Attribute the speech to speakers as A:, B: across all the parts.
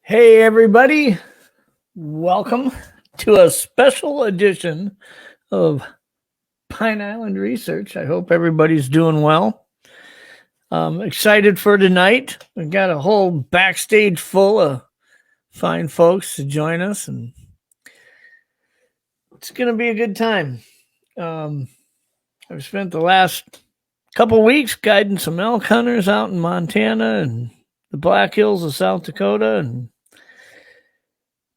A: Hey, everybody. Welcome to a special edition of Pine Island Research. I hope everybody's doing well. Excited for tonight. We've got a whole backstage full of fine folks to join us, and it's going to be a good time. I've spent the last couple weeks guiding some elk hunters out in Montana and the Black Hills of South Dakota, and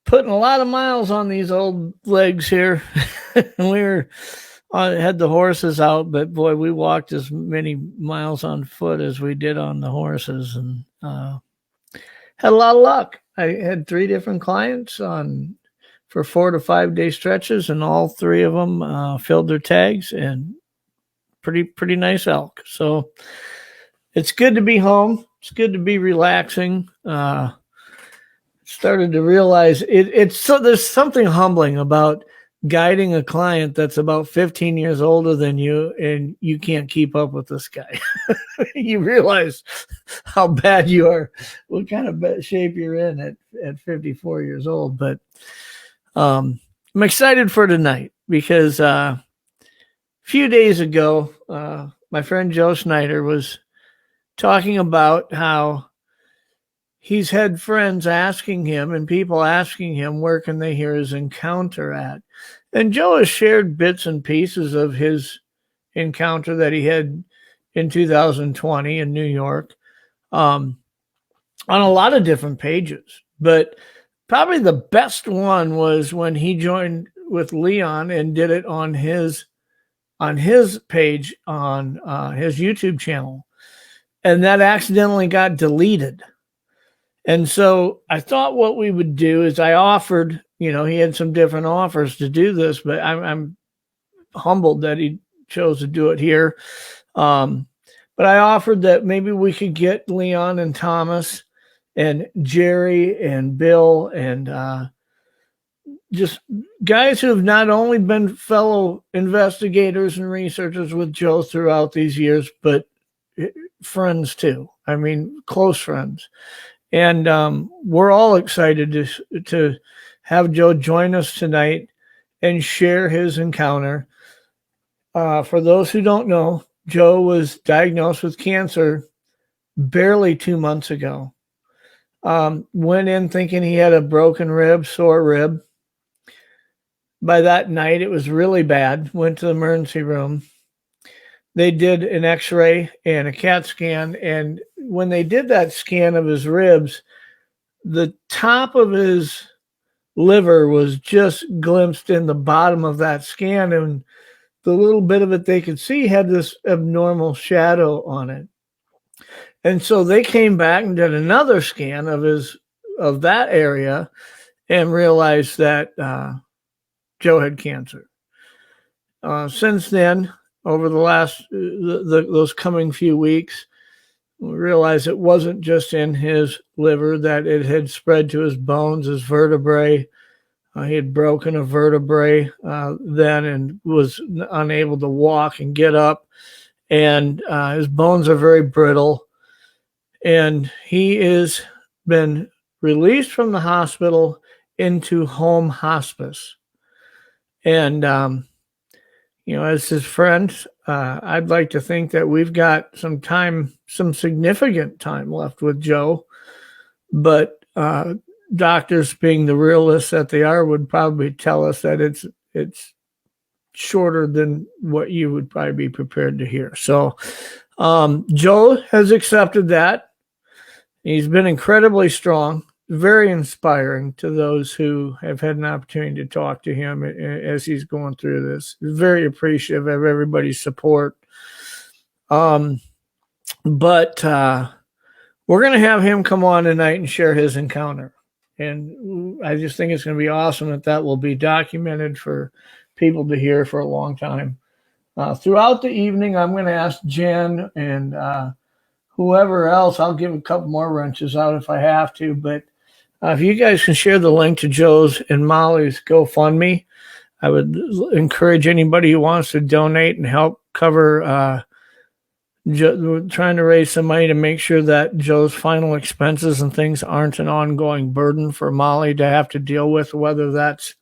A: putting a lot of miles on these old legs here. Had the horses out, but boy, we walked as many miles on foot as we did on the horses, and had a lot of luck. I had 3 different clients for 4 to 5 day stretches, and all 3 of them filled their tags, and pretty nice elk. So it's good to be home. It's good to be relaxing. Started to realize there's something humbling about guiding a client that's about 15 years older than you, and you can't keep up with this guy. You realize how bad you are, what kind of shape you're in at 54 years old. But I'm excited for tonight because a few days ago, my friend Joe Snyder was talking about how he's had friends asking him and people asking him, where can they hear his encounter at? And Joe has shared bits and pieces of his encounter that he had in 2020 in New York on a lot of different pages. But probably the best one was when he joined with Leon and did it on his page on his YouTube channel. And that accidentally got deleted. And so I thought what we would do is I offered, he had some different offers to do this, but I'm humbled that he chose to do it here. But I offered that maybe we could get Leon and Thomas and Jerry and Bill and just guys who have not only been fellow investigators and researchers with Joe throughout these years, but friends too. I mean, close friends. And we're all excited to have Joe join us tonight and share his encounter. For those who don't know, Joe was diagnosed with cancer barely 2 months ago. Went in thinking he had a broken rib, sore rib. By that night, it was really bad. Went to the emergency room. They did an x-ray and a CAT scan, and when they did that scan of his ribs, the top of his liver was just glimpsed in the bottom of that scan, and the little bit of it they could see had this abnormal shadow on it. And so they came back and did another scan of that area and realized that Joe had cancer. Since then, over the last those coming few weeks, we realized it wasn't just in his liver, that it had spread to his bones, his vertebrae. He had broken a vertebrae then and was unable to walk and get up. And his bones are very brittle. And he has been released from the hospital into home hospice. And as his friend, I'd like to think that we've got some significant time left with Joe, but doctors, being the realists that they are, would probably tell us that it's shorter than what you would probably be prepared to hear. So Joe has accepted that. He's been incredibly strong, very inspiring to those who have had an opportunity to talk to him as he's going through this. Very appreciative of everybody's support. But we're going to have him come on tonight and share his encounter. And I just think it's going to be awesome that will be documented for people to hear for a long time. Throughout the evening, I'm going to ask Jen and whoever else. I'll give a couple more wrenches out if I have to, but if you guys can share the link to Joe's and Molly's GoFundMe, I would encourage anybody who wants to donate and help cover We're trying to raise some money to make sure that Joe's final expenses and things aren't an ongoing burden for Molly to have to deal with, whether that's,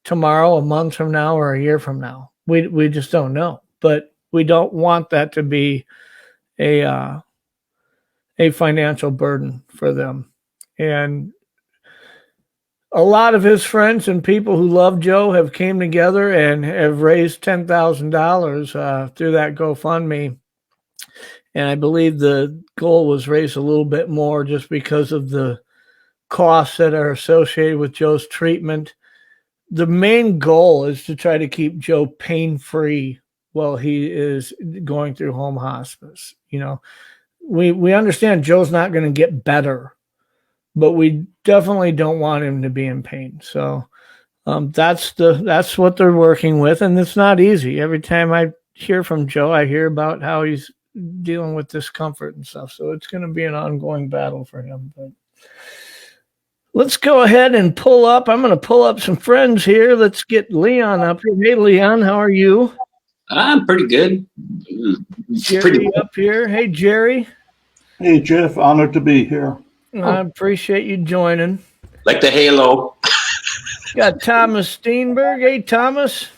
A: tomorrow, a month from now, or a year from now. We just don't know. But we don't want that to be a financial burden for them. And a lot of his friends and people who love Joe have came together and have raised $10,000 through that GoFundMe. And I believe the goal was raised a little bit more just because of the costs that are associated with Joe's treatment. The main goal is to try to keep Joe pain-free while he is going through home hospice. We understand Joe's not going to get better, but we definitely don't want him to be in pain. So that's what they're working with, and it's not easy. Every time I hear from Joe, I hear about how he's dealing with discomfort and stuff. So it's going to be an ongoing battle for him. But let's go ahead and pull up. I'm going to pull up some friends here. Let's get Leon up here. Hey, Leon, how are you?
B: I'm pretty good.
A: Jerry up here. Hey, Jerry.
C: Hey, Jeff. Honored to be here.
A: I appreciate you joining.
B: Like the halo.
A: Got Thomas Steenburg. Hey, Thomas.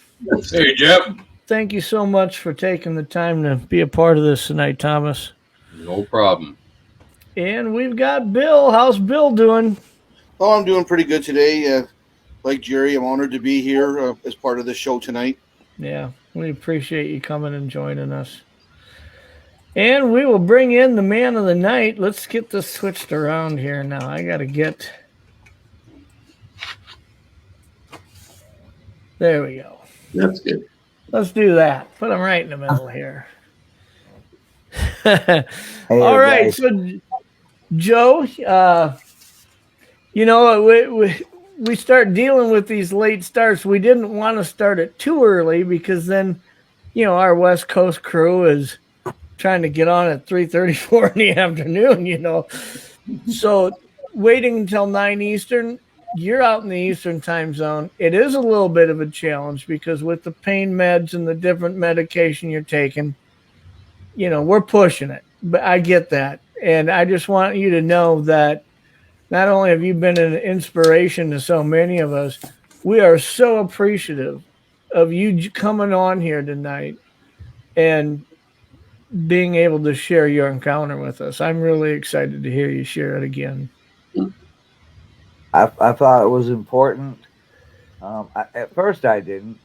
D: Hey, Jeff.
A: Thank you so much for taking the time to be a part of this tonight, Thomas.
D: No problem.
A: And we've got Bill. How's Bill doing?
E: Oh, I'm doing pretty good today. Like Jerry, I'm honored to be here as part of the show tonight.
A: Yeah, we appreciate you coming and joining us. And we will bring in the man of the night. Let's get this switched around here now. I got to get... There we go.
B: That's good.
A: Let's do that. Put him right in the middle here.
F: Hey,
A: all right,
F: guys.
A: so Joe, we start dealing with these late starts. We didn't want to start it too early because then, our West Coast crew is trying to get on at 3:34 in the afternoon, So waiting until 9 Eastern, you're out in the Eastern time zone. It is a little bit of a challenge because with the pain meds and the different medication you're taking, we're pushing it. But I get that. And I just want you to know that not only have you been an inspiration to so many of us, we are so appreciative of you coming on here tonight and being able to share your encounter with us. I'm really excited to hear you share it again.
F: I thought it was important. At first I didn't,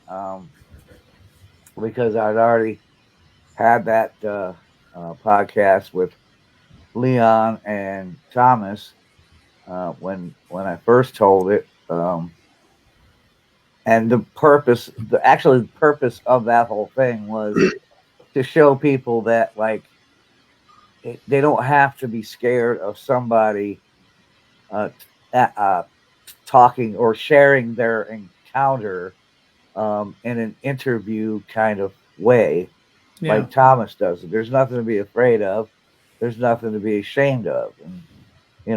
F: because I'd already had that podcast with Leon and Thomas when I first told it. And the purpose of that whole thing was to show people that they don't have to be scared of somebody talking or sharing their encounter in an interview kind of way, like Thomas does it. There's nothing to be afraid of. There's nothing to be ashamed of. And,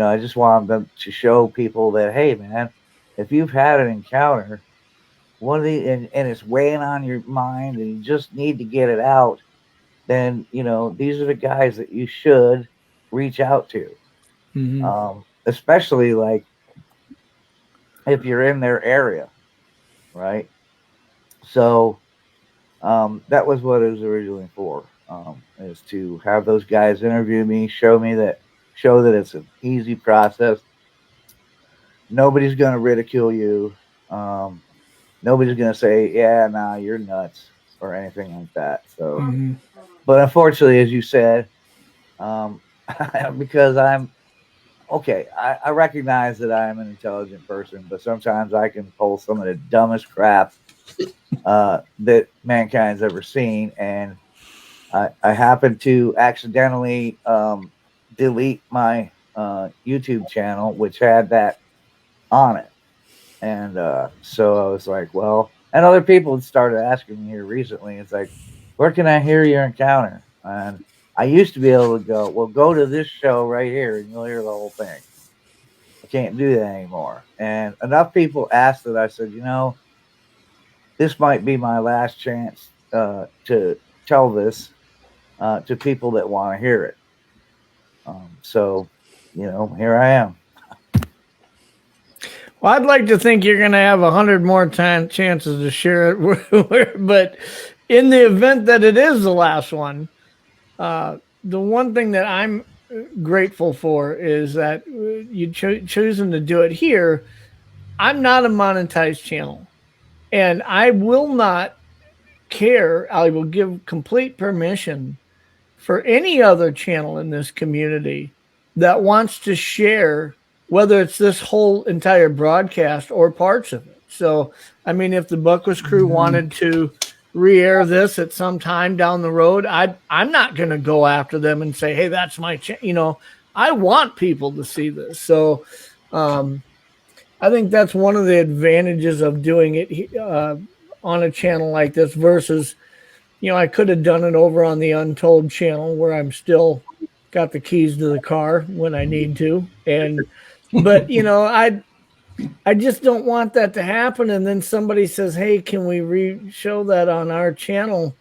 F: I just wanted them to show people that, hey, man, if you've had an encounter, and it's weighing on your mind and you just need to get it out, then, these are the guys that you should reach out to. Mm-hmm. Especially if you're in their area, right? So that was what it was originally for, is to have those guys interview me, show that it's an easy process. Nobody's going to ridicule you. Nobody's going to say, yeah, nah, you're nuts or anything like that. So, But unfortunately, as you said, because I'm, okay, I recognize that I'm an intelligent person, but sometimes I can pull some of the dumbest crap that mankind's ever seen. And I happened to accidentally delete my YouTube channel, which had that on it. And so I was like, well, and other people had started asking me here recently, it's like, where can I hear your encounter? And I used to be able to go, well, go to this show right here and you'll hear the whole thing. I can't do that anymore. And enough people asked that I said, this might be my last chance to tell this. to people that want to hear it. So, here I am.
A: Well, I'd like to think you're going to have 100 more chances to share it. But in the event that it is the last one, the one thing that I'm grateful for is that you choosing to do it here. I'm not a monetized channel, and I will not care. I will give complete permission for any other channel in this community that wants to share, whether it's this whole entire broadcast or parts of it. So, I mean, if the Bukwas crew wanted to re-air this at some time down the road, I'm not going to go after them and say, hey, that's my I want people to see this. So I think that's one of the advantages of doing it on a channel like this versus, I could have done it over on the Untold channel where I'm still got the keys to the car when I need to. But I just don't want that to happen. And then somebody says, hey, can we show that on our channel,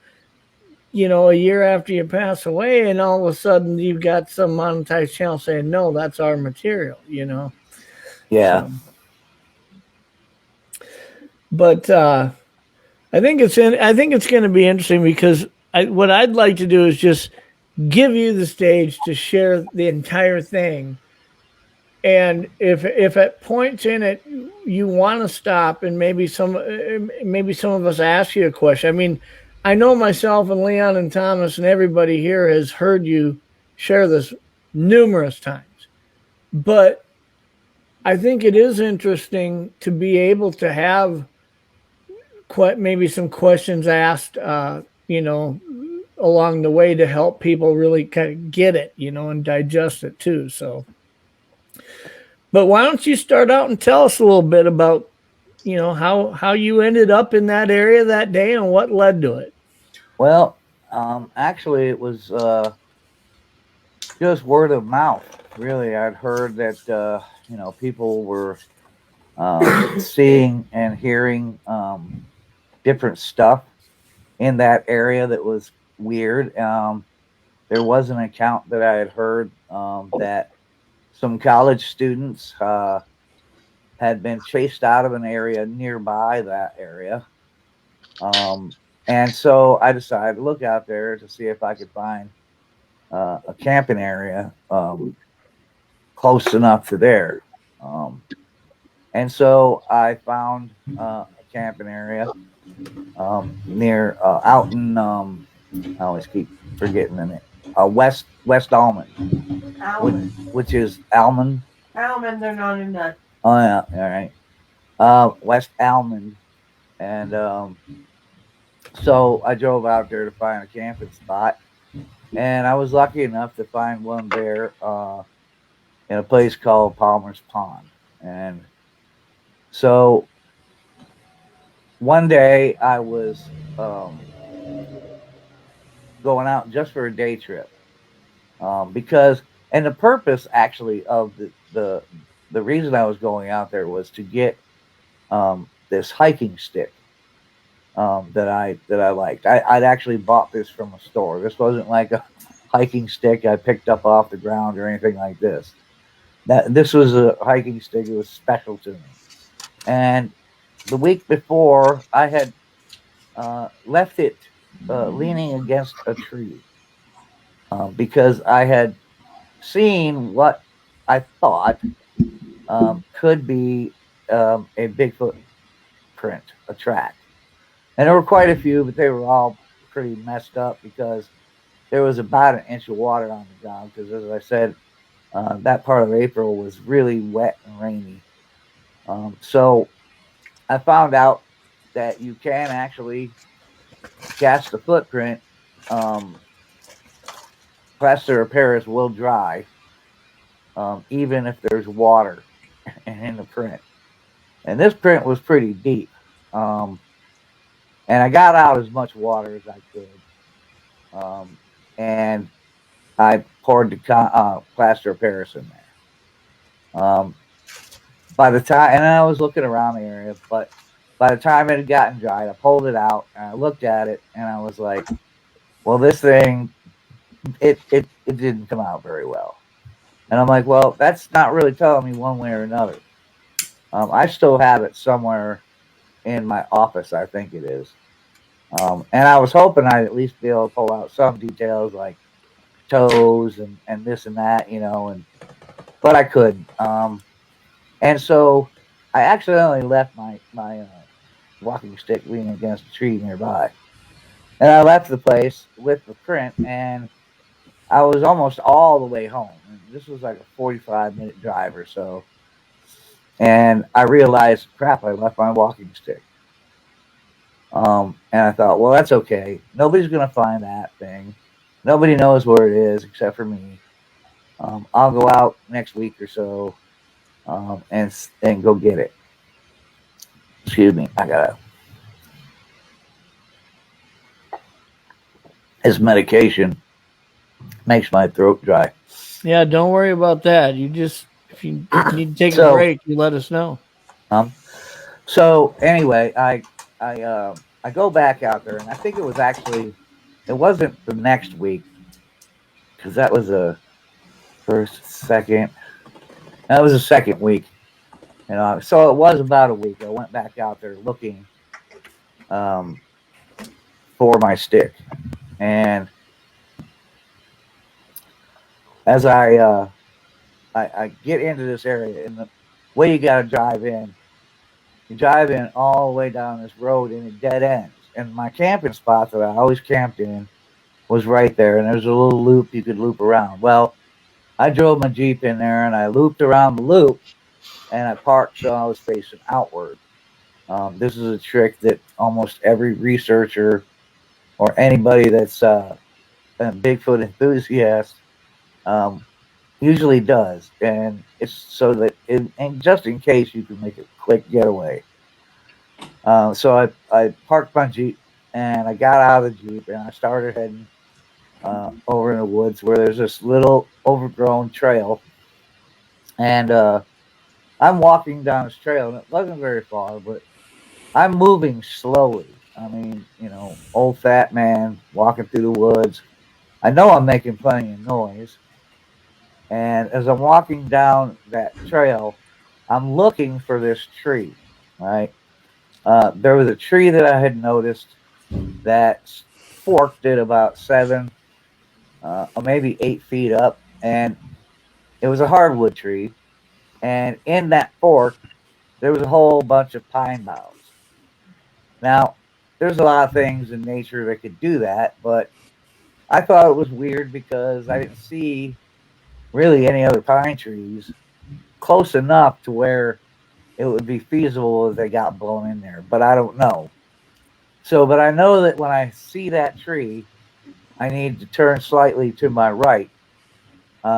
A: a year after you pass away? And all of a sudden you've got some monetized channel saying, no, that's our material,
F: Yeah.
A: So, but I think it's going to be interesting because what I'd like to do is just give you the stage to share the entire thing. And if at points in it you want to stop and maybe some of us ask you a question. I mean, I know myself and Leon and Thomas and everybody here has heard you share this numerous times, but I think it is interesting to be able to have maybe some questions asked, along the way to help people really kind of get it, and digest it too. So, but why don't you start out and tell us a little bit about, how you ended up in that area that day and what led to it?
F: Well, actually, it was just word of mouth. Really, I'd heard that people were seeing and hearing different stuff in that area that was weird. There was an account that I had heard that some college students had been chased out of an area nearby that area. And so I decided to look out there to see if I could find a camping area close enough to there. And so I found a camping area near out in I always keep forgetting the name. West Almond, which is Almond.
G: Almond, they're not in that.
F: Oh yeah, all right. West Almond, and so I drove out there to find a camping spot, and I was lucky enough to find one there in a place called Palmer's Pond. And so one day I was going out just for a day trip because, and the purpose actually of the reason I was going out there was to get this hiking stick that I liked. I'd actually bought this from a store. This wasn't like a hiking stick I picked up off the ground or anything like this. This was a hiking stick. It was special to me. And the week before, I had left it leaning against a tree because I had seen what I thought could be a Bigfoot print, a track. And there were quite a few, but they were all pretty messed up because there was about an inch of water on the ground because, as I said, that part of April was really wet and rainy. So I found out that you can actually cast a footprint. Plaster of Paris will dry, even if there's water in the print. And this print was pretty deep. And I got out as much water as I could. And I poured the plaster of Paris in there. By the time, and I was looking around the area, but by the time it had gotten dried, I pulled it out and I looked at it and I was like, well, this thing it didn't come out very well. And I'm like, well, that's not really telling me one way or another. I still have it somewhere in my office, I think it is. And I was hoping I'd at least be able to pull out some details like toes and this and that, you know, but I couldn't. And so I accidentally left my walking stick leaning against a tree nearby. And I left the place with the print, and I was almost all the way home. And this was like a 45-minute drive or so. And I realized, crap, I left my walking stick. And I thought, well, that's okay. Nobody's going to find that thing. Nobody knows where it is except for me. I'll go out next week or so and go get it. Excuse me, this medication makes my throat dry.
A: Yeah, don't worry about that. You just, if you need to take a break, you let us know.
F: So anyway, I go back out there, and I think it wasn't the next week, because that was a second week. You know, so it was about a week. I went back out there looking for my stick, and as I get into this area, and the way you got to drive in, you drive in all the way down this road, and it dead ends. And my camping spot that I always camped in was right there, and there's a little loop you could loop around. Well, I drove my Jeep in there, and I looped around the loop, and I parked so I was facing outward. This is a trick that almost every researcher or anybody that's a Bigfoot enthusiast usually does, and it's so that and just in case you can make a quick getaway. So I parked my Jeep, and I got out of the Jeep, and I started heading over in the woods where there's this little overgrown trail, and I'm walking down this trail, and it wasn't very far, but I'm moving slowly. I mean, you know, old fat man walking through the woods. I know I'm making plenty of noise. And as I'm walking down that trail, I'm looking for this tree, right? There was a tree that I had noticed that forked at about 7 or maybe 8 feet up. And it was a hardwood tree. And in that fork, there was a whole bunch of pine boughs. Now, there's a lot of things in nature that could do that, but I thought it was weird because I didn't see really any other pine trees close enough to where it would be feasible if they got blown in there, but I don't know. So, but I know that when I see that tree, I need to turn slightly to my right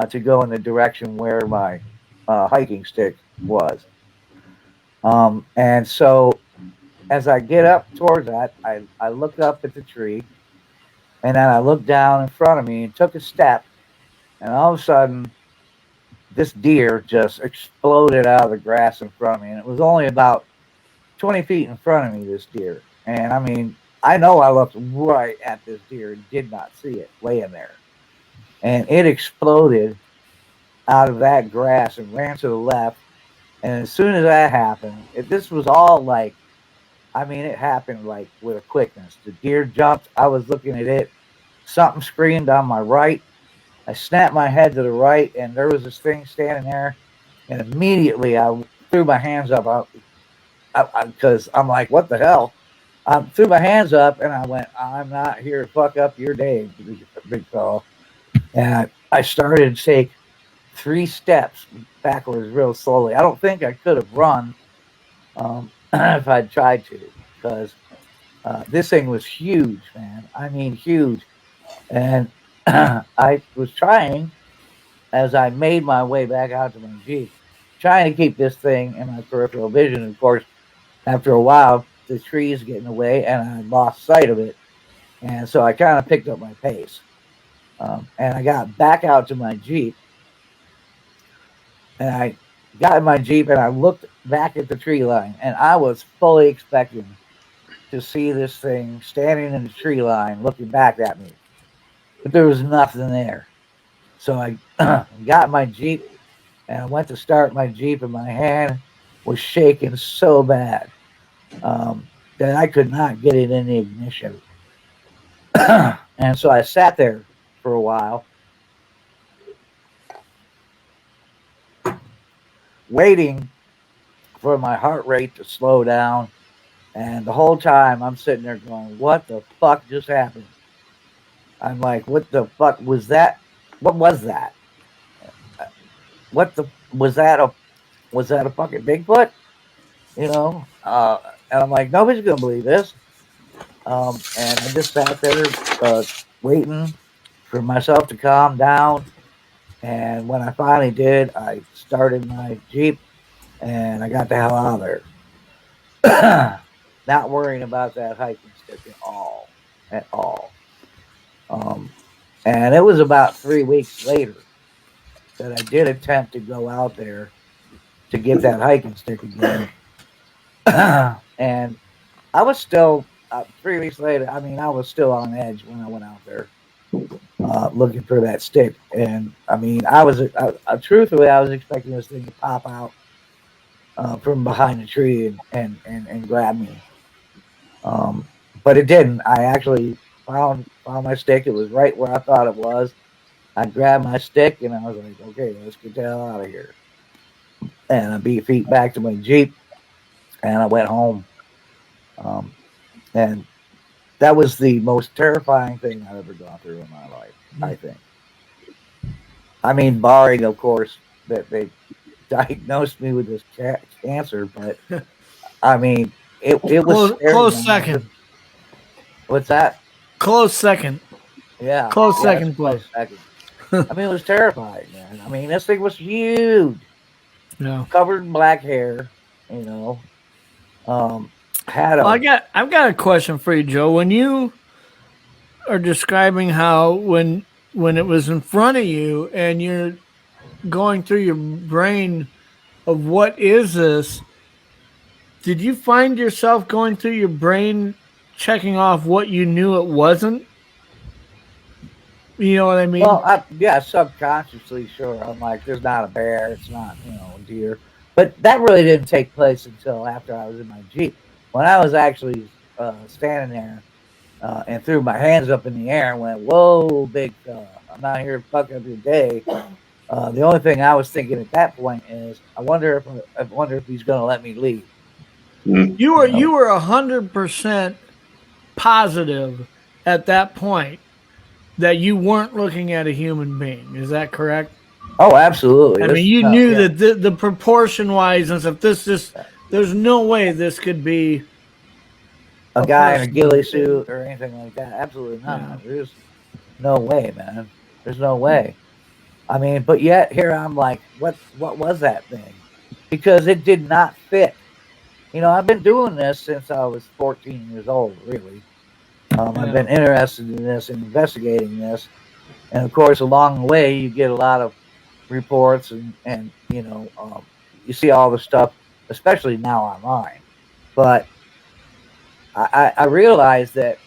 F: to go in the direction where my hiking stick was. And so as I get up towards that, I look up at the tree, and then I looked down in front of me and took a step, and all of a sudden, this deer just exploded out of the grass in front of me, and it was only about 20 feet in front of me, this deer. And I mean, I know I looked right at this deer and did not see it laying there. And it exploded out of that grass and ran to the left. And as soon as that happened, this was all like, I mean, it happened like with a quickness. The deer jumped. I was looking at it. Something screamed on my right. I snapped my head to the right, and there was this thing standing there. And immediately I threw my hands up because I'm like, what the hell? I threw my hands up, and I went, I'm not here to fuck up your day, big fella. And I started to take 3 steps backwards real slowly. I don't think I could have run if I'd tried to, because this thing was huge, man. I mean, huge. And I was trying, as I made my way back out to my Jeep, trying to keep this thing in my peripheral vision. Of course, after a while, the trees get in the way, and I lost sight of it. And so I kind of picked up my pace. And I got back out to my Jeep. And I got in my Jeep, and I looked back at the tree line, and I was fully expecting to see this thing standing in the tree line looking back at me. but there was nothing there. So I got my Jeep, and I went to start my Jeep, and my hand was shaking so bad that I could not get it in the ignition. And so I sat there for a while, waiting for my heart rate to slow down. And the whole time I'm sitting there going, what the fuck just happened? I'm like, what the fuck was that? What was that? Was that a fucking Bigfoot? You know? And I'm like, nobody's gonna believe this. And I just sat there waiting for myself to calm down. And when I finally did, I started my Jeep and I got the hell out of there. Not worrying about that hiking stick at all. And it was about 3 weeks later that I did attempt to go out there to get that hiking stick again. And I was still 3 weeks later. I mean, I was still on edge when I went out there looking for that stick. And I mean, truthfully, I was expecting this thing to pop out from behind the tree and grab me. But it didn't. I actually found my stick. It was right where I thought it was. I grabbed my stick and I was like, okay, let's get the hell out of here. And I beat feet back to my Jeep and I went home. And that was the most terrifying thing I've ever gone through in my life, I think. I mean, barring, of course, that they diagnosed me with this cancer, but I mean, it was
A: close second.
F: What's that?
A: Close second.
F: Yeah.
A: Close second place.
F: Second. I mean, it was terrifying, man. I mean, this thing was huge.
A: Yeah.
F: Covered in black hair, you know.
A: I've got a question for you, Joe. When you are describing how when it was in front of you and you're going through your brain of what is this, did you find yourself going through your brain checking off what you knew it wasn't? You know what I mean?
F: Well, yeah, subconsciously, sure. I'm like, there's not a bear, it's not, a deer. But that really didn't take place until after I was in my Jeep. When I was actually standing there and threw my hands up in the air and went, whoa, big fella, I'm not here to fuck up your day. The only thing I was thinking at that point is, I wonder if he's going to let me leave.
A: You were 100% positive at that point that you weren't looking at a human being. Is that correct?
F: Oh, absolutely.
A: I mean, you knew that the proportion wise and stuff. There's no way this could be
F: a guy in a ghillie suit or anything like that. Absolutely not. Yeah. There's no way, man. There's no way. I mean, but yet here I'm like, what was that thing? Because it did not fit. I've been doing this since I was 14 years old, really. I've been interested in this and investigating this. And, of course, along the way, you get a lot of reports and you see all the stuff, especially now online. But I realized that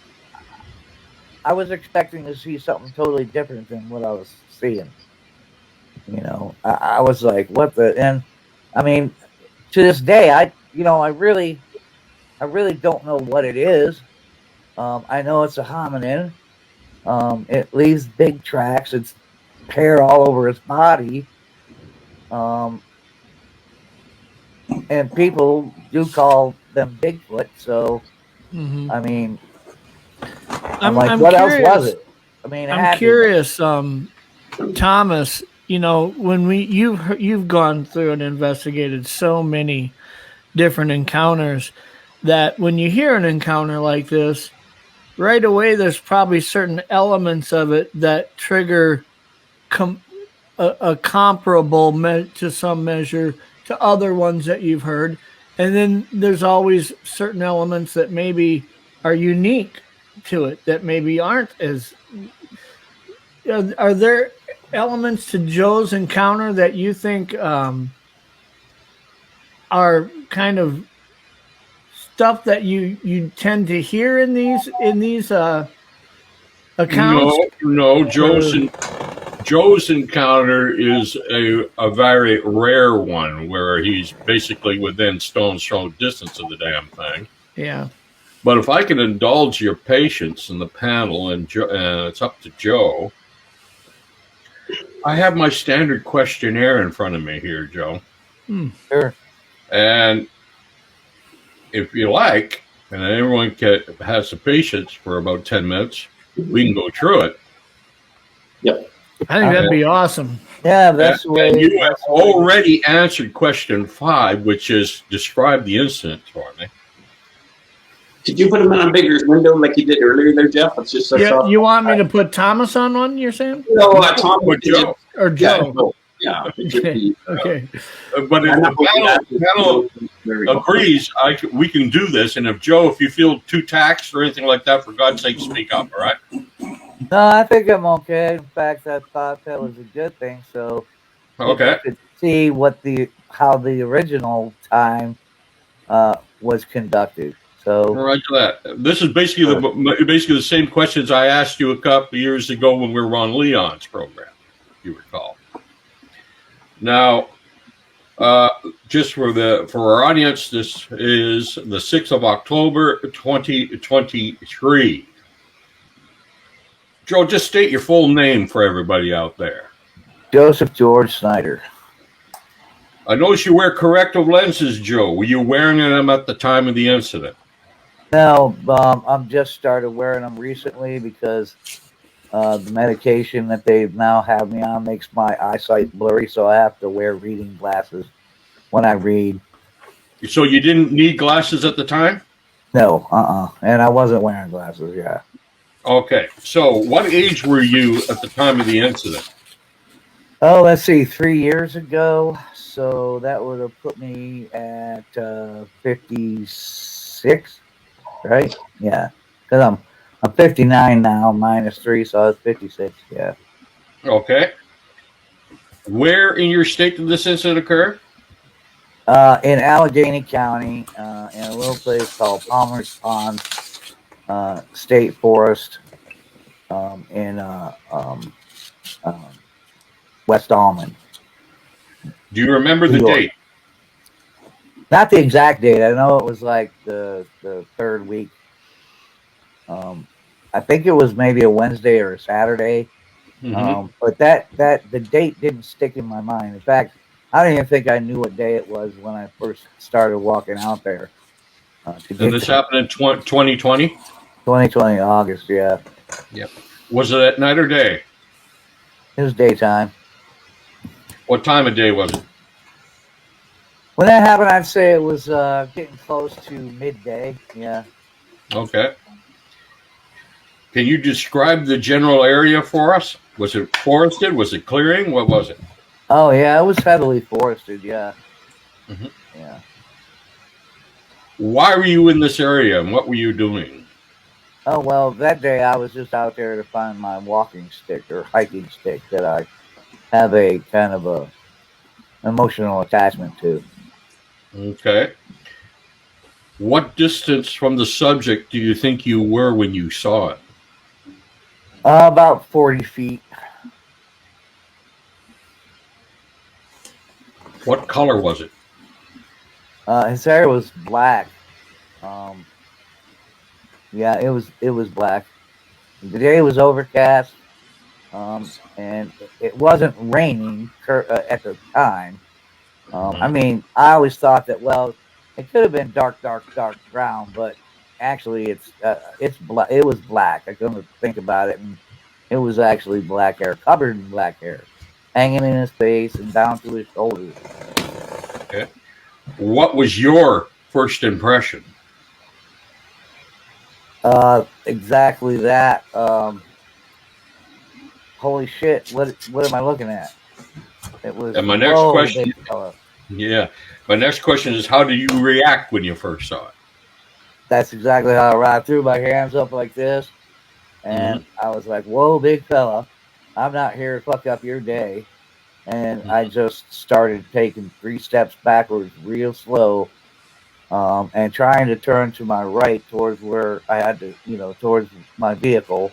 F: I was expecting to see something totally different than what I was seeing. I was like, what the? And, I mean, to this day, I really don't know what it is. I know it's a hominin. It leaves big tracks. It's hair all over its body. And people do call them Bigfoot. So, I mean, I'm like, what else was it? I mean,
A: I'm curious, Thomas. When you've gone through and investigated so many different encounters, that when you hear an encounter like this, right away there's probably certain elements of it that trigger a comparable to some measure to other ones that you've heard, and then there's always certain elements that maybe are unique to it that maybe aren't as. Are there elements to Joe's encounter that you think are kind of stuff that you tend to hear in these accounts.
D: No. Joe's encounter is a very rare one where he's basically within stone's throw distance of the damn thing.
A: Yeah.
D: But if I can indulge your patience in the panel, and it's up to Joe, I have my standard questionnaire in front of me here, Joe.
F: Sure.
D: And if you like, and everyone has the patience for about 10 minutes, we can go through it.
B: Yep.
A: I think that'd be awesome.
F: Yeah, that's the way.
D: And you have already answered question 5, which is describe the incident for me.
B: Did you put him in a bigger window like you did earlier there, Jeff? It's just
A: Yeah, you want me to put Thomas on one, you're saying?
B: No, Tom
D: Or Joe.
A: Or Joe?
B: Yeah.
A: Okay.
D: But if the panel agrees, we can do this. And if you feel too taxed or anything like that, for God's sake, speak up, all right?
F: No, I think I'm okay. In fact, I thought that was a good thing. So,
D: Okay.
F: I could see how the original time was conducted. So,
D: Right to that. This is basically the same questions I asked you a couple of years ago when we were on Leon's program, if you recall. Now, just for our audience, this is the 6th of October, 2023. Joe, just state your full name for everybody out there.
F: Joseph George Snyder.
D: I notice you wear corrective lenses, Joe. Were you wearing them at the time of the incident?
F: No, I'm just started wearing them recently because the medication that they now have me on makes my eyesight blurry, so I have to wear reading glasses when I read.
D: So you didn't need glasses at the time?
F: No, and I wasn't wearing glasses, yeah.
D: Okay, so what age were you at the time of the incident?
F: Oh, let's see, 3 years ago, so that would have put me at 56, right? Yeah, because I'm 59 now, minus 3, so I was 56, yeah.
D: Okay. Where in your state did this incident occur?
F: In Allegheny County, in a little place called Palmer's Pond State Forest in West Almond.
D: Do you remember the
F: New York.
D: date?
F: Not the exact date. I know it was like the third week. I think it was maybe a Wednesday or a Saturday.
D: Mm-hmm.
F: But that the date didn't stick in my mind. In fact, I don't even think I knew what day it was when I first started walking out there.
D: And this happened in 2020?
F: 2020, August, yeah.
D: Yep. Was it at night or day?
F: It was daytime.
D: What time of day was it?
F: When that happened, I'd say it was getting close to midday, yeah.
D: Okay. Can you describe the general area for us? Was it forested? Was it clearing? What was it?
F: Oh, yeah, it was heavily forested, yeah.
D: Mhm.
F: Yeah.
D: Why were you in this area and what were you doing?
F: Oh, well, that day I was just out there to find my walking stick or hiking stick that I have a kind of a emotional attachment to.
D: Okay. What distance from the subject do you think you were when you saw it?
F: About 40 feet.
D: What color was it?
F: His hair was black. Yeah, it was black. The day was overcast, and it wasn't raining at the time. I mean, I always thought that, well, it could have been dark brown, but actually it's black. It was black. I couldn't think about it, and it was actually black hair, covered in black hair, hanging in his face and down to his shoulders.
D: Okay. What was your first impression?
F: Exactly that. Holy shit! What am I looking at? It was.
D: And my next question. Yeah. My next question is, how do you react when you first saw it?
F: That's exactly how I threw my hands up like this, and I was like, "Whoa, big fella! I'm not here to fuck up your day." And I just started taking 3 steps backwards, real slow, and trying to turn to my right towards where I had to, towards my vehicle.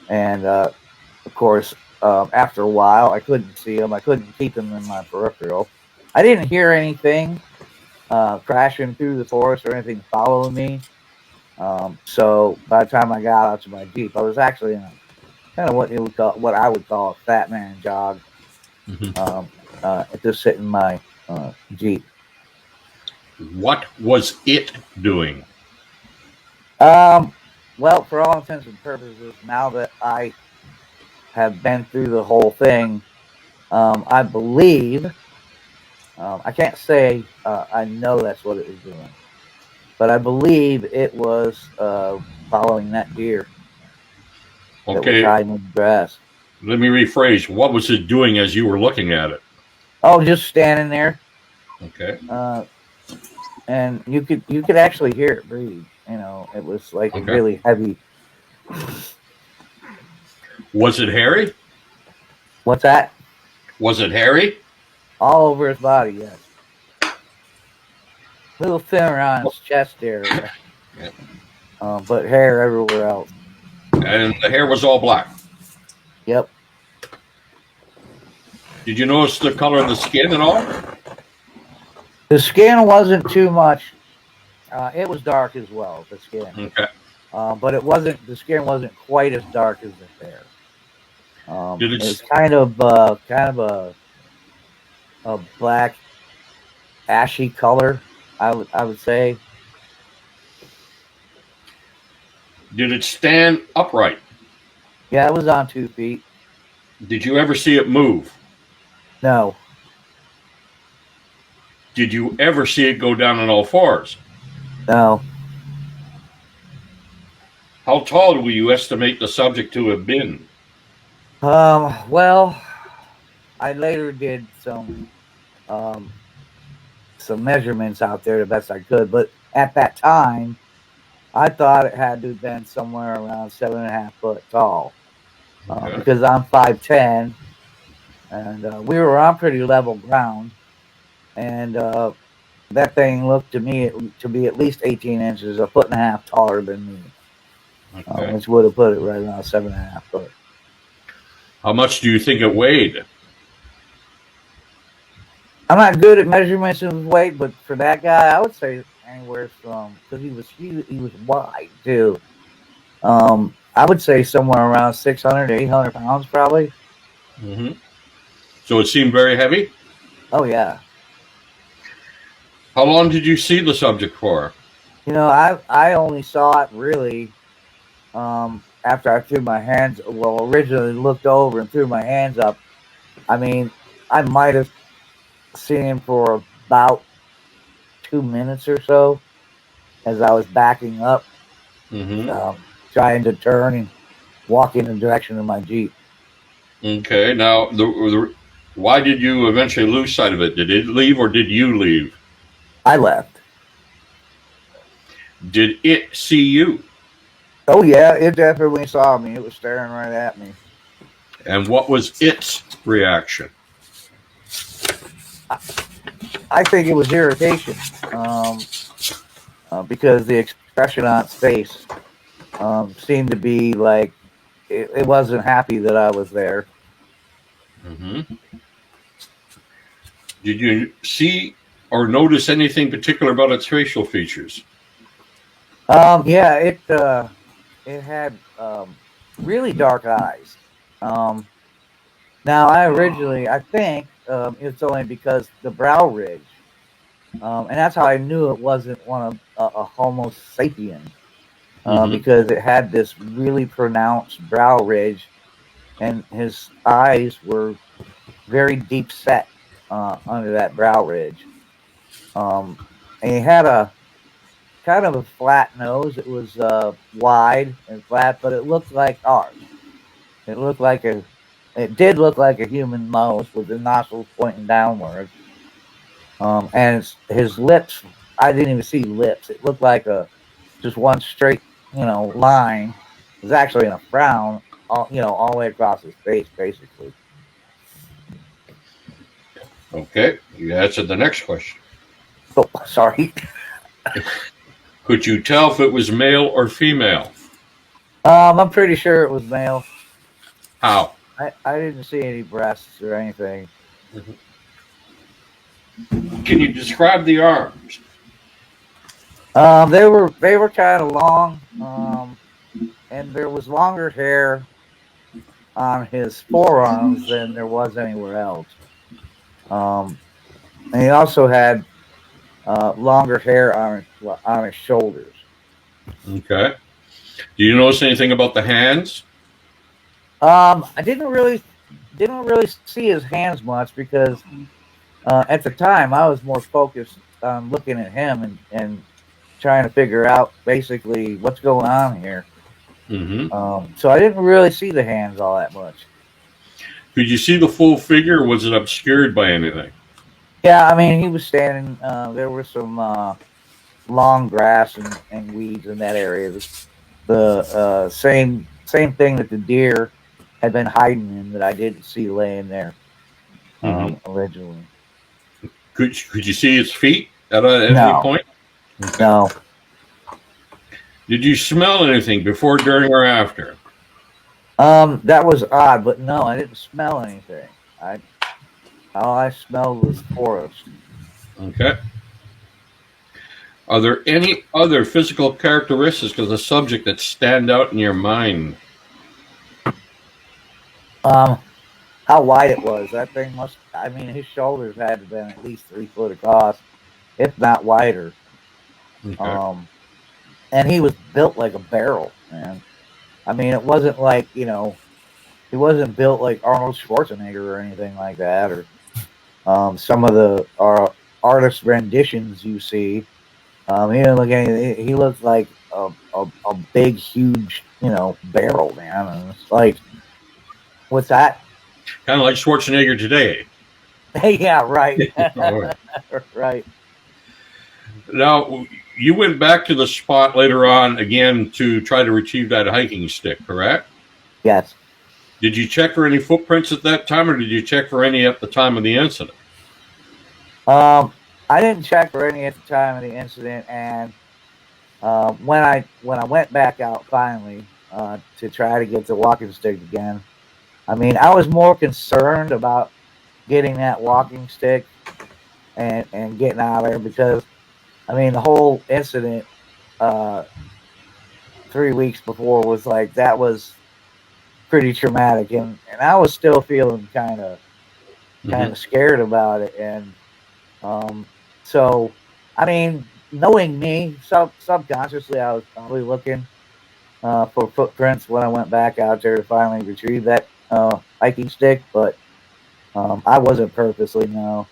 F: And of course, after a while, I couldn't see him. I couldn't keep him in my peripheral. I didn't hear anything crashing through the forest or anything following me. So by the time I got out to my Jeep, I was actually in a kind of what I would call a fat man jog. Just sitting in my Jeep.
D: What was it doing?
F: Well, for all intents and purposes, now that I have been through the whole thing, I believe, I can't say I know that's what it was doing, but I believe it was following that deer that was hiding in the grass.
D: Let me rephrase. What was it doing as you were looking at it?
F: Oh, just standing there.
D: Okay.
F: And you could actually hear it breathe. You know, it was like really heavy.
D: Was it hairy?
F: What's that?
D: Was it hairy?
F: All over his body, yes. Little thin around his chest area, but hair everywhere else.
D: And the hair was all black.
F: Yep.
D: Did you notice the color of the skin at all?
F: The skin wasn't too much. It was dark as well, the skin.
D: Okay.
F: But it wasn't. The skin wasn't quite as dark as the hair.
D: Did it?
F: It's kind of a black, ashy color. I would say.
D: Did it stand upright?
F: Yeah, it was on 2 feet.
D: Did you ever see it move?
F: No.
D: Did you ever see it go down on all fours?
F: No.
D: How tall do you estimate the subject to have been?
F: Well, I later did some measurements out there the best I could, but at that time, I thought it had to have been somewhere around 7.5 foot tall. Because I'm 5'10", and we were on pretty level ground, and that thing looked to me to be at least 18 inches, 1.5 foot taller than me, which would have put it right around 7.5 foot.
D: How much do you think it weighed?
F: I'm not good at measurements of weight, but for that guy, I would say anywhere from, because he was huge, he was wide too. I would say somewhere around 600 to 800 pounds, probably.
D: Mm-hmm. So it seemed very heavy?
F: Oh, yeah.
D: How long did you see the subject for?
F: You know, I only saw it really after I threw my hands, well, originally looked over and threw my hands up. I mean, I might have seen him for about 2 minutes or so as I was backing up.
D: Mm-hmm.
F: Trying to turn and walk in the direction of my Jeep.
D: Okay. Now, why did you eventually lose sight of it? Did it leave or did you leave?
F: I left.
D: Did it see you?
F: Oh, yeah, it definitely saw me. It was staring right at me.
D: And what was its reaction?
F: I think it was irritation because the expression on its face seemed to be like it wasn't happy that I was there.
D: Mm-hmm. Did you see or notice anything particular about its facial features?
F: Yeah, it had really dark eyes. Now, I think it's only because the brow ridge, and that's how I knew it wasn't one of a Homo sapien. Because it had this really pronounced brow ridge, and his eyes were very deep set under that brow ridge. And he had a kind of a flat nose. It was wide and flat, but it looked like ours. It did look like a human nose with the nostrils pointing downward. And his lips, I didn't even see lips. It looked like just one straight, line. It was actually in a frown, all the way across his face, basically.
D: Okay, you answered the next question.
F: Oh, sorry.
D: Could you tell if it was male or female?
F: I'm pretty sure it was male.
D: How?
F: I didn't see any breasts or anything.
D: Can you describe the arms?
F: They were kind of long, and there was longer hair on his forearms than there was anywhere else. And he also had longer hair on his shoulders.
D: Okay. Do you notice anything about the hands?
F: I didn't really see his hands much because at the time I was more focused on looking at him and trying to figure out basically what's going on here. So I didn't really see the hands all that much.
D: Could you see the full figure, or was it obscured by anything?
F: Yeah, I mean, he was standing. There was some long grass and weeds in that area. The same thing that the deer had been hiding in that I didn't see laying there originally.
D: Could you see his feet at any point?
F: No.
D: Did you smell anything before, during, or after?
F: That was odd, but no, I didn't smell anything. All I smelled was forest.
D: Okay. Are there any other physical characteristics of the subject that stand out in your mind?
F: How wide it was. That thing his shoulders had to have been at least 3 foot across, if not wider.
D: Okay.
F: And he was built like a barrel, man. I mean, it wasn't like, he wasn't built like Arnold Schwarzenegger or anything like that, or some of the artist renditions you see. He didn't look anything. He looked like a big, huge, barrel, man. And it's like, what's that?
D: Kind of like Schwarzenegger today.
F: Yeah, right.
D: Right.
F: Right.
D: Now, you went back to the spot later on again to try to retrieve that hiking stick, correct?
F: Yes.
D: Did you check for any footprints at that time, or did you check for any at the time of the incident?
F: I didn't check for any at the time of the incident, and when I went back out finally to try to get the walking stick again, I mean, I was more concerned about getting that walking stick and getting out of there because, I mean, the whole incident 3 weeks before was like, that was pretty traumatic, and I was still feeling kind of scared about it, and so, I mean, knowing me, subconsciously, I was probably looking for footprints when I went back out there to finally retrieve that hiking stick, but I wasn't purposely, no.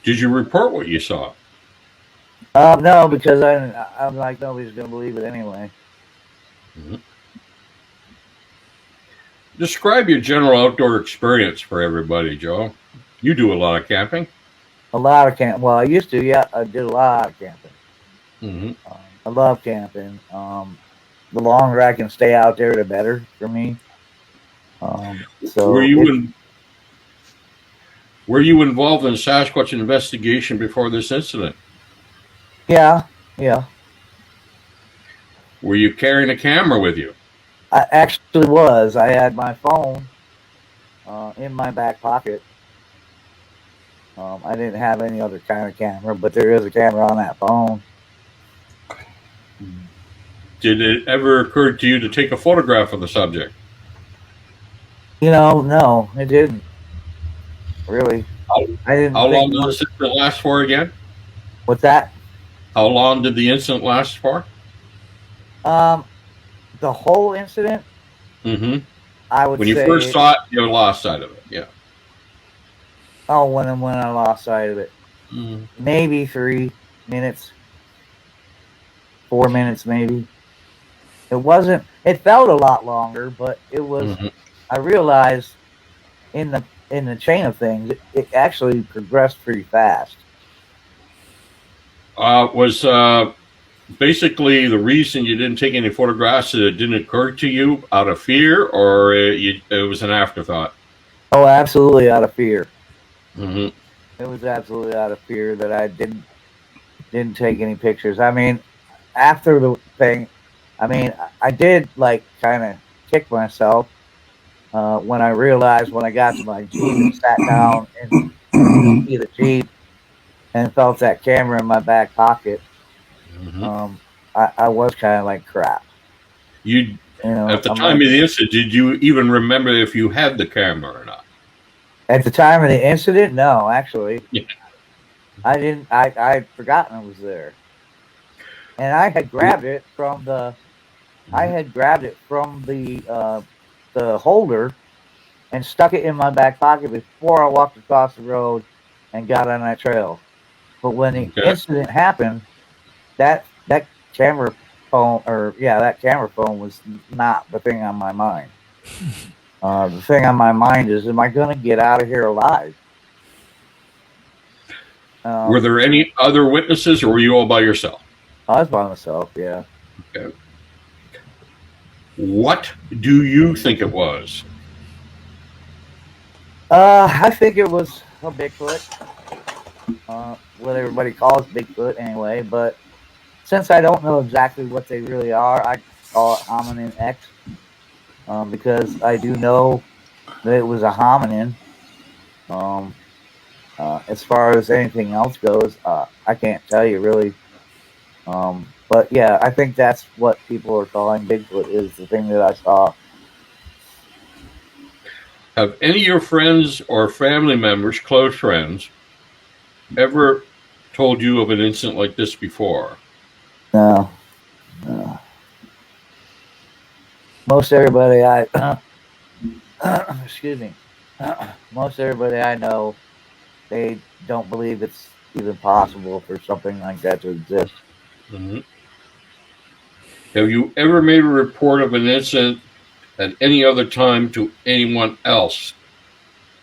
D: Did you report what you saw?
F: No, because I'm like, nobody's going to believe it anyway.
D: Describe your general outdoor experience for everybody, Joe. You do a lot of camping.
F: A lot of camping. Well, I used to, yeah. I did a lot of camping. I love camping. The longer I can stay out there, the better for me. So
D: were you involved in Sasquatch investigation before this incident?
F: Yeah.
D: Were you carrying a camera with you?
F: I actually was. I had my phone in my back pocket. I didn't have any other kind of camera, but there is a camera on that phone.
D: Did it ever occur to you to take a photograph of the subject?
F: No, it didn't. Really. I didn't.
D: How long did the incident last for again?
F: What's that?
D: How long did the incident last for?
F: The whole incident? I would say.
D: When you first saw it, you lost sight of it, yeah.
F: Oh, when I lost sight of it. Maybe 3 minutes. 4 minutes, maybe. It felt a lot longer, but it was, I realized in the chain of things, it actually progressed pretty fast.
D: Was basically the reason you didn't take any photographs that it didn't occur to you out of fear, or it was an afterthought?
F: Oh, absolutely out of fear.
D: It
F: was absolutely out of fear that I didn't take any pictures. I mean, after the thing, I mean, I did like kind of kick myself when I realized when I got to my Jeep and sat down in the Jeep and felt that camera in my back pocket. I was kind of like crap.
D: You
F: know,
D: at the time of the incident, did you even remember if you had the camera or not?
F: At the time of the incident, no, actually.
D: Yeah.
F: I didn't. I'd forgotten it was there, and I had grabbed it from the. I had grabbed it from the holder, and stuck it in my back pocket before I walked across the road, and got on that trail. But when the incident happened, that camera phone, that camera phone was not the thing on my mind. The thing on my mind is, am I going to get out of here alive?
D: Were there any other witnesses, or were you all by yourself?
F: I was by myself, yeah.
D: Okay. What do you think it was?
F: I think it was a Bigfoot. What everybody calls Bigfoot anyway, but since I don't know exactly what they really are, I call it hominin X, because I do know that it was a hominin. As far as anything else goes, I can't tell you really. But yeah, I think that's what people are calling Bigfoot, is the thing that I saw.
D: Have any of your friends or family members, close friends, ever told you of an incident like this before?
F: No. Most everybody excuse me. Most everybody I know, they don't believe it's even possible for something like that to exist.
D: Mm-hmm. Have you ever made a report of an incident at any other time to anyone else?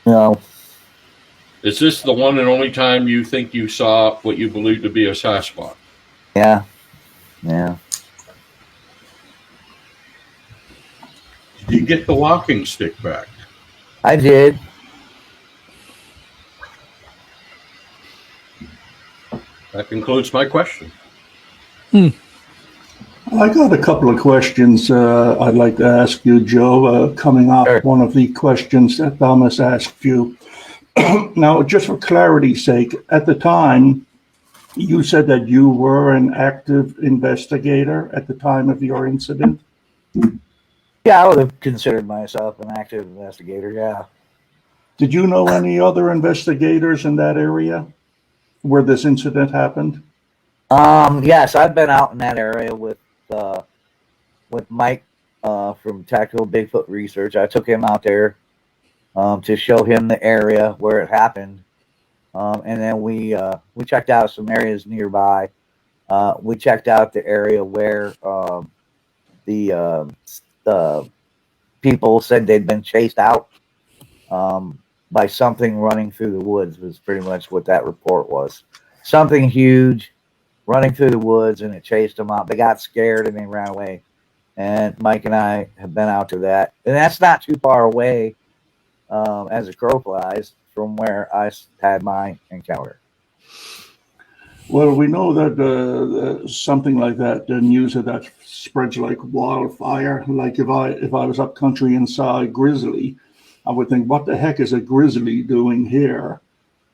F: No.
D: Is this the one and only time you think you saw what you believe to be a Sasquatch?
F: Yeah. Yeah.
D: Did you get the walking stick back?
F: I did.
D: That concludes my question.
C: I got a couple of questions I'd like to ask you, Joe, coming off one of the questions that Thomas asked you. Now, just for clarity's sake, at the time, you said that you were an active investigator at the time of your incident?
F: Yeah, I would have considered myself an active investigator, yeah.
C: Did you know any other investigators in that area where this incident happened?
F: Yes, I've been out in that area with Mike from Tactical Bigfoot Research. I took him out there to show him the area where it happened, and then we checked out some areas nearby. We checked out the area where the people said they'd been chased out by something running through the woods. Was pretty much what that report was. Something huge running through the woods, and it chased them out. They got scared and they ran away. And Mike and I have been out to that, and that's not too far away as a crow flies from where I had my encounter.
C: Well, we know that something like that, the news of that spreads like wildfire. Like if I was up country and saw a grizzly, I would think, what the heck is a grizzly doing here?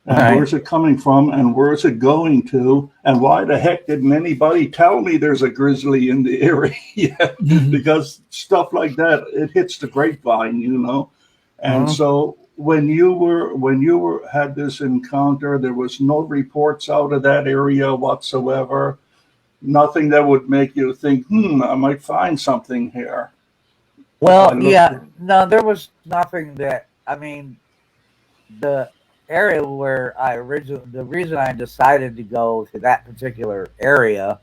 C: And
F: right.
C: Where's it coming from? And where's it going to? And why the heck didn't anybody tell me there's a grizzly in the area? Because stuff like that, it hits the grapevine, you know. And so when you had this encounter, there was no reports out of that area whatsoever. Nothing that would make you think, I might find something here.
F: Well, yeah, no, there was nothing that, I mean, the area where the reason I decided to go to that particular area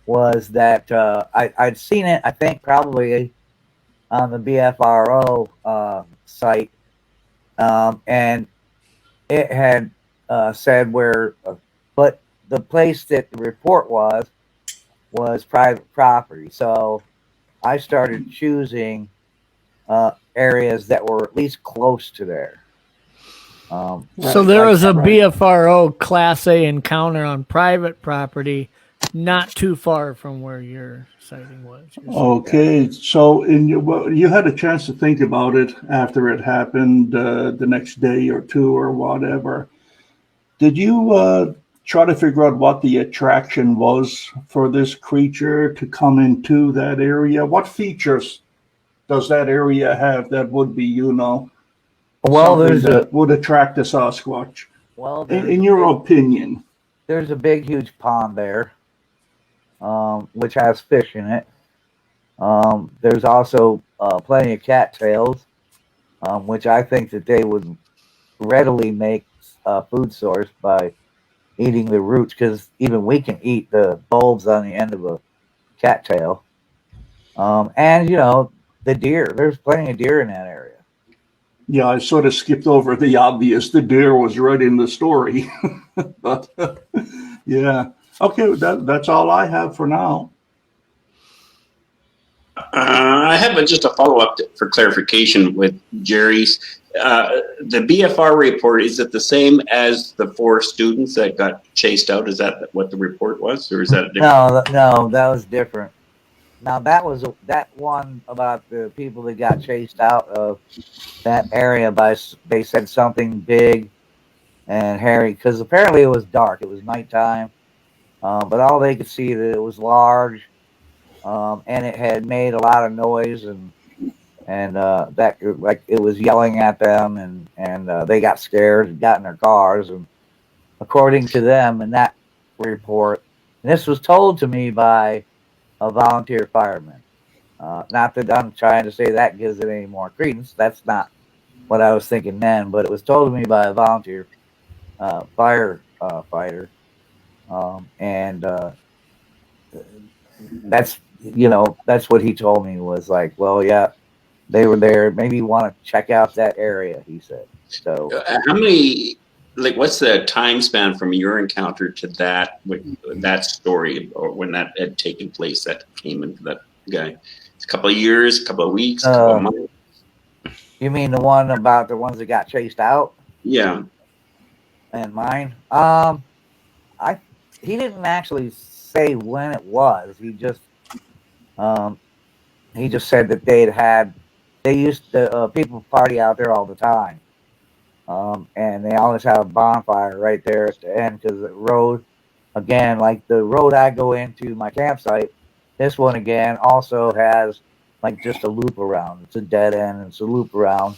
F: was that I'd seen it, I think, probably on the BFRO site, and it had said where, but the place that the report was private property. So I started choosing areas that were at least close to there.
A: So there was a BFRO Class A encounter on private property not too far from where your sighting was.
C: Okay, so you had a chance to think about it after it happened, the next day or two or whatever. Did you try to figure out what the attraction was for this creature to come into that area? What features does that area have that would be,
F: Well,
C: something that would attract a Sasquatch?
F: Well,
C: In your opinion.
F: there's a big, huge pond there, which has fish in it. There's also plenty of cattails, which I think that they would readily make a food source by eating the roots, because even we can eat the bulbs on the end of a cattail. And, the deer. There's plenty of deer in that area.
C: Yeah, I sort of skipped over the obvious. The deer was right in the story. But yeah. Okay, that's all I have for now.
B: I have just a follow-up for clarification with Jerry's. The BFR report, is it the same as the 4 students that got chased out? Is that what the report was, or is that different?
F: No, that was different. Now, that one about the people that got chased out of that area they said something big and hairy, because apparently it was dark. It was nighttime, but all they could see that it was large, and it had made a lot of noise, and that, like, it was yelling at them, and they got scared and got in their cars. And according to them in that report, and this was told to me by a volunteer fireman. Not that I'm trying to say that gives it any more credence. That's not what I was thinking then, but it was told to me by a volunteer firefighter. And that's what he told me, was like, well, yeah, they were there. Maybe you want to check out that area, he said. So
B: how many, like, what's the time span from your encounter to that story, or when that had taken place, that came into that guy? It's a couple of years, a couple of weeks, a couple of months?
F: You mean the one about the ones that got chased out?
B: Yeah.
F: And mine? He didn't actually say when it was. He just said that they used to people party out there all the time. And they always have a bonfire right there at the end, because the road, again, like the road I go into my campsite, this one again also has like just a loop around. It's a dead end, and it's a loop around.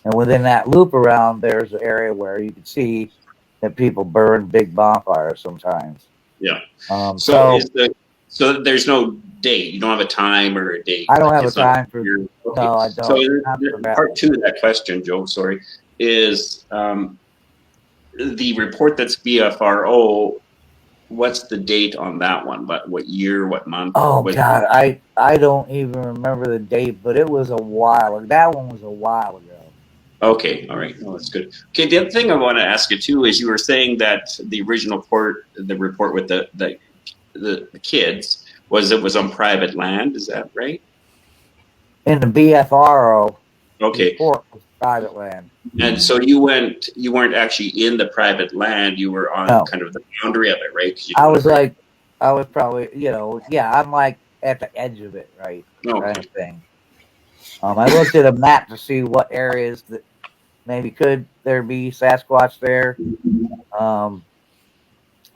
F: And within that loop around, there's an area where you can see that people burn big bonfires sometimes.
B: Yeah.
F: So
B: there's no date. You don't have a time or a date.
F: I don't have a time for.
B: Okay.
F: No, I don't.
B: So part 2 of that question, Joe, sorry, is the report that's BFRO. What's the date on that one? What year? What month?
F: Oh God, I don't even remember the date, but it was a while. That one was a while ago.
B: Okay, all right. No, that's good. Okay, the other thing I want to ask you too is, you were saying that the original report with the kids was on private land. Is that right?
F: In the BFRO.
B: Okay.
F: Report was private land.
B: And so you weren't actually in the private land. You were on kind of the boundary of it, right?
F: I was probably, I'm like at the edge of it, right?
B: Okay.
F: Kind of thing. I looked at a map to see what areas that maybe could there be Sasquatch there. And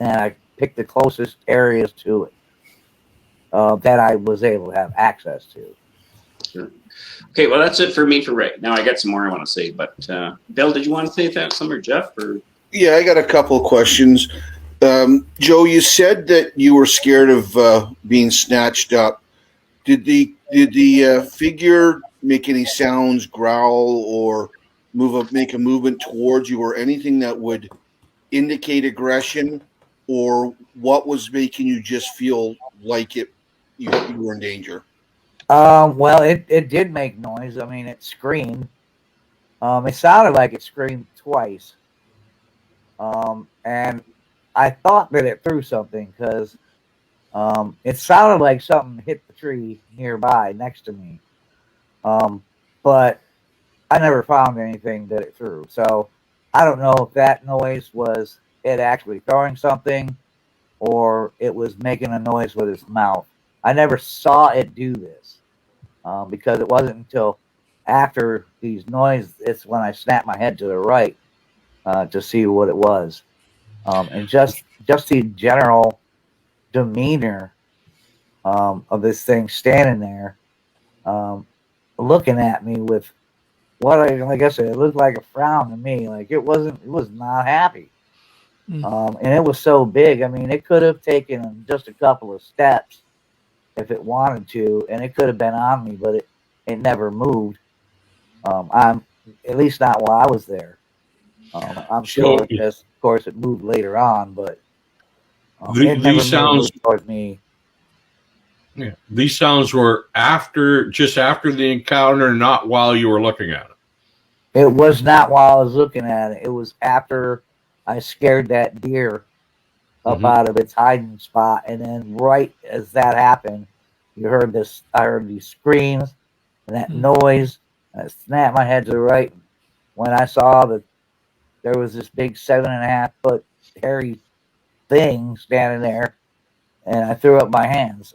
F: I picked the closest areas to it that I was able to have access to.
B: Sure. Okay, well, that's it for me for right now. I got some more I want to say, but Bill, did you want to say that, some, or Jeff? Or?
E: Yeah, I got a couple of questions. Joe, you said that you were scared of being snatched up. Did the figure make any sounds, growl, or make a movement towards you, or anything that would indicate aggression, or what was making you just feel like you were in danger?
F: Well, it did make noise. I mean, it screamed. It sounded like it screamed twice. And I thought that it threw something, because it sounded like something hit the tree nearby next to me. But I never found anything that it threw. So I don't know if that noise was it actually throwing something, or it was making a noise with its mouth. I never saw it do this because it wasn't until after these noises, it's when I snapped my head to the right to see what it was. And just the general demeanor of this thing standing there looking at me with what like I said, it looked like a frown to me. Like it was not happy. And it was so big. I mean, it could have taken just a couple of steps if it wanted to, and it could have been on me, but it never moved. I'm at least not while I was there. I'm sure because, of course, it moved later on, but it never moved towards me.
D: Yeah, these sounds were just after the encounter, not while you were looking at it.
F: It was not while I was looking at it. It was after I scared that deer up out of its hiding spot, and then right as that happened, you heard this. I heard these screams and that noise, and I snapped my head to the right. When I saw that there was this big 7.5 foot hairy thing standing there, and I threw up my hands.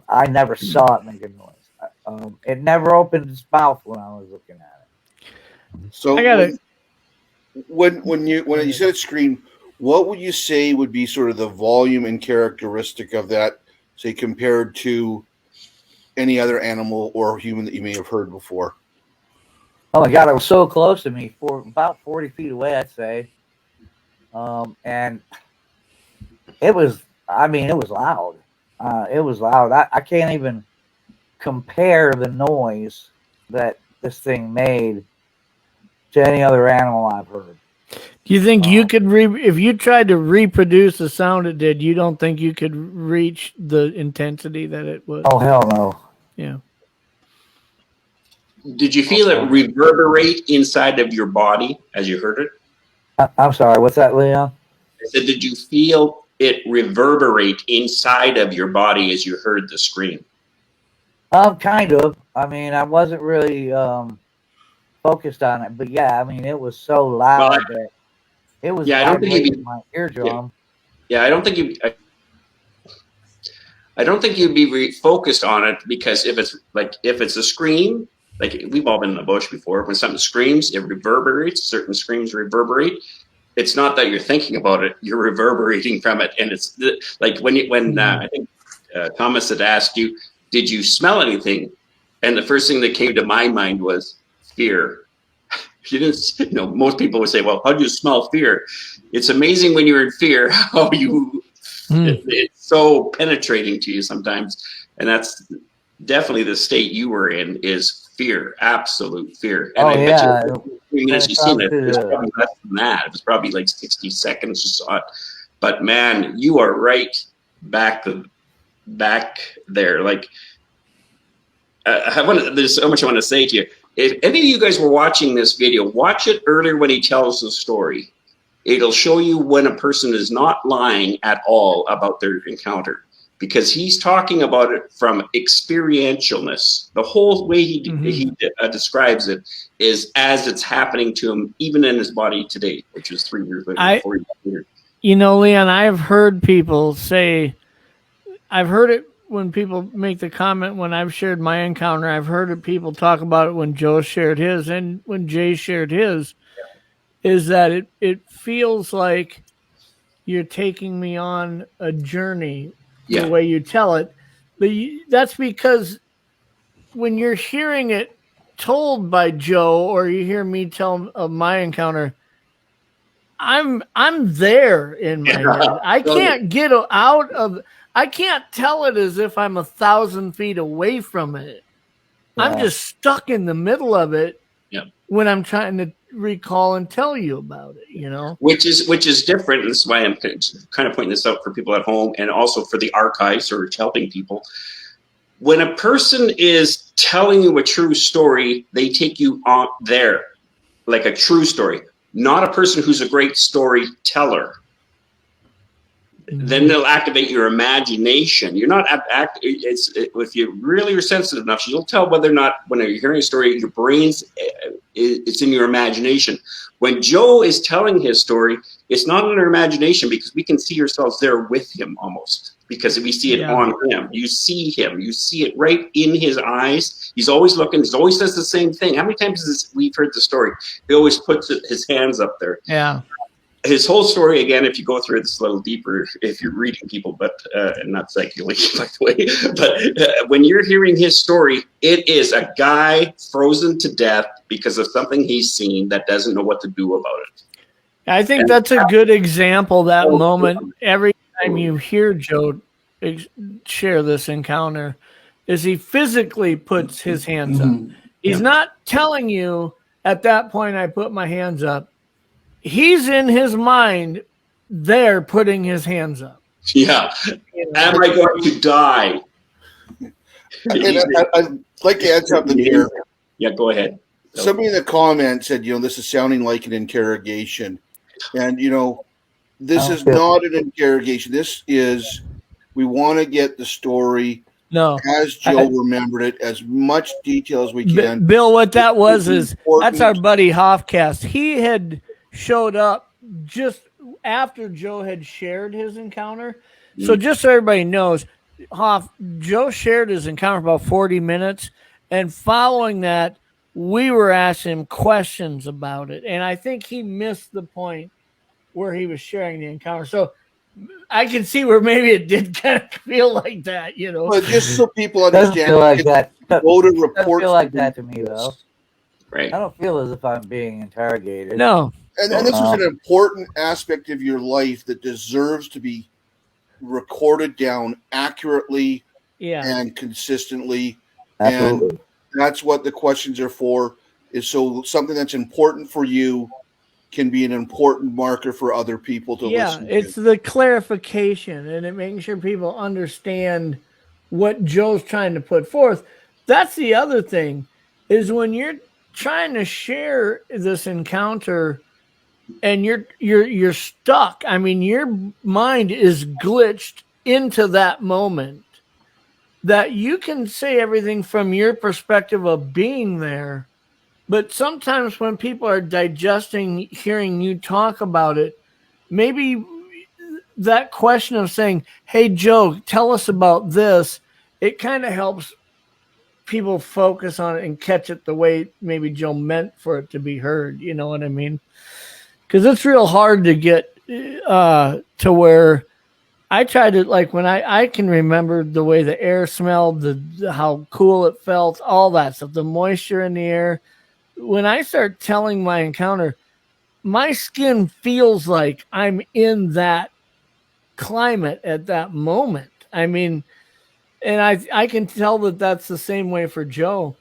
F: I never saw it make a noise. It never opened its mouth when I was looking at it.
E: So
A: I got it.
E: When you said scream, what would you say would be sort of the volume and characteristic of that, say, compared to any other animal or human that you may have heard before?
F: Oh my God, it was so close to me, for about 40 feet away, I'd say. And it was loud. It was loud. I can't even compare the noise that this thing made to any other animal I've heard.
A: Do you think you could, if you tried to reproduce the sound it did, you don't think you could reach the intensity that it was?
F: Oh, hell no.
A: Yeah.
B: Did you feel it reverberate inside of your body as you heard it?
F: I'm sorry, what's that, Leon?
B: I said, did you feel it reverberate inside of your body as you heard the scream?
F: Kind of. I mean, I wasn't really focused on it, but yeah, I mean, it was so loud that it was vibrating my eardrum.
B: Yeah, I don't think you'd be focused on it, because if it's a scream, like we've all been in the bush before, when something screams, it reverberates. Certain screams reverberate. It's not that you're thinking about it; you're reverberating from it, and it's like when I think Thomas had asked you, "Did you smell anything?" And the first thing that came to my mind was fear. You didn't, most people would say, "Well, how do you smell fear?" It's amazing when you're in fear how it's so penetrating to you sometimes, and that's definitely the state you were in, is fear, absolute fear. And I bet you 3 minutes you've seen it, it's probably less than that. It was probably like 60 seconds you saw it. But man, you are right back there. Like, there's so much I want to say to you. If any of you guys were watching this video, watch it earlier when he tells the story. It'll show you when a person is not lying at all about their encounter, because he's talking about it from experientialness. The whole way he describes it is as it's happening to him, even in his body today, which is 3 years later, 4 years later.
A: Leon, I've heard people say, I've heard it when people make the comment when I've shared my encounter. I've heard it, people talk about it when Joe shared his and when Jay shared his, is that it feels like you're taking me on a journey. The way you tell it, but that's because when you're hearing it told by Joe, or you hear me tell of my encounter, I'm there in my head. I can't get out of. I can't tell it as if I'm 1,000 feet away from it. Yeah. I'm just stuck in the middle of it. When I'm trying to recall and tell you about it,
B: which is different. And this is why I'm kind of pointing this out for people at home, and also for the archives or helping people. When a person is telling you a true story, they take you on there, like a true story, not a person who's a great storyteller. Then they'll activate your imagination. You're not if you really are sensitive enough, you'll tell whether or not, when you're hearing a story, your brain's It's in your imagination. When Joe is telling his story, it's not in our imagination because we can see ourselves there with him almost, because we see it on him. You see him. You see it right in his eyes. He's always looking. He always says the same thing. How many times we've heard the story? He always puts his hands up there.
A: Yeah.
B: His whole story, again, if you go through this a little deeper, if you're reading people, but not psychically, by the way, but when you're hearing his story, it is a guy frozen to death because of something he's seen that doesn't know what to do about it.
A: I think that's a good example, that moment. Every time you hear Joe share this encounter, is he physically puts his hands up. He's not telling you, at that point, I put my hands up. He's in his mind there putting his hands up.
B: Yeah. Am I going to die?
E: I'd like to add something here.
B: Yeah, go ahead.
E: Somebody in the comments said, this is sounding like an interrogation. And, this is not an interrogation. This is, we want to get the story as Joe remembered it, as much detail as we can.
A: Bill, what that was is, that's our buddy Hoffcast. He had showed up just after Joe had shared his encounter. So just so everybody knows, Joe shared his encounter for about 40 minutes. And following that, we were asking him questions about it. And I think he missed the point where he was sharing the encounter. So I can see where maybe it did kind of feel like that,
E: But just so people understand,
F: feel like that.
E: Go to reports.
F: Feel like that to me, though.
B: Right.
F: I don't feel as if I'm being interrogated.
A: No.
E: And this was an important aspect of your life that deserves to be recorded down accurately and consistently.
F: Absolutely.
E: And that's what the questions are for, is so something that's important for you can be an important marker for other people to listen to.
A: Yeah, it's the clarification and it making sure people understand what Joe's trying to put forth. That's the other thing, is when you're trying to share this encounter and you're stuck. I mean, your mind is glitched into that moment, that you can say everything from your perspective of being there. But sometimes when people are digesting, hearing you talk about it, maybe that question of saying, hey, Joe, tell us about this, it kind of helps people focus on it and catch it the way maybe Joe meant for it to be heard. You know what I mean? Because it's real hard to get to where I tried to, like, when I can remember the way the air smelled, how cool it felt, all that stuff, the moisture in the air. When I start telling my encounter, my skin feels like I'm in that climate at that moment. I mean, and I can tell that that's the same way for Joe.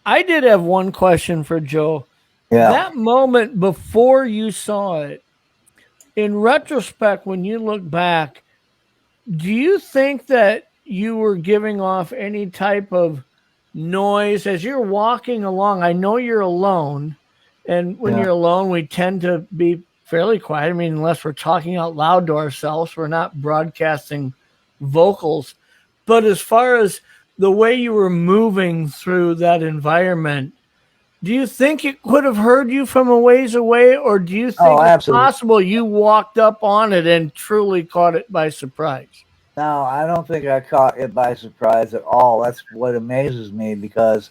A: I did have one question for Joe. Yeah. That moment before you saw it, in retrospect, when you look back, do you think that you were giving off any type of noise as you're walking along? I know you're alone, and when you're alone, we tend to be fairly quiet. I mean, unless we're talking out loud to ourselves, we're not broadcasting vocals. But as far as the way you were moving through that environment, do you think it could have heard you from a ways away, or do you think it's possible you walked up on it and truly caught it by surprise?
F: No, I don't think I caught it by surprise at all. That's what amazes me, because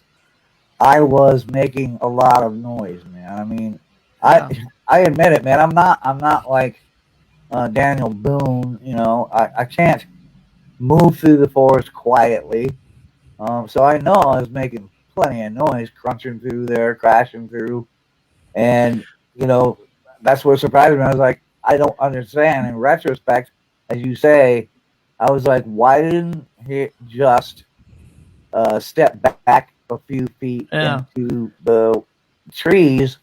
F: I was making a lot of noise, man. I mean, I admit it, man. I'm not like Daniel Boone. I can't move through the forest quietly. So I know I was making plenty of noise, crunching through there, crashing through. And, that's what surprised me. I was like, I don't understand. In retrospect, as you say, I was like, why didn't he just step back a few feet into the trees,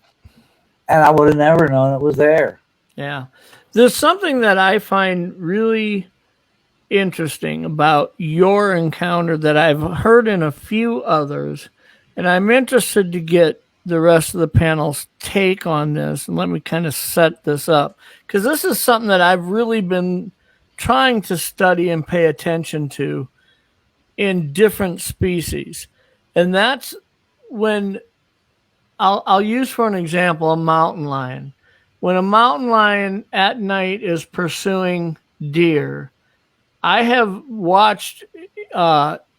F: and I would have never known it was there.
A: Yeah. There's something that I find really interesting about your encounter that I've heard in a few others, and I'm interested to get the rest of the panel's take on this, and let me kind of set this up, because this is something that I've really been trying to study and pay attention to in different species. And that's when I'll use for an example a mountain lion. When a mountain lion at night is pursuing deer, I have watched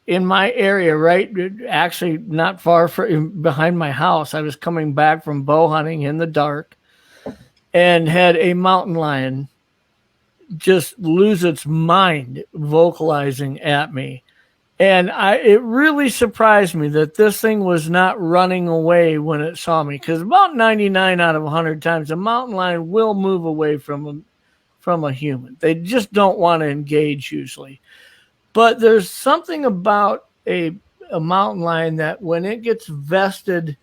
A: in my area, right, actually not far behind my house. I was coming back from bow hunting in the dark and had a mountain lion just lose its mind vocalizing at me. And it really surprised me that this thing was not running away when it saw me, because about 99 out of 100 times a mountain lion will move away from a human. They just don't want to engage usually. But there's something about a mountain lion that when it gets vested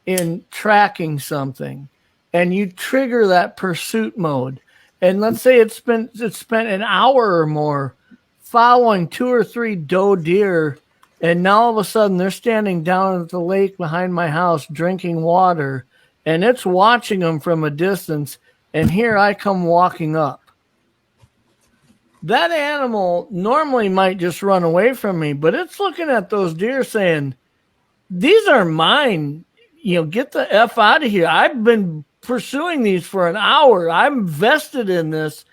A: in tracking something and you trigger that pursuit mode, and let's say it's spent an hour or more following 2 or 3 doe deer, and now all of a sudden they're standing down at the lake behind my house drinking water, and it's watching them from a distance, and here I come walking up. That animal normally might just run away from me, but it's looking at those deer saying, these are mine. Get the F out of here. I've been pursuing these for an hour. I'm vested in this.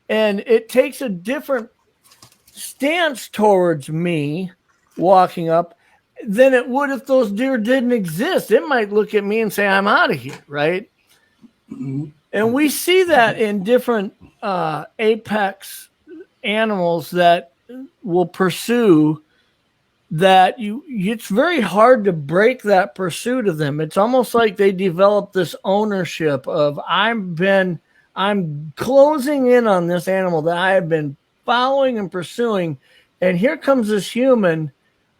A: And it takes a different stance towards me walking up than it would if those deer didn't exist. It might look at me and say, I'm out of here, right? And we see that in different apex animals that will pursue that it's very hard to break that pursuit of them. It's almost like they develop this ownership of I'm closing in on this animal that I have been following and pursuing, and here comes this human.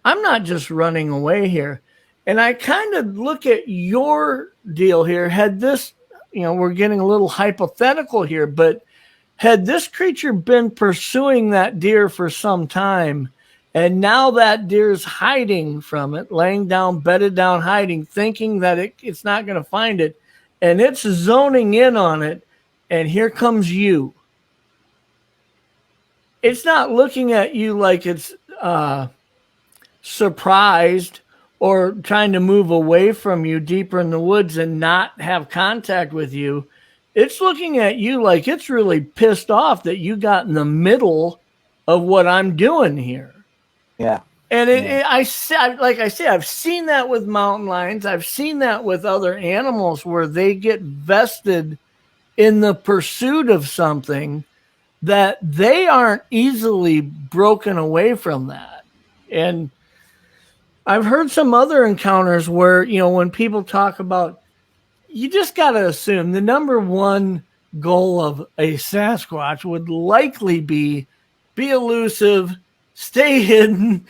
A: I'm not just running away here. And I kind of look at your deal here. Had this, we're getting a little hypothetical here, but had this creature been pursuing that deer for some time, and now that deer's hiding from it, laying down, bedded down, hiding, thinking that it's not going to find it, and it's zoning in on it, and here comes you. It's not looking at you like it's surprised or trying to move away from you deeper in the woods and not have contact with you. It's looking at you like it's really pissed off that you got in the middle of what I'm doing here.
F: Yeah.
A: And like I say, I've seen that with mountain lions. I've seen that with other animals where they get vested in the pursuit of something that they aren't easily broken away from that. And I've heard some other encounters where, when people talk about, you just got to assume the number one goal of a Sasquatch would likely be elusive, stay hidden,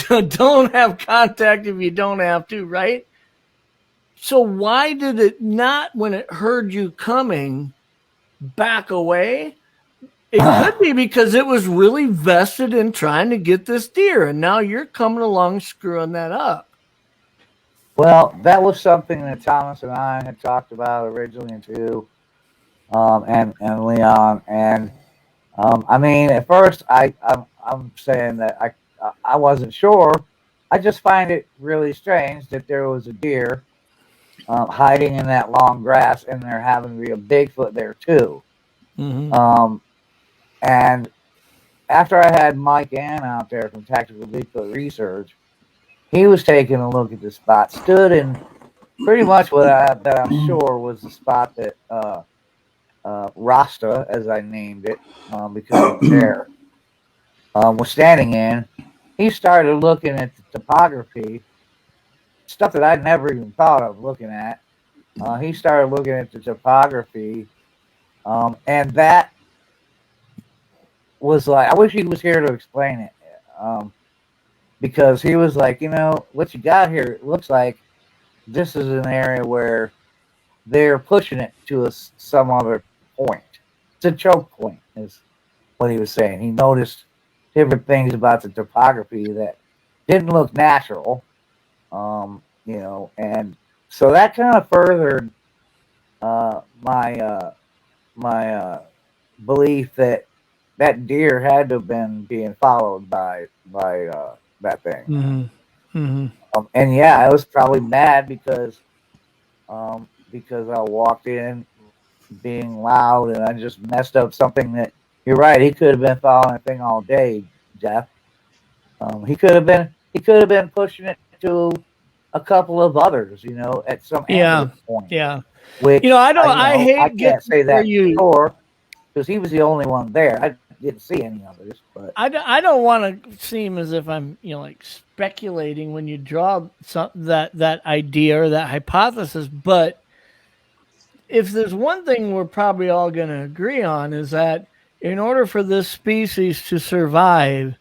A: don't have contact if you don't have to, right? So why did it not, when it heard you coming, back away? It could be because it was really vested in trying to get this deer, and now you're coming along screwing that up.
F: Well, that was something that Thomas and I had talked about originally too, and Leon. And I mean, at first I'm saying that I wasn't sure. I just find it really strange that there was a deer hiding in that long grass, and there having to be a Bigfoot there too. Mm-hmm. And after I had Mike Ann out there from Tactical Bigfoot Research, he was taking a look at the spot, stood in pretty much that I'm sure was the spot that Rasta, as I named it, because it's there, was standing in. He started looking at the topography, stuff that I'd never even thought of looking at. He started looking at the topography, and that was like, I wish he was here to explain it. Because he was like, what you got here, it looks like this is an area where they're pushing it to some other point. It's a choke point, is what he was saying. He noticed different things about the topography that didn't look natural, and so that kind of furthered my belief that deer had to have been being followed by that thing. Mm-hmm. Mm-hmm. And yeah, I was probably mad because because I walked in being loud and I just messed up something that you're right. He could have been following a thing all day, Jeff. He could have been pushing it to a couple of others, at some point.
A: Yeah.
F: Which
A: I hate
F: I
A: getting
F: can't say
A: where
F: that
A: you
F: for because he was the only one there. I didn't see any others, but
A: I don't want to seem as if I'm like speculating when you draw that idea or that hypothesis, but if there's one thing we're probably all going to agree on is that in order for this species to survive,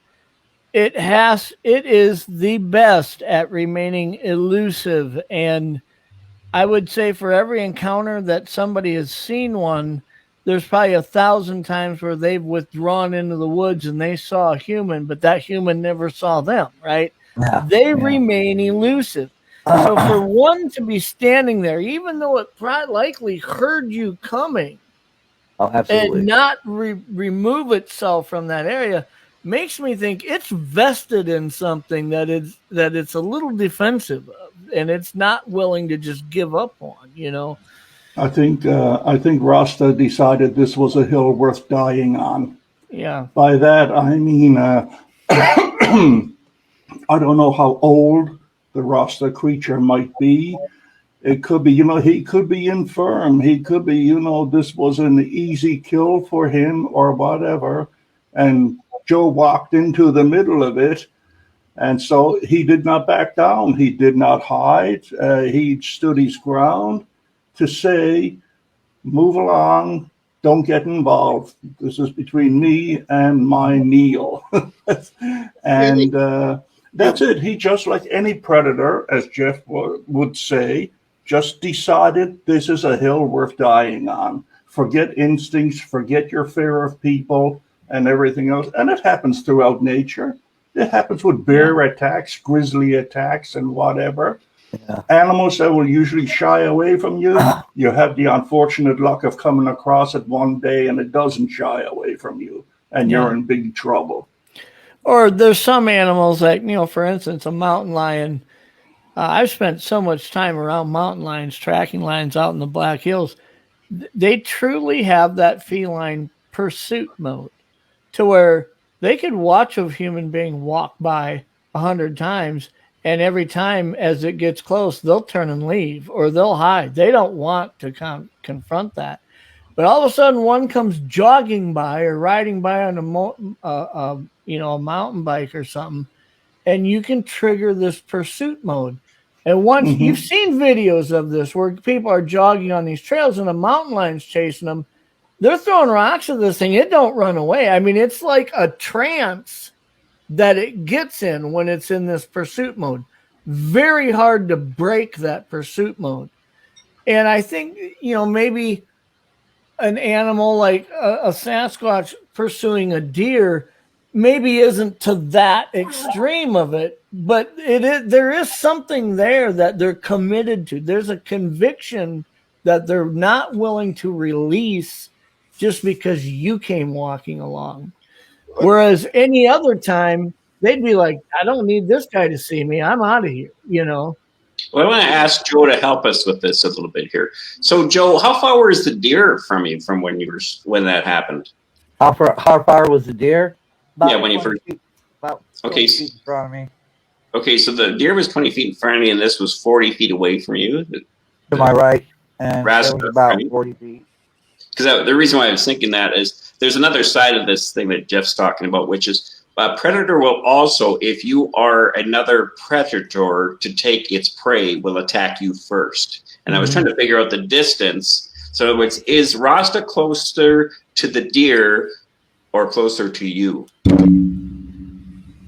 A: it is the best at remaining elusive. And I would say for every encounter that somebody has seen one, there's probably 1,000 times where they've withdrawn into the woods and they saw a human, but that human never saw them, right?
F: Yeah,
A: they remain elusive. So for one to be standing there, even though it likely heard you coming, and not remove itself from that area, makes me think it's vested in something that it's a little defensive of, and it's not willing to just give up on.
C: I think Rasta decided this was a hill worth dying on.
A: Yeah.
C: By that I mean I don't know how old the Rasta creature might be. It could be, he could be infirm. He could be, this was an easy kill for him or whatever. And Joe walked into the middle of it. And so he did not back down. He did not hide. He stood his ground to say, move along, don't get involved. This is between me and my Neil. And that's it. He, just like any predator, as Jeff would say, just decided this is a hill worth dying on. Forget instincts, forget your fear of people and everything else. And it happens throughout nature. It happens with bear attacks, grizzly attacks, and whatever. Yeah. Animals that will usually shy away from you, you have the unfortunate luck of coming across it one day and it doesn't shy away from you, and you're in big trouble.
A: Or there's some animals like, for instance, a mountain lion. I've spent so much time around mountain lions, tracking lions out in the Black Hills. They truly have that feline pursuit mode to where they could watch a human being walk by 100 times, and every time as it gets close, they'll turn and leave or they'll hide. They don't want to confront that. But all of a sudden, one comes jogging by or riding by on a mountain bike or something, and you can trigger this pursuit mode. And once you've seen videos of this where people are jogging on these trails and a mountain lion's chasing them, they're throwing rocks at this thing. It don't run away. I mean, it's like a trance that it gets in when it's in this pursuit mode. Very hard to break that pursuit mode. And I think, maybe an animal like a Sasquatch pursuing a deer maybe isn't to that extreme of it, but there is something there that they're committed to. There's a conviction that they're not willing to release just because you came walking along. Whereas any other time, they'd be like, I don't need this guy to see me. I'm out of here,
B: Well, I want to ask Joe to help us with this a little bit here. So, Joe, how far was the deer from you from when that happened?
F: How far was the deer?
B: When you first.
F: About 20 feet in front of me.
B: Okay, so the deer was 20 feet in front of me, and this was 40 feet away from you.
F: To my right, and it was about 40 feet.
B: Because the reason why I was thinking that is there's another side of this thing that Jeff's talking about, which is a predator will also, if you are another predator to take its prey, will attack you first. And I was trying to figure out the distance. So is Rasta closer to the deer or closer to you?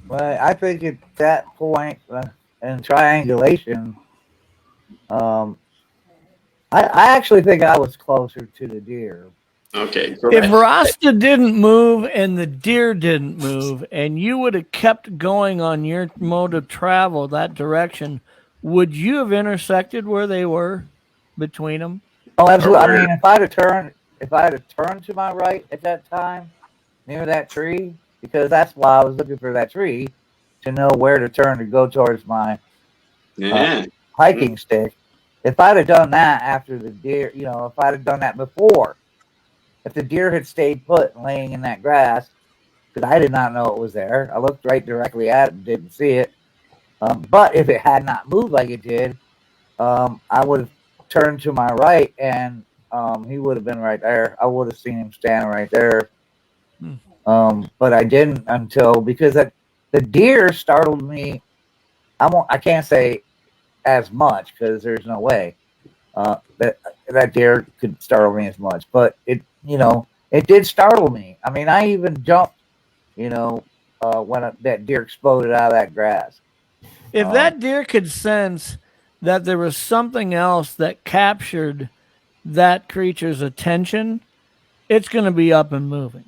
F: Well, I think at that point in triangulation, I actually think I was closer to the deer.
B: Okay.
A: If Rasta didn't move and the deer didn't move, and you would have kept going on your mode of travel that direction, would you have intersected where they were between them?
F: Oh, absolutely. I mean, if I had turned to my right at that time near that tree, because that's why I was looking for that tree to know where to turn to go towards my hiking stick. if I'd have done that after the deer, you know, if I'd have done that before, if the deer had stayed put and laying in that grass, because I did not know it was there, I looked right directly at it and didn't see it. But if it had not moved like it did, I would have turned to my right and he would have been right there. I would have seen him standing right there. But I didn't until because the deer startled me. I can't say as much because there's no way that deer could startle me as much. But it did startle me. I mean, I even jumped, when that deer exploded out of that grass.
A: If that deer could sense that there was something else that captured that creature's attention, it's going to be up and moving.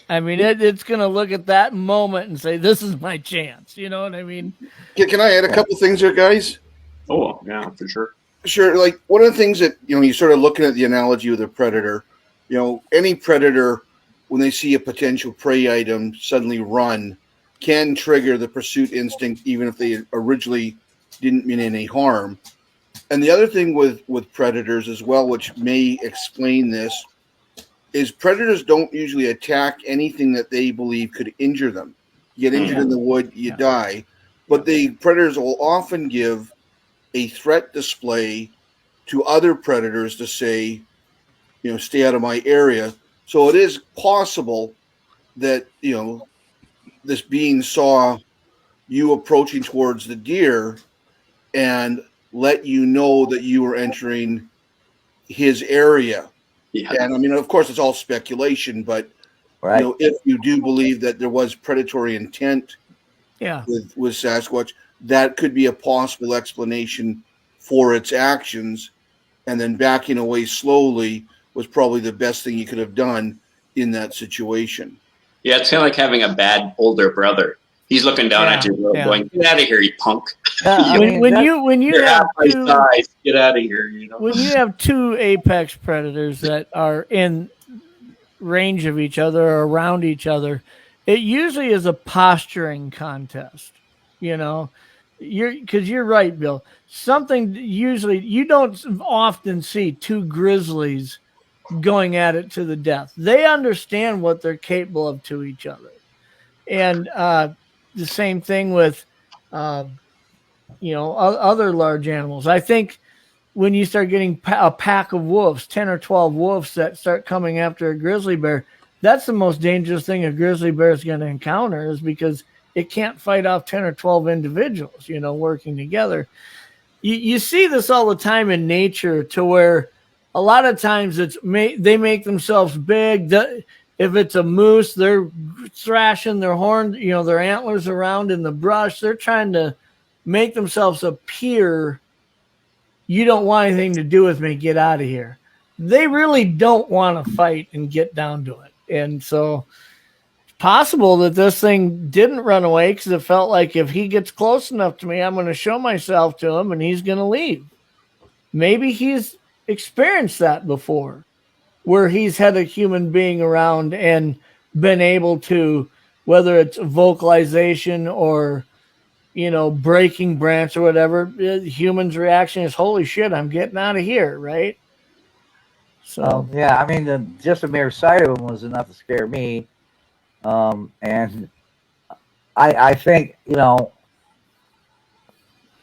A: I mean, it's going to look at that moment and say, "This is my chance." You know what I mean?
E: Can I add a couple things there, guys?
B: Oh, yeah, for sure.
E: Sure. Like one of the things that, you sort of looking at the analogy with a predator, any predator, when they see a potential prey item suddenly run, can trigger the pursuit instinct, even if they originally didn't mean any harm. And the other thing with predators as well, which may explain this, is predators don't usually attack anything that they believe could injure them. You get injured in the wood, you die. But the predators will often give a threat display to other predators to say, stay out of my area. So it is possible that, this being saw you approaching towards the deer and let you know that you were entering his area.
B: Yeah.
E: And I mean, of course, it's all speculation, but
F: Right.
E: if you do believe that there was predatory intent with Sasquatch, that could be a possible explanation for its actions. And then backing away slowly was probably the best thing you could have done in that situation.
B: Yeah, it's kind of like having a bad older brother. He's looking down at you, going, "Get out of here, you punk!"
F: I mean,
A: when you
B: You're half
A: have
B: my
A: two,
B: size. Get out of here.
A: when you have two apex predators that are in range of each other or around each other, it usually is a posturing contest. You're right, Bill. Something usually you don't often see two grizzlies going at it to the death. They understand what they're capable of to each other, and the same thing with other large animals. I think when you start getting a pack of wolves, 10 or 12 wolves that start coming after a grizzly bear, that's the most dangerous thing a grizzly bear is going to encounter, is because it can't fight off 10 or 12 individuals, working together. You see this all the time in nature, to where a lot of times they make themselves big. If it's a moose, they're thrashing their horn, their antlers around in the brush. They're trying to make themselves appear, you don't want anything to do with me, get out of here. They really don't want to fight and get down to it. And so it's possible that this thing didn't run away because it felt like if he gets close enough to me, I'm going to show myself to him and he's going to leave. Maybe he's experienced that before, where he's had a human being around and been able to, whether it's vocalization or, breaking branch or whatever, human's reaction is, holy shit, I'm getting out of here, right? So
F: I mean, just a mere sight of him was enough to scare me. And I think,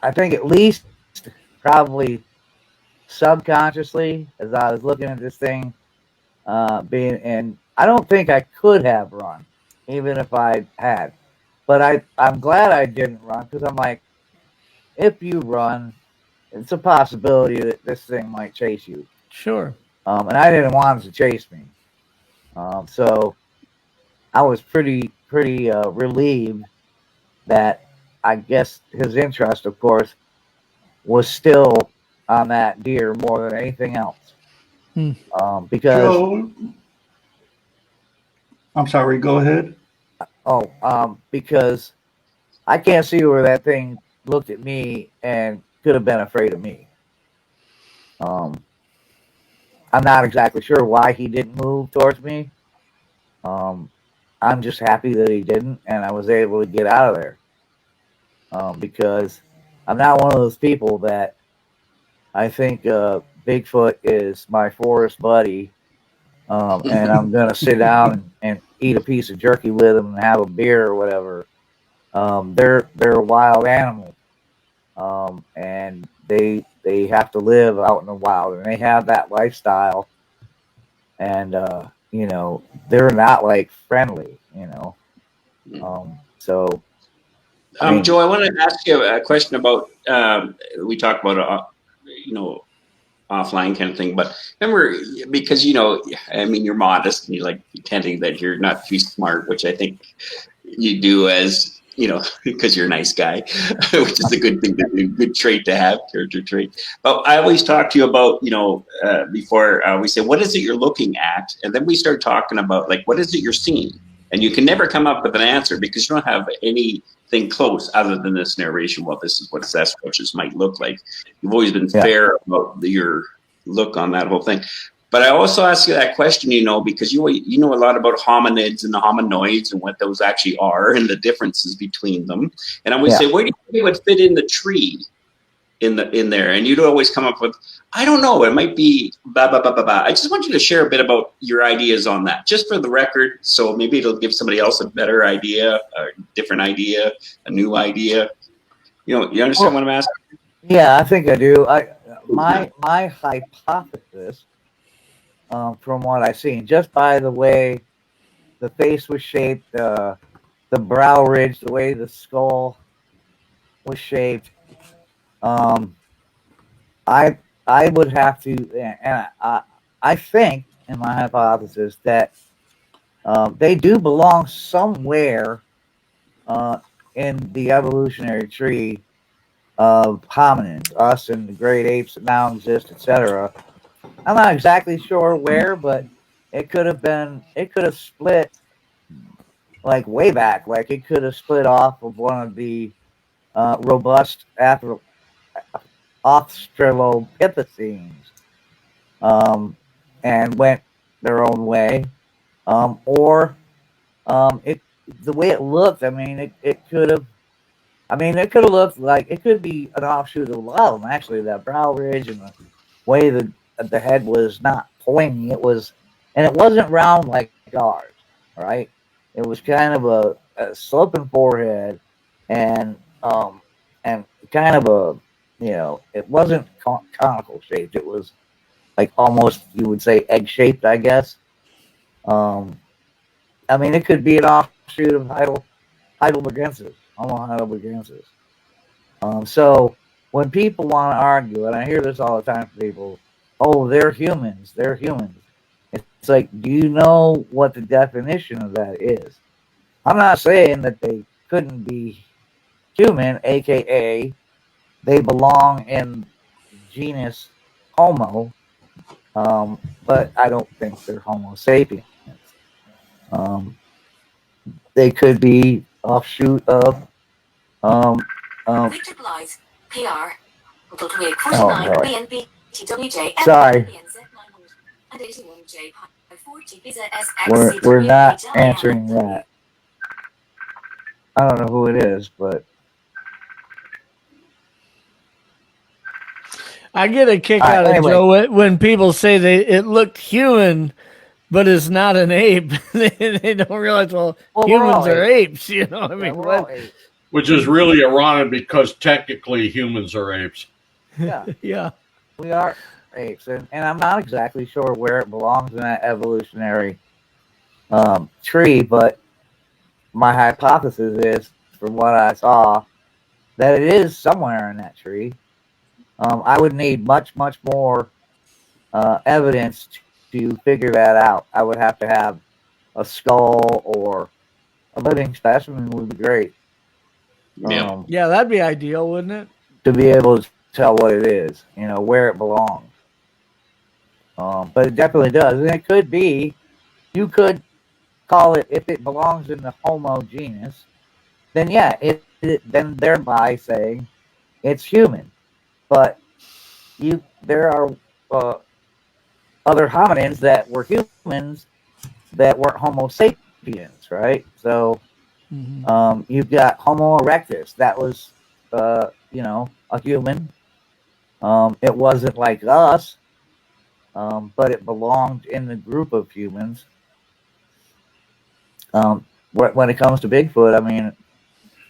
F: I think at least probably subconsciously, as I was looking at this thing, and I don't think I could have run, even if I had. But I'm glad I didn't run, because I'm like, if you run, it's a possibility that this thing might chase you.
A: sure.
F: And I didn't want it to chase me. So I was pretty relieved that, I guess, his interest, of course, was still on that deer more than anything else. Because
C: Joe, I'm sorry, go ahead.
F: because I can't see where that thing looked at me and could have been afraid of me. I'm not exactly sure why he didn't move towards me. I'm just happy that he didn't, and I was able to get out of there. Because I'm not one of those people that I think Bigfoot is my forest buddy, and I'm gonna sit down and eat a piece of jerky with him and have a beer or whatever. They're a wild animal, and they have to live out in the wild, and they have that lifestyle, and you know, they're not like friendly, you know. So I mean,
B: Joe, I want to ask you a question about, we talked about, you know, offline kind of thing, but remember, because, you know, I mean, you're modest and you like pretending that you're not too smart, which I think you do as, you know, because you're a nice guy, which is a good thing to do, good trait to have, character trait. But I always talk to you about, you know, before we say, what is it you're looking at? And then we start talking about, like, what is it you're seeing? And you can never come up with an answer because you don't have anything close other than this narration. Well, this is what Sasquatches might look like. You've always been fair about your look on that whole thing. But I also ask you that question, you know, because you know a lot about hominids and the hominoids and what those actually are and the differences between them. And I would say, where do you think it would fit in the tree in there? And you'd always come up with, I don't know, it might be blah, blah, blah, blah, blah. I just want you to share a bit about your ideas on that, just for the record. So maybe it'll give somebody else a better idea, a different idea, a new idea. You know, you understand what I'm asking?
F: Yeah, I think I do. My hypothesis, from what I've seen, just by the way the face was shaped, the brow ridge, the way the skull was shaped, I would have to, and I think in my hypothesis that they do belong somewhere in the evolutionary tree of hominids, us and the great apes that now exist, etc. I'm not exactly sure where, but it could have split like way back, like it could have split off of one of the robust Australopithecines, and went their own way, or it the way it looked. I mean, it could have. I mean, it could have looked like it could be an offshoot of a lot of them. Actually, that brow ridge and the way the head was not pointing, it wasn't round like ours, right? It was kind of a sloping forehead, and kind of a, you know, it wasn't conical shaped. It was like almost, you would say, egg shaped, I guess. I mean, it could be an offshoot of Heidelbergensis, Homo heidelbergensis. So when people want to argue, and I hear this all the time from people, oh, they're humans. It's like, do you know what the definition of that is? I'm not saying that they couldn't be human, aka they belong in genus Homo, but I don't think they're Homo sapiens. They could be offshoot of
H: Victor Blythe, PR.
F: Sorry. We're not answering that. I don't know who it is, but
A: I get a kick out of Joe when people say it looked human, but it's not an ape. They don't realize, well humans are apes, you know. I mean,
D: which is really ironic because technically humans are apes.
F: Yeah,
A: yeah,
F: we are apes, and I'm not exactly sure where it belongs in that evolutionary tree, but my hypothesis is, from what I saw, that it is somewhere in that tree. I would need much more evidence to figure that out. I would have to have a skull or a living specimen would be great.
A: Yeah, that'd be ideal, wouldn't it?
F: To be able to tell what it is, you know, where it belongs. But it definitely does. And it could be, you could call it, if it belongs in the Homo genus, then yeah, then thereby saying it's human. But there are other hominins that were humans that weren't Homo sapiens, right? So you've got Homo erectus, that was you know, a human. It wasn't like us, but it belonged in the group of humans. When it comes to Bigfoot, I mean,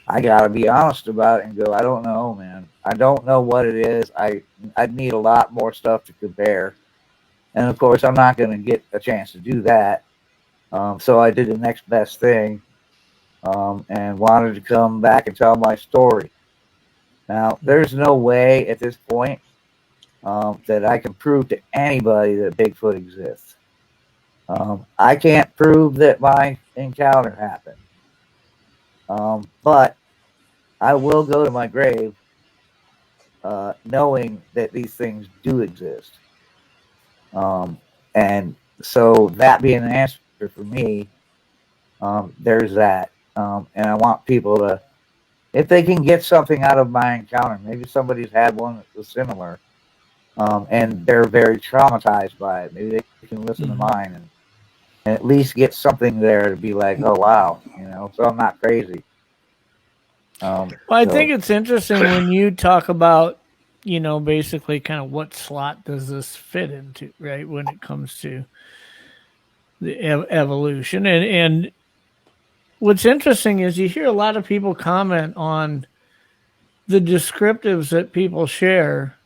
F: I gotta be honest about it and go, I don't know, man. I don't know what it is. I'd need a lot more stuff to compare. And of course, I'm not going to get a chance to do that. So I did the next best thing and wanted to come back and tell my story. Now, there's no way at this point that I can prove to anybody that Bigfoot exists. I can't prove that my encounter happened. But I will go to my grave knowing that these things do exist. And so that being an answer for me, there's that. And I want people to, if they can get something out of my encounter, maybe somebody's had one that was similar, and they're very traumatized by it. Maybe they can listen to mine and at least get something there to be like, oh, wow, so I'm not crazy.
A: Well, I think it's interesting when you talk about, basically kind of what slot does this fit into, right? When it comes to the evolution. And what's interesting is you hear a lot of people comment on the descriptives that people share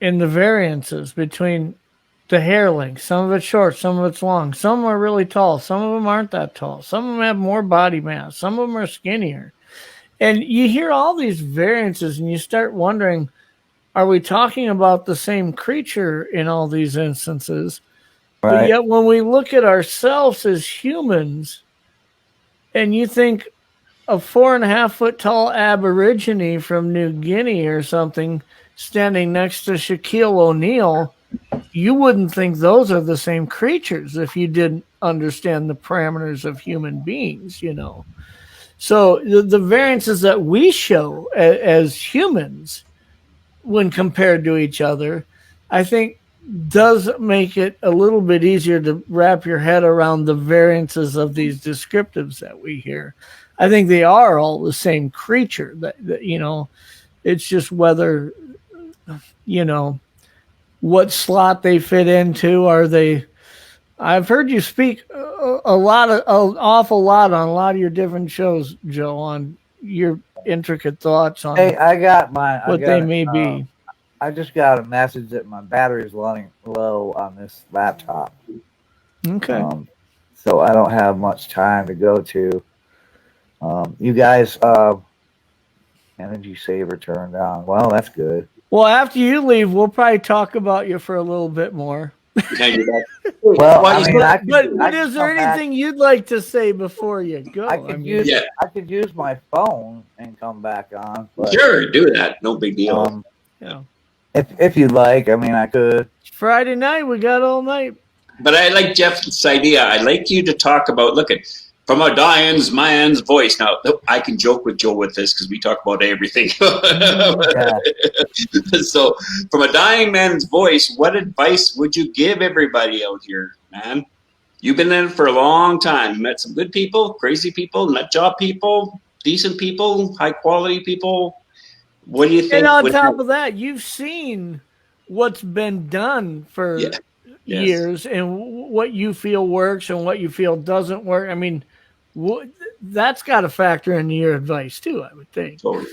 A: and the variances between the hair length. Some of it's short, some of it's long. Some are really tall. Some of them aren't that tall. Some of them have more body mass. Some of them are skinnier. And you hear all these variances and you start wondering, are we talking about the same creature in all these instances? Right. But yet when we look at ourselves as humans and you think a 4.5 foot tall Aborigine from New Guinea or something standing next to Shaquille O'Neal, you wouldn't think those are the same creatures if you didn't understand the parameters of human beings, So the variances that we show as humans when compared to each other, I think does make it a little bit easier to wrap your head around the variances of these descriptives that we hear. I think they are all the same creature that it's just whether, what slot they fit into. Are they, I've heard you speak an awful lot on a lot of your different shows, Joe, on your intricate thoughts on
F: I got what
A: they may be.
F: I just got a message that my battery is running low on this laptop.
A: Okay.
F: So I don't have much time to go to. You guys, energy saver turned on. Well, that's good.
A: Well, after you leave, we'll probably talk about you for a little bit more.
F: Well,
A: but is there anything you'd like to say before you go?
F: I could use my phone and come back on. But,
B: sure, do that. No big deal.
F: If you'd like, I could.
A: Friday night, we got all night.
B: But I like Jeff's idea. I'd like you to talk about, from a dying man's voice. Now, I can joke with Joe with this because we talk about everything. So, from a dying man's voice, what advice would you give everybody out here, man? You've been in it for a long time. You met some good people, crazy people, nut job people, decent people, high quality people. What do you think?
A: And on top of that, you've seen what's been done for years and what you feel works and what you feel doesn't work. That's got to factor into your advice too, I would think.
B: Totally.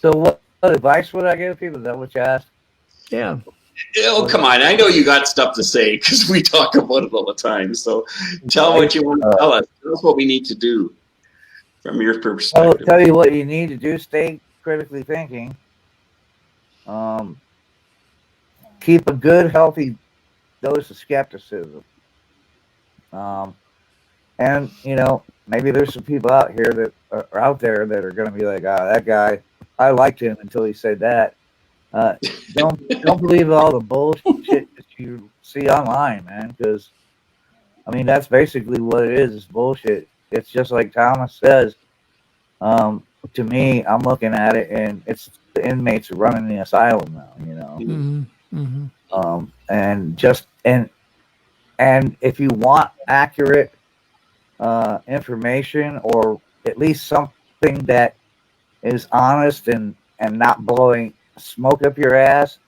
F: So what advice would I give people? Is that what you asked?
A: Yeah.
B: Oh, come on. I know you got stuff to say because we talk about it all the time. So tell what you want to tell us. Tell us what we need to do from your perspective.
F: I'll tell you what you need to do. Stay critically thinking. Keep a good, healthy dose of skepticism. And, maybe there's some people out here that are out there that are going to be like, that guy, I liked him until he said that. Don't believe all the bullshit that you see online, man, because, that's basically what it is. It's bullshit. It's just like Thomas says. To me, I'm looking at it, and it's the inmates are running the asylum now,
A: Mm-hmm. Mm-hmm.
F: And if you want accurate information or at least something that is honest and and not blowing smoke up your ass,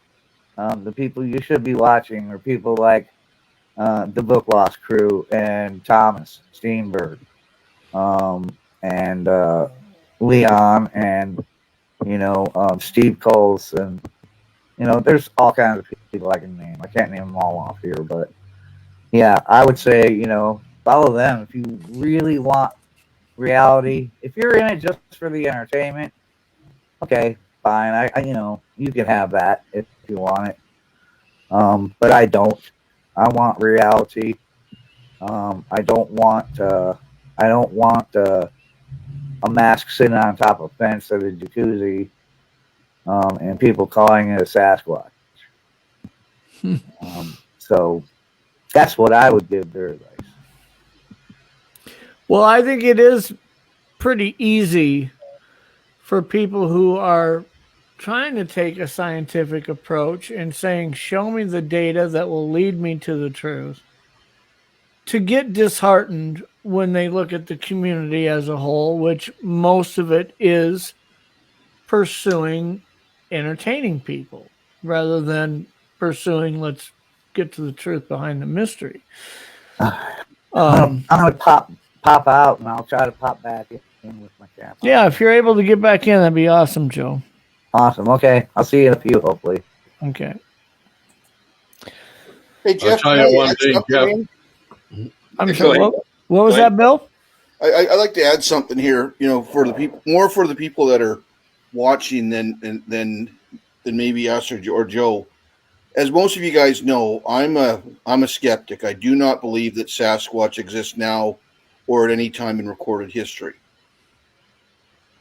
F: the people you should be watching are people like the Bukwas crew and Thomas Steenburg, and Leon, and Steve Coles, and there's all kinds of people I can name. I can't name them all off here, but yeah, I would say follow them if you really want reality. If you're in it just for the entertainment, okay, fine. I you can have that if you want it. But I don't. I want reality. I don't want a mask sitting on top of a fence at a jacuzzi, and people calling it a Sasquatch. So that's what I would give their advice.
A: Well, I think it is pretty easy for people who are trying to take a scientific approach and saying, show me the data that will lead me to the truth, to get disheartened when they look at the community as a whole, which most of it is pursuing entertaining people rather than pursuing, let's get to the truth behind the mystery.
F: I'm going to pop out, and I'll try to pop back in with my camera.
A: Yeah, if you're able to get back in, that'd be awesome, Joe.
F: Awesome. Okay. I'll see you in a few, hopefully.
A: Okay.
E: Hey, Jeff,
D: I'll tell you one thing, Jeff.
A: I'm sorry. What was that, Bill?
E: I like to add something here, for the people, more for the people that are watching than maybe us or Joe. As most of you guys know, I'm a skeptic. I do not believe that Sasquatch exists now or at any time in recorded history.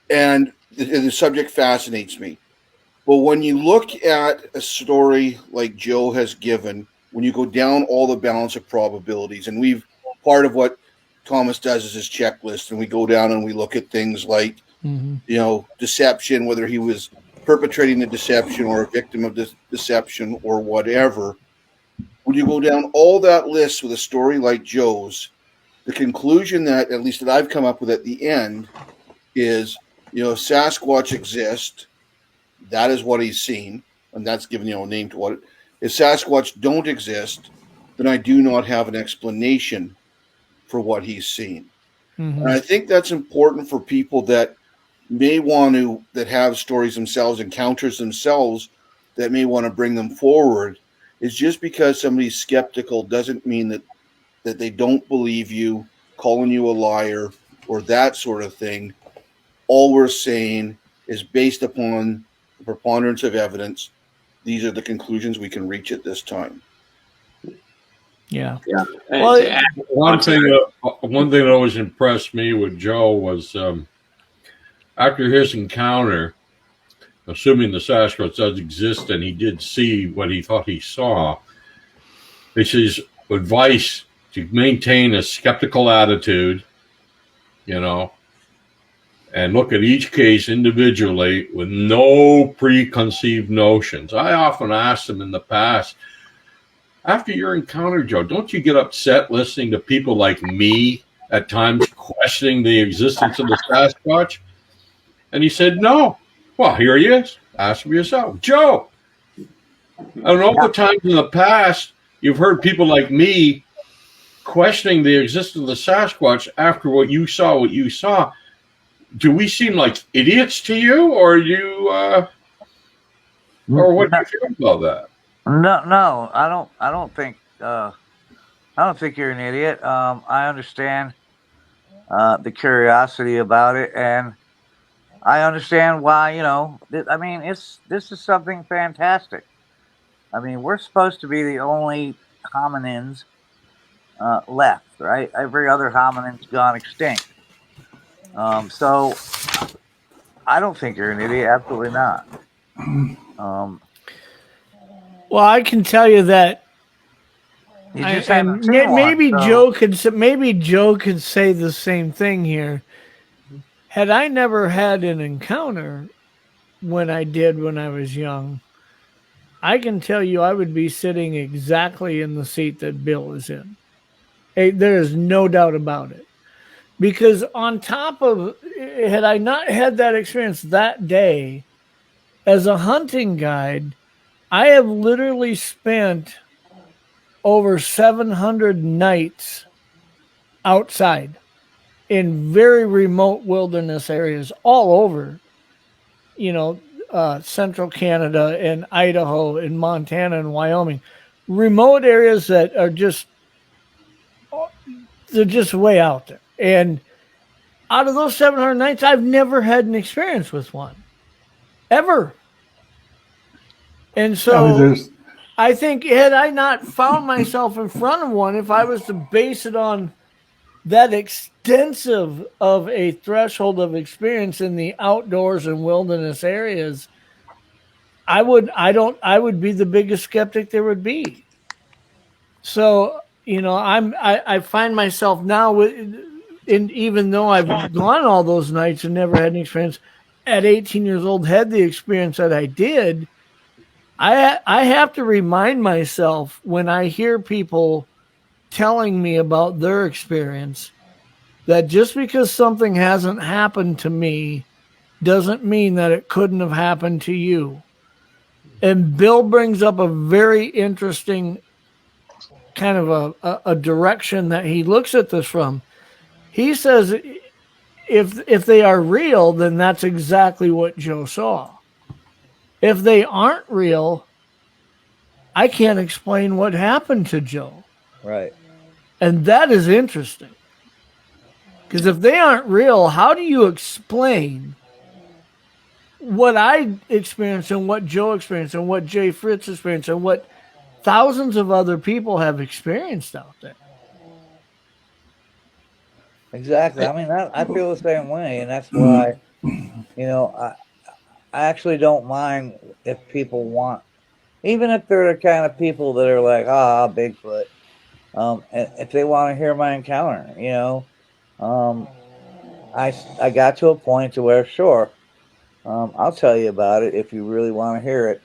E: And the subject fascinates me. But when you look at a story like Joe has given, when you go down all the balance of probabilities, and part of what Thomas does is his checklist, and we go down and we look at things like, deception, whether he was perpetrating the deception or a victim of this deception or whatever. When you go down all that list with a story like Joe's, the conclusion that, at least that I've come up with at the end, is, if Sasquatch exists, that is what he's seen, and that's given a name to what it. If Sasquatch don't exist, then I do not have an explanation for what he's seen. And I think that's important for people that may want to, that have stories themselves, encounters themselves, that may want to bring them forward. Is just because somebody's skeptical doesn't mean that they don't believe you, calling you a liar, or that sort of thing. All we're saying is, based upon the preponderance of evidence, these are the conclusions we can reach at this time.
A: Yeah.
B: Well,
D: one thing that always impressed me with Joe was after his encounter, assuming the Sasquatch does exist and he did see what he thought he saw, it's his advice to maintain a skeptical attitude, and look at each case individually with no preconceived notions. I often asked him in the past, after your encounter, Joe, don't you get upset listening to people like me at times questioning the existence of the Sasquatch? And he said, no. Well, here he is. Ask for yourself. Joe, I don't know the times in the past you've heard people like me questioning the existence of the Sasquatch after what you saw. Do we seem like idiots to you, or or what do you feel about that?
F: No, I don't think you're an idiot. I understand the curiosity about it, and I understand why. This is something fantastic. We're supposed to be the only hominins left, right? Every other hominin's gone extinct. So I don't think you're an idiot. Absolutely not.
A: Well, I can tell you that.
F: Maybe
A: Joe could say the same thing here. Had I never had an encounter when I was young, I can tell you I would be sitting exactly in the seat that Bill is in. There is no doubt about it. Because on top of, had I not had that experience that day, As a hunting guide, I have literally spent over 700 nights outside in very remote wilderness areas all over, central Canada and Idaho and Montana and Wyoming. Remote areas that are they're just way out there. And out of those 700 nights, I've never had an experience with one. Ever. And so I think had I not found myself in front of one, if I was to base it on that extensive of a threshold of experience in the outdoors and wilderness areas, I would be the biggest skeptic there would be. So, I find myself now even though I've gone all those nights and never had an experience, at 18 years old, had the experience that I did, I have to remind myself when I hear people telling me about their experience that just because something hasn't happened to me doesn't mean that it couldn't have happened to you. And Bill brings up a very interesting kind of a direction that he looks at this from. He says if they are real, then that's exactly what Joe saw. If they aren't real, I can't explain what happened to Joe.
F: Right.
A: And that is interesting. Because if they aren't real, how do you explain what I experienced and what Joe experienced and what Jay Fritz experienced and what thousands of other people have experienced out there?
F: Exactly. I mean, I feel the same way, and that's why, I actually don't mind if people want, even if they're the kind of people that are like, Bigfoot, and if they want to hear my encounter, I got to a point to where, sure, I'll tell you about it if you really want to hear it,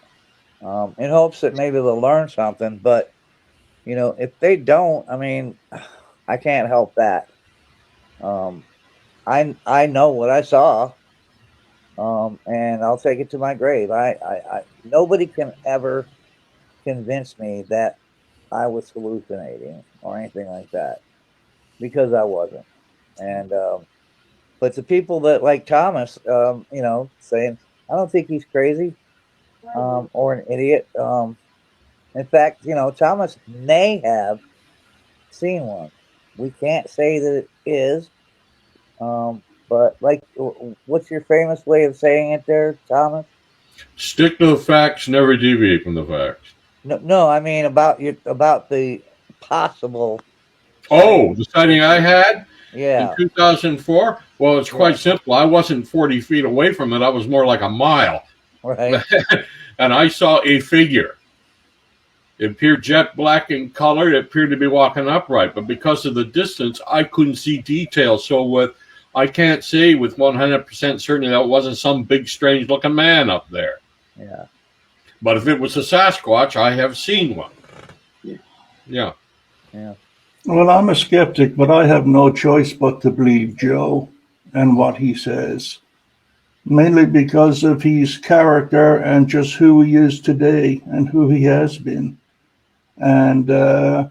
F: in hopes that maybe they'll learn something. But, if they don't, I mean, I can't help that. I know what I saw. And I'll take it to my grave. I nobody can ever convince me that I was hallucinating or anything like that, because I wasn't. And but the people that like Thomas, saying I don't think he's crazy or an idiot. In fact, Thomas may have seen one. We can't say that it is. But what's your famous way of saying it there, Thomas?
D: Stick to the facts, never deviate from the facts.
F: No, I mean about the possible.
D: Oh, the sighting I had
F: in
D: 2004? Well, it's quite simple. I wasn't 40 feet away from it. I was more like a mile.
F: Right.
D: And I saw a figure. It appeared jet black in color. It appeared to be walking upright. But because of the distance, I couldn't see details. So I can't say with 100% certainty that it wasn't some big, strange-looking man up there.
F: Yeah.
D: But if it was a Sasquatch, I have seen one. Yeah.
C: Well, I'm a skeptic, but I have no choice but to believe Joe and what he says, mainly because of his character and just who he is today and who he has been. And, I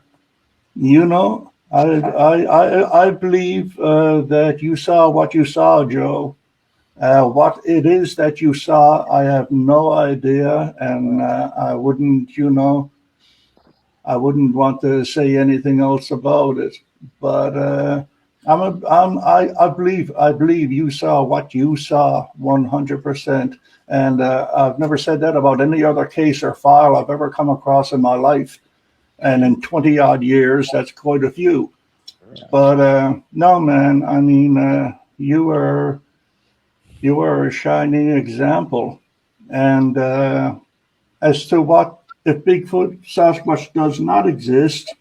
C: believe that you saw what you saw, Joe. What it is that you saw, I have no idea, and I wouldn't want to say anything else about it. But I believe you saw what you saw 100%, and I've never said that about any other case or file I've ever come across in my life. And in 20 odd years, that's quite a few. But no, man, I mean, you were a shining example. And as to what if Bigfoot Sasquatch does not exist,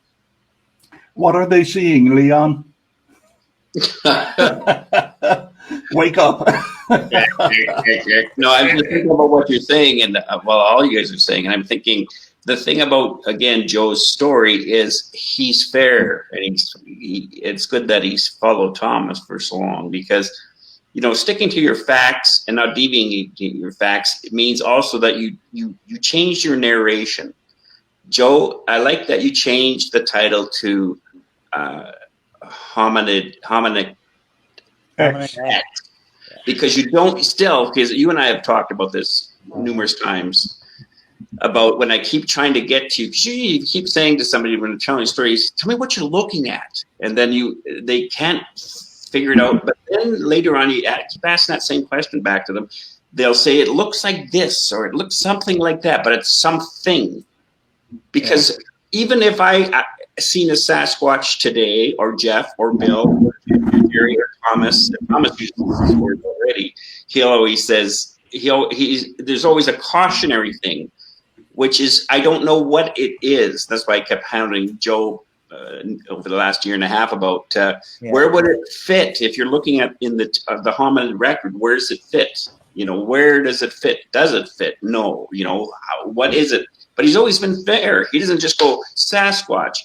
C: what are they seeing, Leon? Wake up.
B: No, I'm just thinking about what you're saying, and all you guys are saying, and I'm thinking the thing about, again, Joe's story is he's fair, and it's good that he's followed Thomas for so long, because sticking to your facts and not deviating your facts, it means also that you change your narration. Joe, I like that you changed the title to hominid X, because you don't because you and I have talked about this numerous times about when I keep trying to get to you, because you keep saying to somebody when they're telling stories, tell me what you're looking at, and then they can't figure it out. But then later on, you keep asking that same question back to them. They'll say it looks like this or it looks something like that, but it's something. Because even if I seen a Sasquatch today, or Jeff, or Bill, or Jerry, or Thomas uses this word already, he always says, there's always a cautionary thing, which is, I don't know what it is. That's why I kept hounding Joe over the last year and a half about where would it fit if you're looking at in the hominid record, where does it fit? Where does it fit? Does it fit? No. What is it? But he's always been fair. He doesn't just go Sasquatch.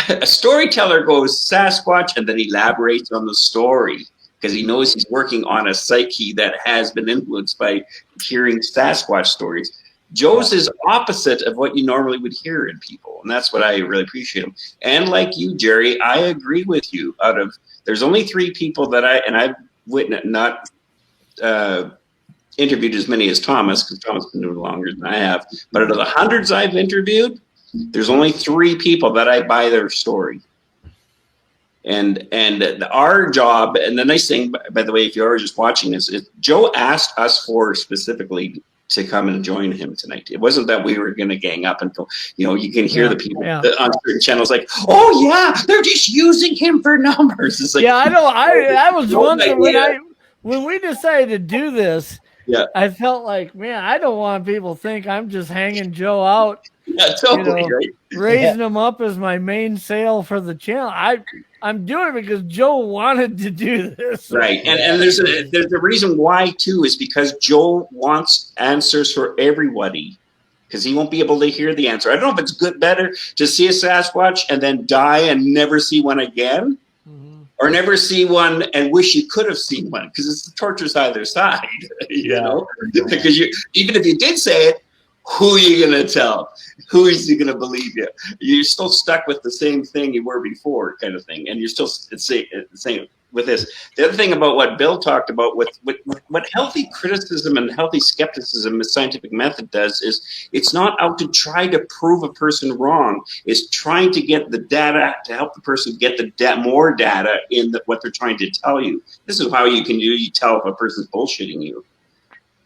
B: A storyteller goes Sasquatch and then elaborates on the story because he knows he's working on a psyche that has been influenced by hearing Sasquatch stories. Joe's is opposite of what you normally would hear in people, and that's what I really appreciate him. And like you, Jerry, I agree with you. There's only 3 people that I've witnessed, not interviewed as many as Thomas, because Thomas has been doing longer than I have. But out of the hundreds I've interviewed, there's only 3 people that I buy their story. And our job, and the nice thing, by the way, if you're just watching this, is Joe asked us specifically to come and join him tonight. It wasn't that we were going to gang up and go, you can hear the people on certain channels like, oh yeah, they're just using him for numbers. It's like,
A: I know. I was wondering when we decided to do this.
B: Yeah,
A: I felt like, man, I don't want people to think I'm just hanging Joe out.
B: Yeah, totally, right?
A: Raising him up as my main sale for the channel. I'm doing it because Joe wanted to do this.
B: Right. And there's a reason why too, is because Joe wants answers for everybody, because he won't be able to hear the answer. I don't know if it's better to see a Sasquatch and then die and never see one again, or never see one and wish you could have seen one, because it's the torture's either side, because even if you did say it, who are you going to tell? Who is he going to believe you? You're still stuck with the same thing you were before, kind of thing. And you're still the same with this. The other thing about what Bill talked about, with what healthy criticism and healthy skepticism the scientific method does, is it's not out to try to prove a person wrong. It's trying to get the data to help the person get more data in what they're trying to tell you. This is how you can tell if a person's bullshitting you.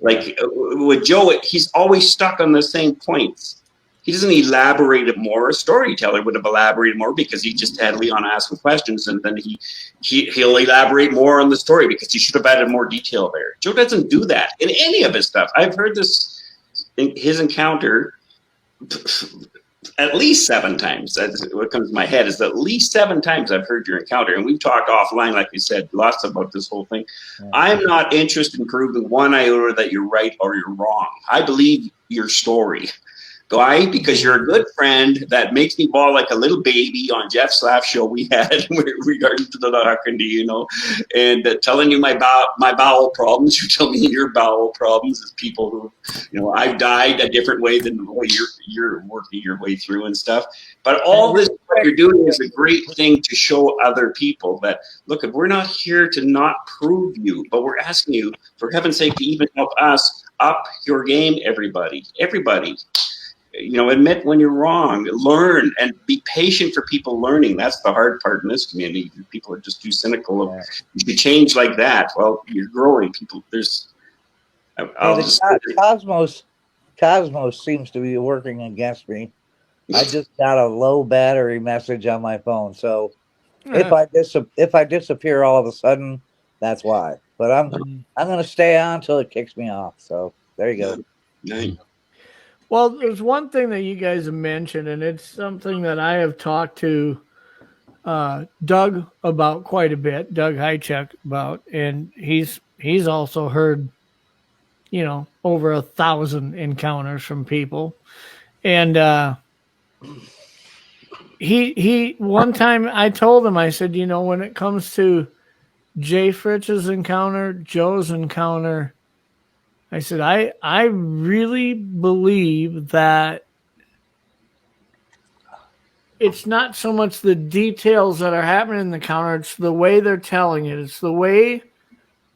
B: Like with Joe, he's always stuck on the same points. He doesn't elaborate it more. A storyteller would have elaborated more because he just had Leon ask him questions, and then he'll elaborate more on the story because he should have added more detail there. Joe doesn't do that in any of his stuff. I've heard his encounter at least 7 times. That's what comes to my head, is at least 7 times I've heard your encounter. And we've talked offline, like we said, lots about this whole thing. Yeah. I'm not interested in proving one iota that you're right or you're wrong. I believe your story. Why? Because you're a good friend that makes me bawl like a little baby on Jeff's last show we had regarding to the darkened, and telling you my bowel problems. You tell me your bowel problems as people who, I've died a different way than the way you're working your way through and stuff. But all this, what you're doing is a great thing to show other people that, look, if we're not here to not prove you, but we're asking you, for heaven's sake, to even help us up your game, everybody. Admit when you're wrong, learn, and be patient for people learning. That's the hard part in this community. People are just too cynical of, you should change like that. Well, you're growing.
F: Cosmos seems to be working against me. I just got a low battery message on my phone. So if I disappear all of a sudden, that's why. But I'm going to stay on until it kicks me off. So there you go.
B: Nice.
A: Well, there's one thing that you guys have mentioned, and it's something that I have talked to Doug about quite a bit, Doug Hychek about, and he's also heard, over 1,000 encounters from people. And he one time I told him, I said, when it comes to Jay Fritz's encounter, Joe's encounter, I said, I really believe that it's not so much the details that are happening in the encounter, it's the way they're telling it. It's the way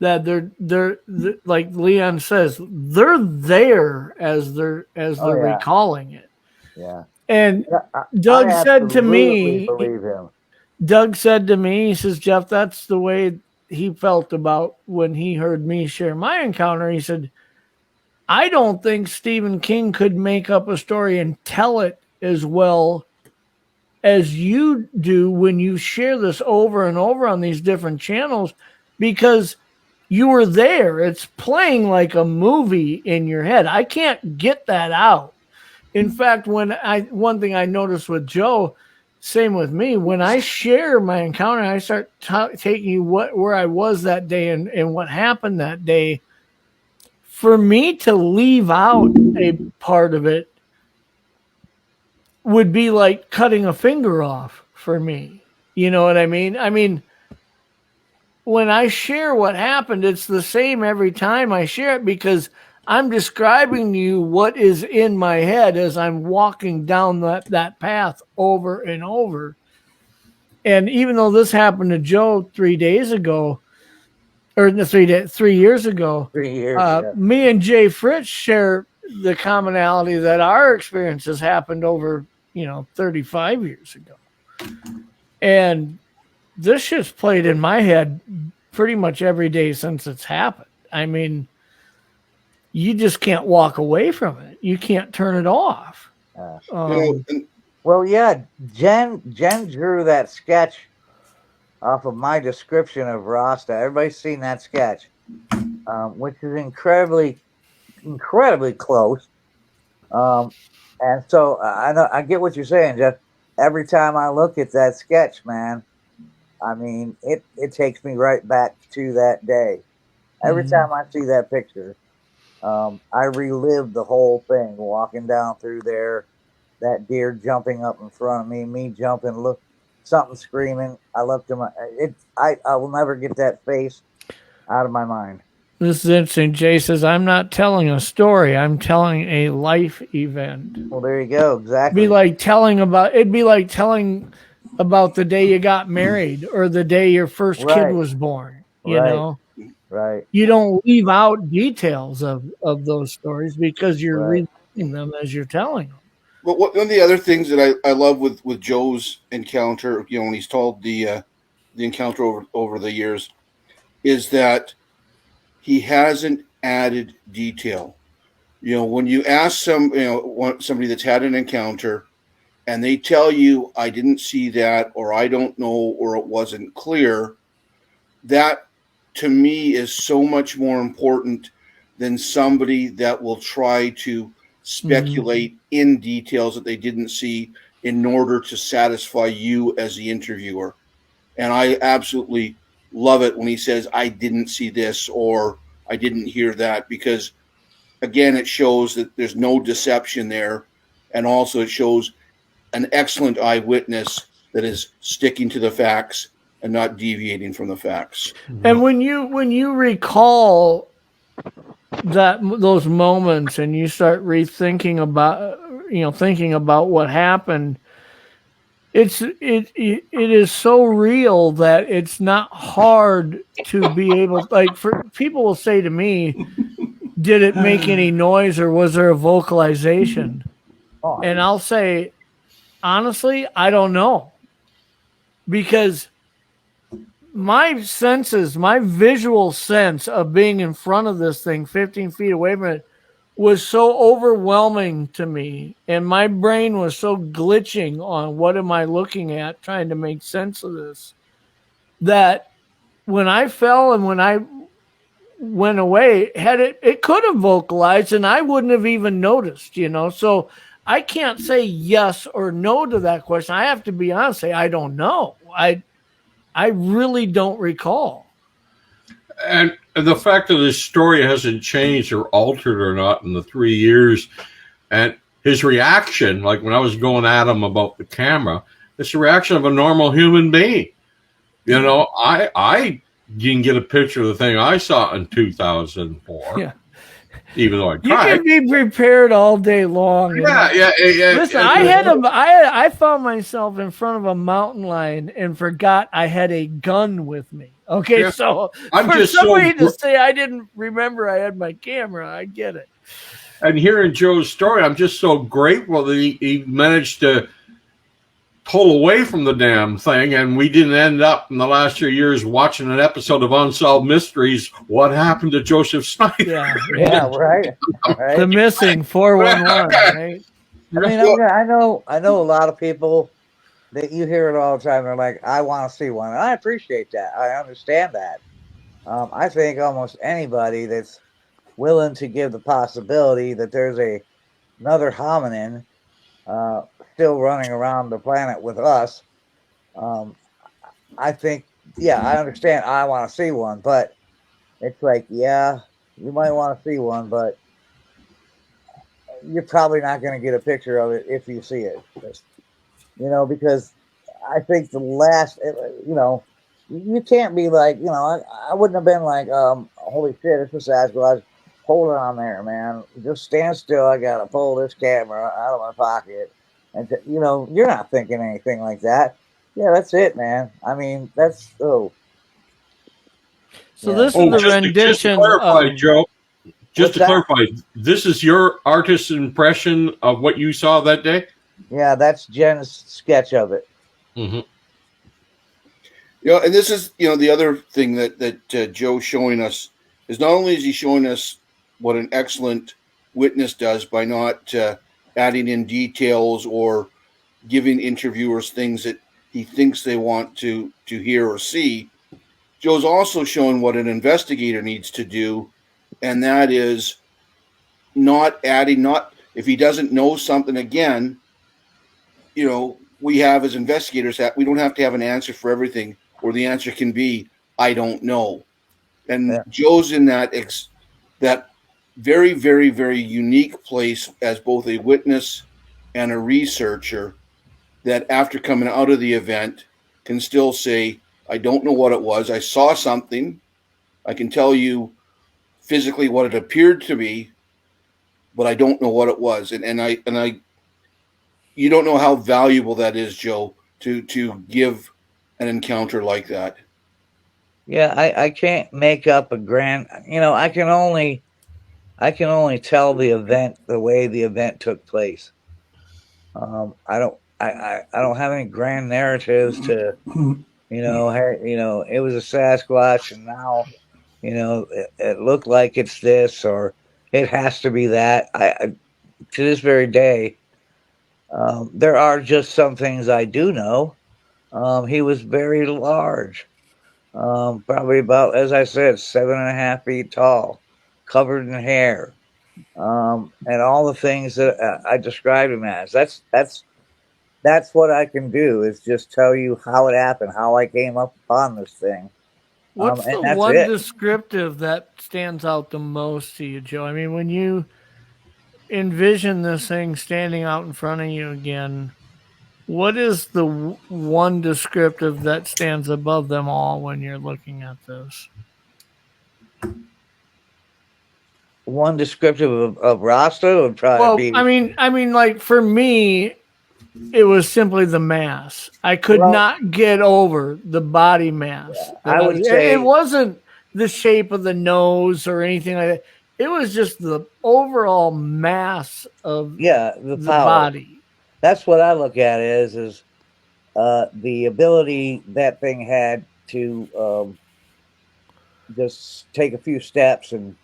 A: that they're like Leon says, they're there as they're recalling it.
F: Yeah.
A: And
F: I
A: Doug said to me,
F: believe him.
A: Doug said to me, he says, Jeff, that's the way he felt about when he heard me share my encounter. He said, I don't think Stephen King could make up a story and tell it as well as you do when you share this over and over on these different channels, because you were there. It's playing like a movie in your head. I can't get that out. In fact, one thing I noticed with Joe, same with me, when I share my encounter, I start taking you where I was that day and what happened that day. For me to leave out a part of it would be like cutting a finger off for me. You know what I mean? I mean, when I share what happened, it's the same every time I share it, because I'm describing to you what is in my head as I'm walking down that path over and over. And even though this happened to Joe 3 days ago, or 3 years ago,
F: 3 years.
A: me and Jay Fritz share the commonality that our experiences happened over, 35 years ago. And this shit's played in my head pretty much every day since it's happened. I mean, you just can't walk away from it. You can't turn it off.
F: Well, yeah, Jen drew that sketch off of my description of Rasta. Everybody's seen that sketch, which is incredibly close. And so I get what you're saying, Jeff. Every time I look at that sketch, man, I mean, it takes me right back to that day. Every time I see that picture, I relive the whole thing, walking down through there, that deer jumping up in front of me jumping, look, something screaming. I looked at I will never get that face out of my mind.
A: This is interesting. Jay says, I'm not telling a story. I'm telling a life event.
F: Well, there you go. Exactly.
A: It'd be like telling about the day you got married or the day your first kid was born, you know?
F: Right.
A: You don't leave out details of those stories because you're reliving them as you're telling them.
E: Well, one of the other things that I love with Joe's encounter, when he's told the encounter over the years, is that he hasn't added detail. When you ask somebody that's had an encounter and they tell you, I didn't see that, or I don't know, or it wasn't clear, that to me is so much more important than somebody that will try to speculate in details that they didn't see in order to satisfy you as the interviewer. And I absolutely love it when he says, I didn't see this or I didn't hear that, because again, it shows that there's no deception there. And also it shows an excellent eyewitness that is sticking to the facts and not deviating from the facts.
A: And when you recall those moments and you start rethinking about, thinking about what happened, it is so real that it's not hard to be able, like, for people will say to me, did it make any noise or was there a vocalization? And I'll say, honestly, I don't know, because my senses, my visual sense of being in front of this thing 15 feet away from it was so overwhelming to me, and my brain was so glitching on what am I looking at, trying to make sense of this, that when I fell and when I went away, it could have vocalized and I wouldn't have even noticed, so I can't say yes or no to that question. I have to be honest, say I don't know. I really don't recall.
D: And the fact that his story hasn't changed or altered or not in the 3 years, and his reaction, like when I was going at him about the camera, it's the reaction of a normal human being. I you can get a picture of the thing I saw in 2004.
A: Yeah.
D: Even though I
A: You
D: tried.
A: can be prepared all day long.
D: Yeah.
A: Listen, I found myself in front of a mountain lion and forgot I had a gun with me. Okay,
D: Yeah.
A: so
D: I'm
A: for
D: just
A: somebody to say I didn't remember I had my camera, I get it.
D: And hearing Joe's story, I'm just so grateful that he managed to pull away from the damn thing, and we didn't end up in the last 2 years watching an episode of Unsolved Mysteries. What happened to Joseph Snyder?
F: Yeah, right.
A: The missing 411, right?
F: I mean, I know a lot of people that you hear it all the time. They're like, I want to see one. And I appreciate that. I understand that. I think almost anybody that's willing to give the possibility that there's another hominin still running around the planet with us, I think, yeah, I understand. I want to see one, but it's like, yeah, you might want to see one, but you're probably not going to get a picture of it if you see it. Because I think the last, you can't be like, I wouldn't have been like, holy shit, it's a Sasquatch. Hold on there, man. Just stand still. I got to pull this camera out of my pocket. And, you're not thinking anything like that. Yeah, that's it, man. I mean, that's,
A: So this is the rendition.
D: Just to clarify, Joe, just to
F: What's
D: clarify, this is your artist's impression of what you saw that day?
F: Yeah, that's Jen's sketch of it.
D: Mm-hmm.
E: And this is, the other thing that Joe's showing us is not only is he showing us what an excellent witness does by not adding in details or giving interviewers things that he thinks they want to hear or see. Joe's also showing what an investigator needs to do, and that is not if he doesn't know something again, we have as investigators that we don't have to have an answer for everything, or the answer can be, I don't know. And Joe's in that very, very, very unique place as both a witness and a researcher that after coming out of the event can still say, I don't know what it was. I saw something. I can tell you physically what it appeared to be, but I don't know what it was. And you don't know how valuable that is, Joe, to give an encounter like that.
F: Yeah, I can't make up a grand, I can only tell the event the way the event took place. I don't have any grand narratives to, hey, it was a Sasquatch and now, it looked like it's this or it has to be that. I to this very day, there are just some things I do know. He was very large, probably about, as I said, 7.5 feet tall, covered in hair, and all the things that I described him as. That's what I can do, is just tell you how it happened, how I came up upon this thing.
A: What's the one descriptive that stands out the most to you, Joe? I mean, when you envision this thing standing out in front of you again, what is the one descriptive that stands above them all when you're looking at this?
F: One descriptive of Rasta would probably be...
A: I mean, like for me, it was simply the mass. I could not get over the body mass.
F: Yeah, I would say
A: it wasn't the shape of the nose or anything like that. It was just the overall mass of the body.
F: That's what I look at is the ability that thing had to just take a few steps and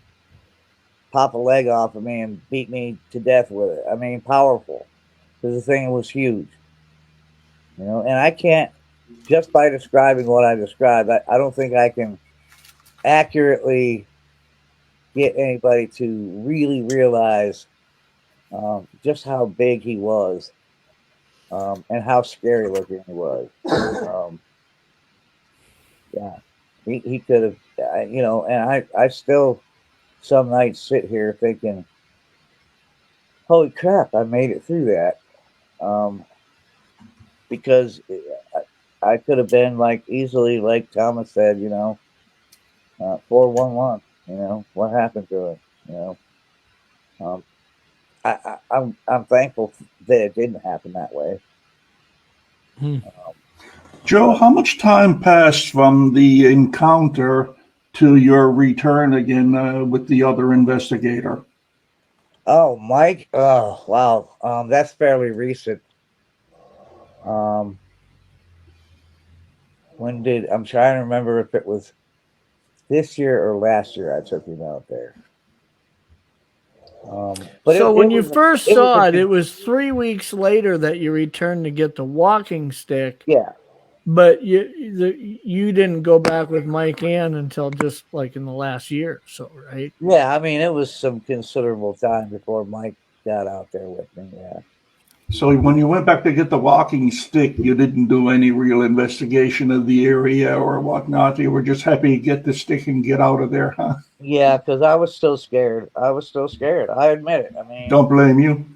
F: pop a leg off of me and beat me to death with it. I mean, powerful. Because the thing was huge. And I can't, just by describing what I described, I don't think I can accurately get anybody to really realize just how big he was and how scary looking he was. He could have, and I still some nights sit here thinking, holy crap, I made it through that. Because I could have been easily, like Thomas said, 411. You know what happened to it. You know, I'm thankful that it didn't happen that way.
C: Joe, how much time passed from the encounter to your return again with the other investigator?
F: Oh, Mike. Oh, wow. That's fairly recent. When did I'm trying to remember if it was this year or last year I took him out there. But
A: so when you
F: was,
A: first saw it, it was 3 weeks later that you returned to get the walking stick.
F: Yeah.
A: But you didn't go back with Mike Ann until just like in the last year or so, right?
F: Yeah, I mean, it was some considerable time before Mike got out there with me, yeah.
C: So when you went back to get the walking stick, you didn't do any real investigation of the area or whatnot. You were just happy to get the stick and get out of there, huh?
F: Yeah, because I was still scared. I admit it. I mean,
C: don't blame you.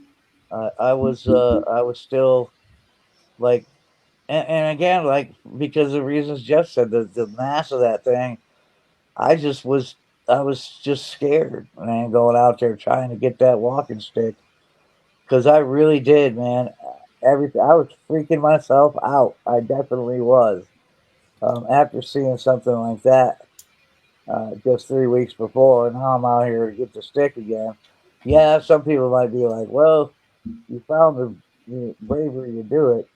F: I was still like, and again, like because of the reasons Jeff said, the mass of that thing, I was just scared, man, going out there trying to get that walking stick. Because I really did, man. Everything I was freaking myself out. I definitely was. After seeing something like that just 3 weeks before, and now I'm out here to get the stick again. Yeah, some people might be like, "Well, you found the bravery to do it,"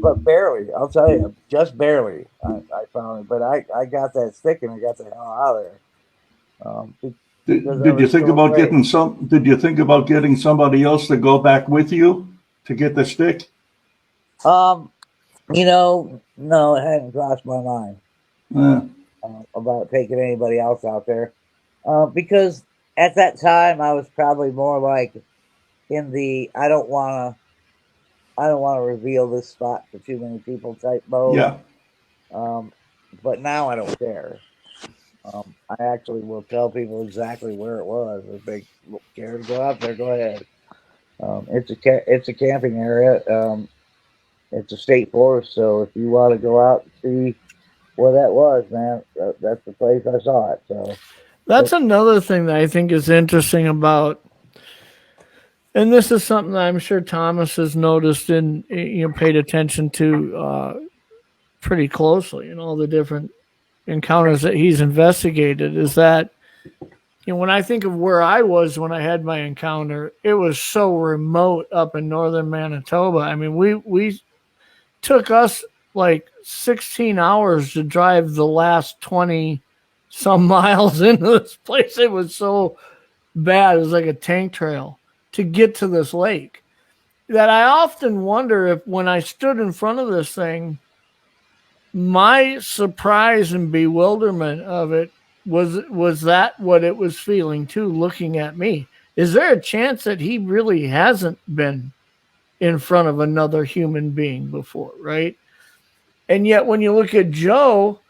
F: but barely. I'll tell you, just barely. I found it, but I got that stick and I got the hell out of there.
C: Did you think about getting some? Did you think about getting somebody else to go back with you to get the stick?
F: You know, no, it hadn't crossed my mind about taking anybody else out there, because at that time I was probably more like in the I don't want to reveal this spot to too many people type mode.
C: Yeah.
F: But now I don't care. I actually will tell people exactly where it was. If they care to go out there, go ahead. It's a camping area. It's a state forest, so if you want to go out and see where that was, man, that's the place I saw it. So
A: that's another thing that I think is interesting about, and this is something that I'm sure Thomas has noticed and paid attention to pretty closely in all the different encounters that he's investigated, is that when I think of where I was when I had my encounter, it was so remote up in northern Manitoba. I mean, we took us like 16 hours to drive the last 20 some miles into this place. It was so bad. It was like a tank trail to get to this lake, that I often wonder if when I stood in front of this thing, my surprise and bewilderment of it was that what it was feeling too, looking at me. Is there a chance that he really hasn't been in front of another human being before, right? And yet when you look at Joe,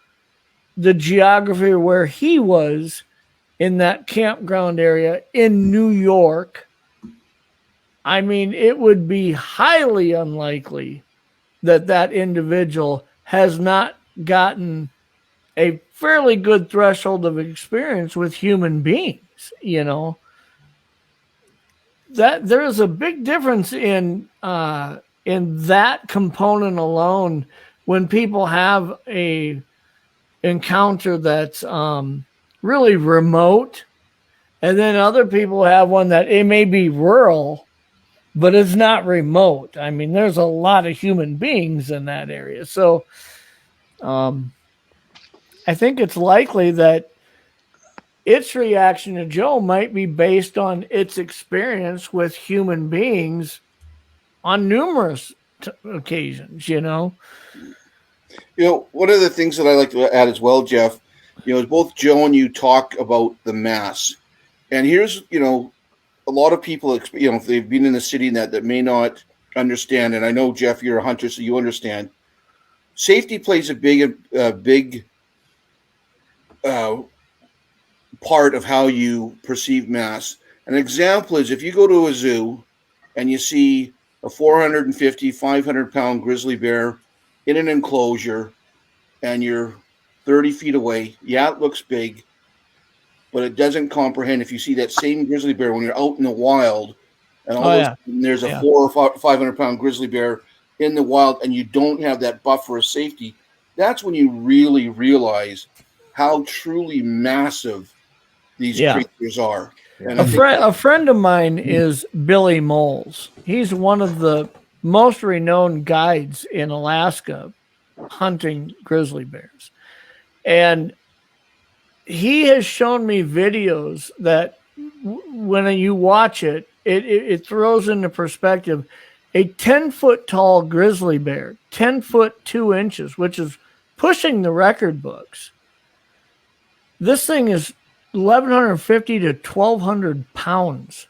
A: the geography where he was in that campground area in New York, I mean, it would be highly unlikely that that individual has not gotten a fairly good threshold of experience with human beings. That there is a big difference in that component alone when people have a encounter that's really remote, and then other people have one that it may be rural, but it's not remote. I mean, there's a lot of human beings in that area. So I think it's likely that its reaction to Joe might be based on its experience with human beings on numerous occasions,
E: one of the things that I like to add as well, Jeff, is both Joe and you talk about the mass. And here's, a lot of people, if they've been in the city that may not understand, and I know, Jeff, you're a hunter, so you understand. Safety plays a big part of how you perceive mass. An example is if you go to a zoo and you see a 450, 500-pound grizzly bear in an enclosure, and you're 30 feet away. Yeah, it looks big, but it doesn't comprehend if you see that same grizzly bear when you're out in the wild, and all of a sudden there's a 400 or 500 pound grizzly bear in the wild, and you don't have that buffer of safety. That's when you really realize how truly massive these creatures are. And
A: a friend of mine is Billy Moles. He's one of the most renowned guides in Alaska hunting grizzly bears. And he has shown me videos that when you watch it, it throws into perspective a 10-foot tall grizzly bear, 10 foot 2 inches, which is pushing the record books. This thing is 1,150 to 1,200 pounds.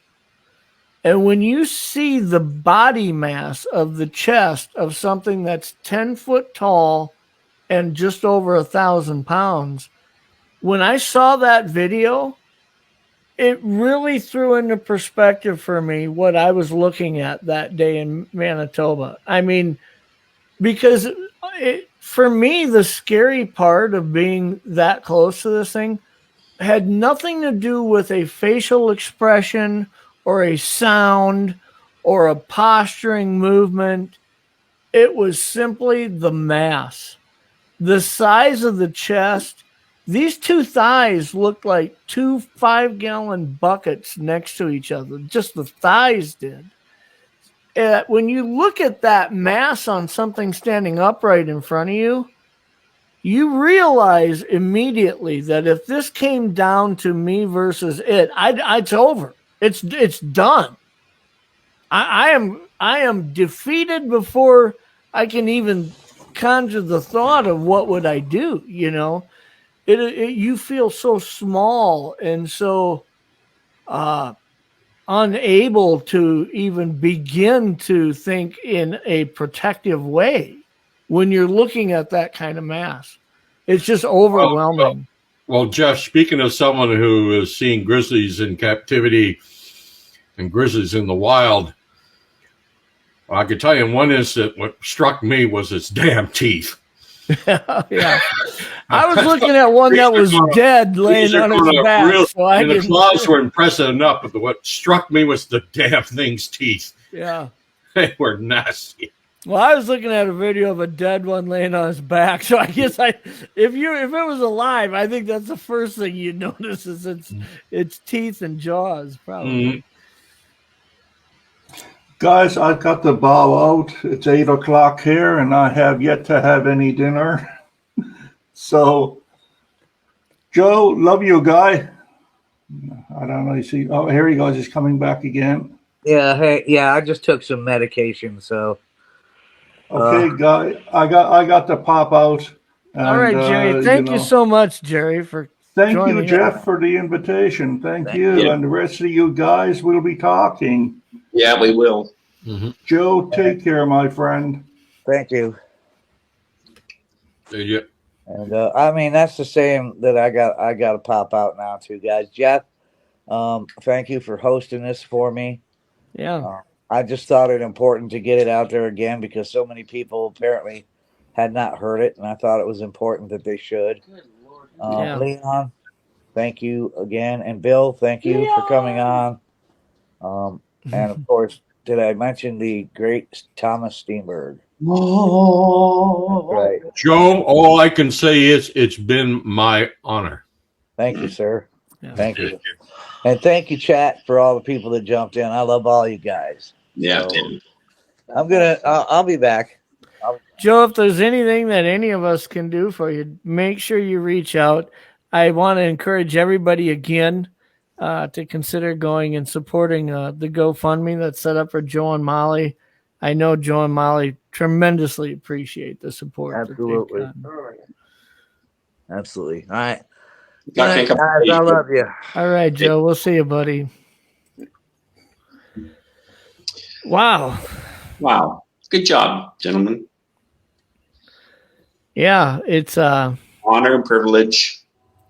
A: And when you see the body mass of the chest of something that's 10 foot tall and just over 1,000 pounds, when I saw that video, it really threw into perspective for me what I was looking at that day in Manitoba. I mean, because for me, the scary part of being that close to this thing had nothing to do with a facial expression or a sound or a posturing movement. It was simply the mass, the size of the chest. These two thighs looked like 2 5-gallon buckets next to each other. Just the thighs did. When you look at that mass on something standing upright in front of you, you realize immediately that if this came down to me versus it, it's over. It's done. I am defeated before I can even conjure the thought of what would I do. You know, you feel so small and so unable to even begin to think in a protective way when you're looking at that kind of mass. It's just overwhelming.
D: Well, Jeff, speaking of someone who is seeing grizzlies in captivity and grizzlies in the wild, I can tell you in one instant what struck me was its damn teeth.
A: Yeah. I was looking at one that was dead laying on its back.
D: The claws were impressive enough, but what struck me was the damn thing's teeth.
A: Yeah.
D: They were nasty.
A: Well, I was looking at a video of a dead one laying on his back. So I guess if it was alive, I think that's the first thing you'd notice is its teeth and jaws, probably.
C: Guys, I've got to bow out. It's 8 o'clock here, and I have yet to have any dinner. So, Joe, love you, guy. I don't know. You see? Oh, here he goes. He's coming back again.
F: Yeah. Hey. Yeah. I just took some medication, so.
C: Okay, guy. I got to pop out. And,
A: all right, Jerry. Thank you so much, Jerry, for.
C: Thank you, Jeff, for the invitation. Thank you, and the rest of you guys. We'll be talking.
B: Yeah, we will.
D: Mm-hmm.
C: Joe, take care, my friend.
F: Thank you.
D: Yeah.
F: And I mean, that's the same that I got to pop out now too, guys. Jeff, thank you for hosting this for me.
A: Yeah.
F: I just thought it important to get it out there again because so many people apparently had not heard it, and I thought it was important that they should.
G: Good Lord.
F: Leon, thank you again, and Bill, thank you for coming on. And of course, did I mention the great Thomas Steenburg?
B: Oh,
F: right.
D: Joe, all I can say is it's been my honor.
F: Thank you, sir.
A: Yeah.
F: Thank you. And thank you, chat, for all the people that jumped in. I love all you guys.
B: yeah.
F: So, I'll be back.
A: Joe, if there's anything that any of us can do for you, make sure you reach out. I want to encourage everybody again to consider going and supporting the GoFundMe that's set up for Joe and Molly. I know Joe and Molly tremendously appreciate the support.
F: Absolutely. Absolutely. All right.
B: Guys,
F: I love you.
A: All right, Joe. We'll see you, buddy. Wow.
B: Good job, gentlemen.
A: Yeah, it's
B: honor and privilege,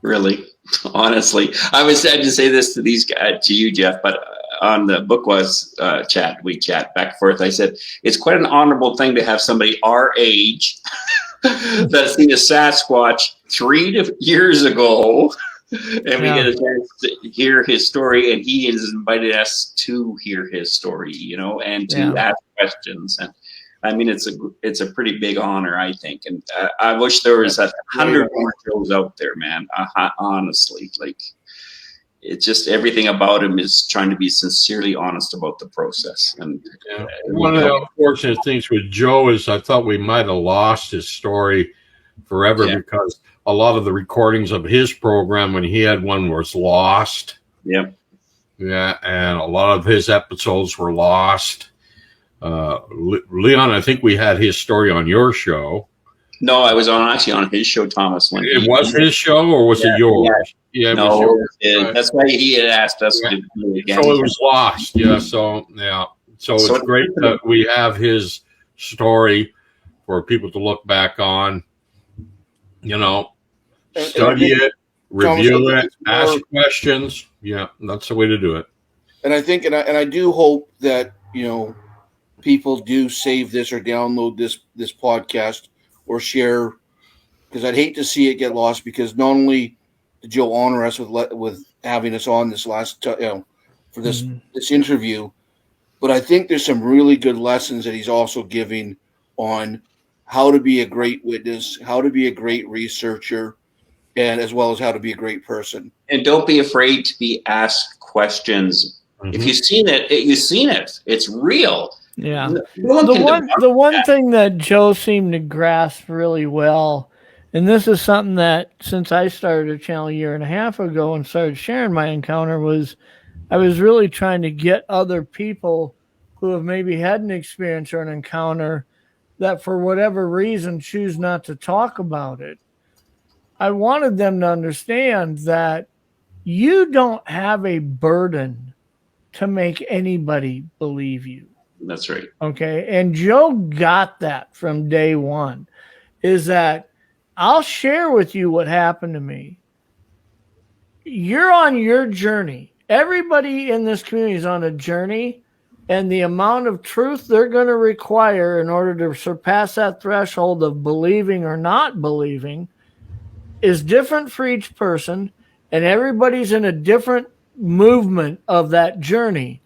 B: really. Honestly, I was sad to say this to these guys, to you, Jeff, but on the Bukwas we chat back and forth. I said it's quite an honorable thing to have somebody our age that seen a Sasquatch 3 years ago, and we get a chance to hear his story, and he has invited us to hear his story, and to ask questions. And I mean, it's a pretty big honor, I think. And I wish there was 100 more shows out there, man. Honestly, like, it's just everything about him is trying to be sincerely honest about the process. And
D: one of the unfortunate things with Joe is I thought we might have lost his story forever because a lot of the recordings of his program when he had one was lost.
B: Yep.
D: Yeah, and a lot of his episodes were lost. Leon, I think we had his story on your show.
B: No, I was actually on his show, Thomas.
D: It was his show, or was it yours? Yeah,
B: no, that's why he had asked us to do it again.
D: So it was lost. Yeah, so it's great that we have his story for people to look back on. Study it, review it, ask questions. Yeah, that's the way to do it.
E: And I think, and I do hope that people do save this or download this podcast or share, because I'd hate to see it get lost. Because not only did Joe honor us with having us on this last for this interview, but I think there's some really good lessons that he's also giving on how to be a great witness, how to be a great researcher, and as well as how to be a great person.
B: And don't be afraid to be asked questions. If you've seen it, you've seen it. It's real.
A: Yeah. The one thing that Joe seemed to grasp really well, and this is something that since I started a channel a year and a half ago and started sharing my encounter, was I was really trying to get other people who have maybe had an experience or an encounter that for whatever reason choose not to talk about it. I wanted them to understand that you don't have a burden to make anybody believe you.
B: That's right.
A: Okay. And Joe got that from day one, is that I'll share with you what happened to me. You're on your journey. Everybody in this community is on a journey, and the amount of truth they're going to require in order to surpass that threshold of believing or not believing is different for each person, and everybody's in a different movement of that journey.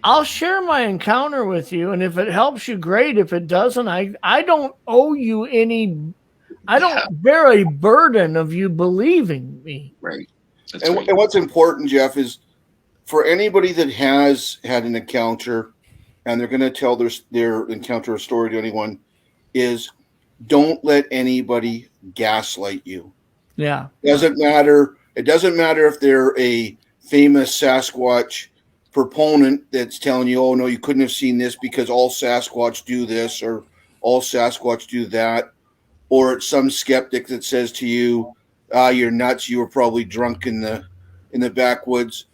A: I'll share my encounter with you, and if it helps you, great. If it doesn't, I don't owe you any. I don't bear a burden of you believing me.
B: Right.
E: And what's important, Jeff, is for anybody that has had an encounter and they're going to tell their encounter or story to anyone, is don't let anybody gaslight you.
A: Yeah.
E: It doesn't matter if they're a famous Sasquatch proponent that's telling you, oh, no, you couldn't have seen this because all Sasquatch do this or all Sasquatch do that. Or it's some skeptic that says to you, you're nuts, you were probably drunk in the backwoods.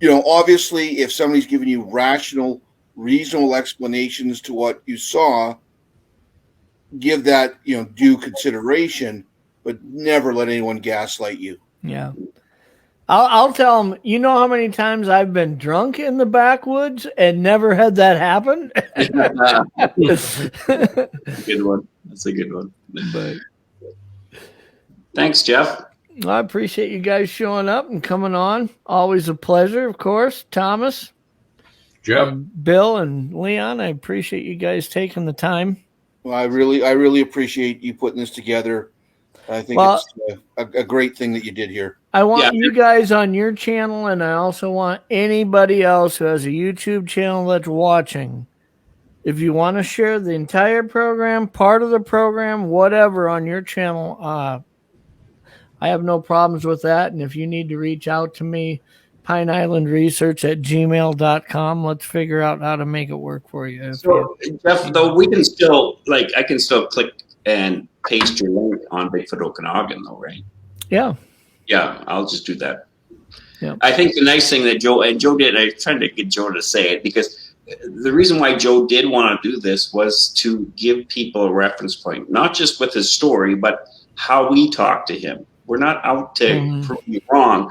E: Obviously, if somebody's giving you rational, reasonable explanations to what you saw, give that, due consideration, but never let anyone gaslight you.
A: Yeah. I'll tell them, you know how many times I've been drunk in the backwoods and never had that happen?
B: Good one. That's a good one.
A: But
B: thanks, Jeff.
A: I appreciate you guys showing up and coming on. Always a pleasure, of course. Thomas,
D: Jeff,
A: Bill, and Leon, I appreciate you guys taking the time.
E: Well, I really appreciate you putting this together. I think it's a great thing that you did here.
A: I want you guys on your channel, and I also want anybody else who has a YouTube channel that's watching. If you want to share the entire program, part of the program, whatever on your channel, I have no problems with that. And if you need to reach out to me, pineislandresearch@gmail.com. Let's figure out how to make it work for you.
B: So, Jeff, though, we can still, I can still click and paste your link on Bigfoot Okanagan, though, right?
A: Yeah.
B: Yeah, I'll just do that.
A: Yeah.
B: I think the nice thing that Joe did, I was trying to get Joe to say it, because the reason why Joe did want to do this was to give people a reference point, not just with his story, but how we talk to him. We're not out to prove you wrong.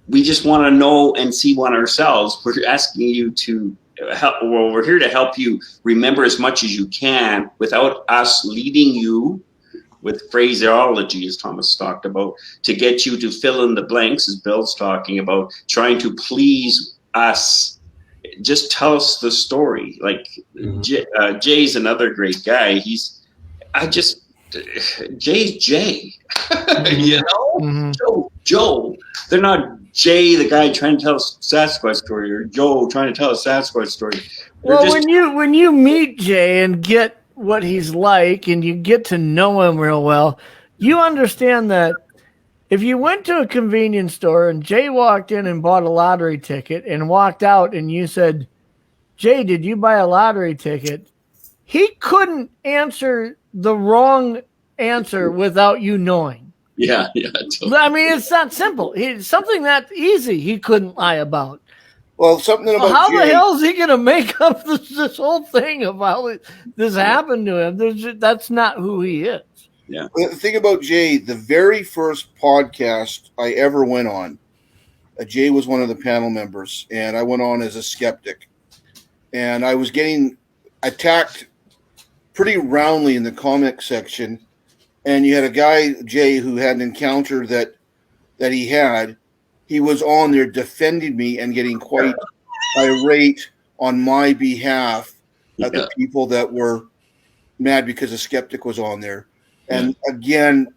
B: We just want to know and see one ourselves. We're asking you to we're here to help you remember as much as you can without us leading you with phraseology, as Thomas talked about, to get you to fill in the blanks, as Bill's talking about, trying to please us. Just tell us the story. Like Jay's another great guy. Jay's Jay. You know? Joe. They're not Jay, the guy trying to tell a Sasquatch story, or Joe trying to tell a Sasquatch story.
A: Well, when you meet Jay and get what he's like and you get to know him real well, you understand that if you went to a convenience store and Jay walked in and bought a lottery ticket and walked out and you said, Jay, did you buy a lottery ticket? He couldn't answer the wrong answer without you knowing.
B: Yeah. Totally.
A: I mean, it's that simple. Something that easy he couldn't lie about.
E: Well, something about
A: how
E: Jay,
A: the hell is he going to make up this whole thing of how this happened to him? That's not who he is.
B: Yeah.
E: The thing about Jay, the very first podcast I ever went on, Jay was one of the panel members, and I went on as a skeptic. And I was getting attacked pretty roundly in the comic section. And you had a guy, Jay, who had an encounter that he had. He was on there defending me and getting quite irate on my behalf at the people that were mad because a skeptic was on there. And again,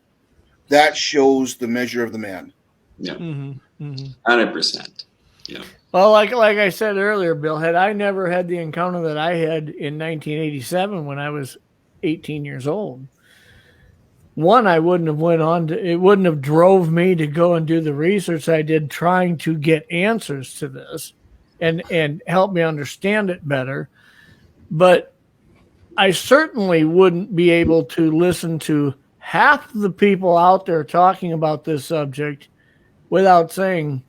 E: that shows the measure of the man.
B: Yeah. 100%. Yeah.
A: Well, like I said earlier, Bill, had I never had the encounter that I had in 1987 when I was 18 years old, one, I wouldn't have it wouldn't have drove me to go and do the research I did trying to get answers to this and help me understand it better. But I certainly wouldn't be able to listen to half the people out there talking about this subject without saying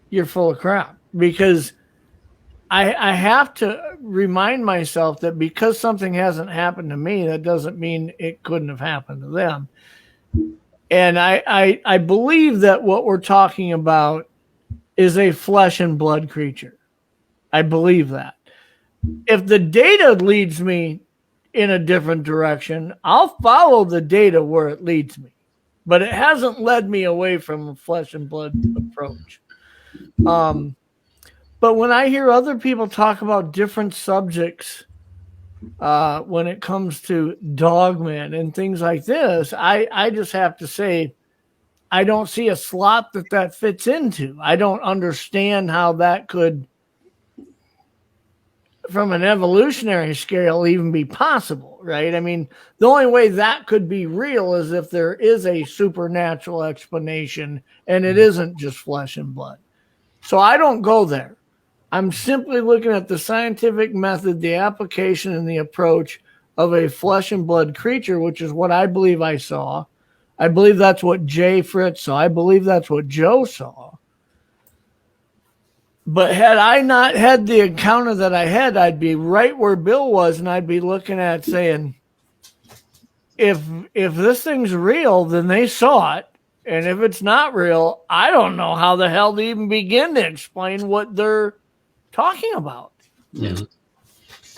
A: you're full of crap, because I have to remind myself that because something hasn't happened to me, that doesn't mean it couldn't have happened to them. And I believe that what we're talking about is a flesh and blood creature. I believe that. If the data leads me in a different direction, I'll follow the data where it leads me. But it hasn't led me away from a flesh and blood approach. But when I hear other people talk about different subjects, when it comes to dogmen and things like this, I just have to say, I don't see a slot that fits into. I don't understand how that could, from an evolutionary scale, even be possible, right? I mean, the only way that could be real is if there is a supernatural explanation and it isn't just flesh and blood. So I don't go there. I'm simply looking at the scientific method, the application, and the approach of a flesh and blood creature, which is what I believe I saw. I believe that's what Jay Fritz saw. I believe that's what Joe saw. But had I not had the encounter that I had, I'd be right where Bill was, and I'd be looking at saying, if this thing's real, then they saw it. And if it's not real, I don't know how the hell to even begin to explain what they're talking about.
B: Yeah.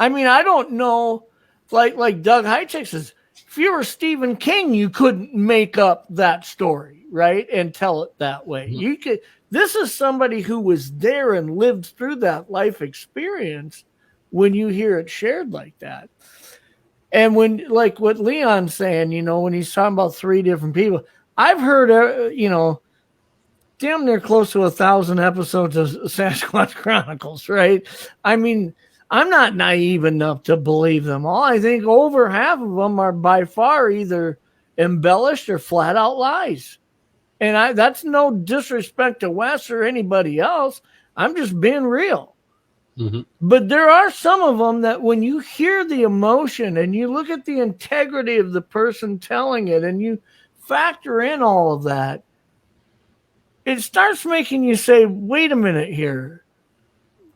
A: I mean, I don't know, like Doug Heitzig says, if you were Stephen King, you couldn't make up that story, right? And tell it that way. You could. This is somebody who was there and lived through that life experience when you hear it shared like that. And when, like what Leon's saying, when he's talking about three different people, I've heard, damn near close to 1,000 episodes of Sasquatch Chronicles, right? I mean, I'm not naive enough to believe them all. I think over half of them are by far either embellished or flat out lies. And that's no disrespect to Wes or anybody else. I'm just being real. But there are some of them that when you hear the emotion and you look at the integrity of the person telling it and you factor in all of that, it starts making you say, wait a minute here.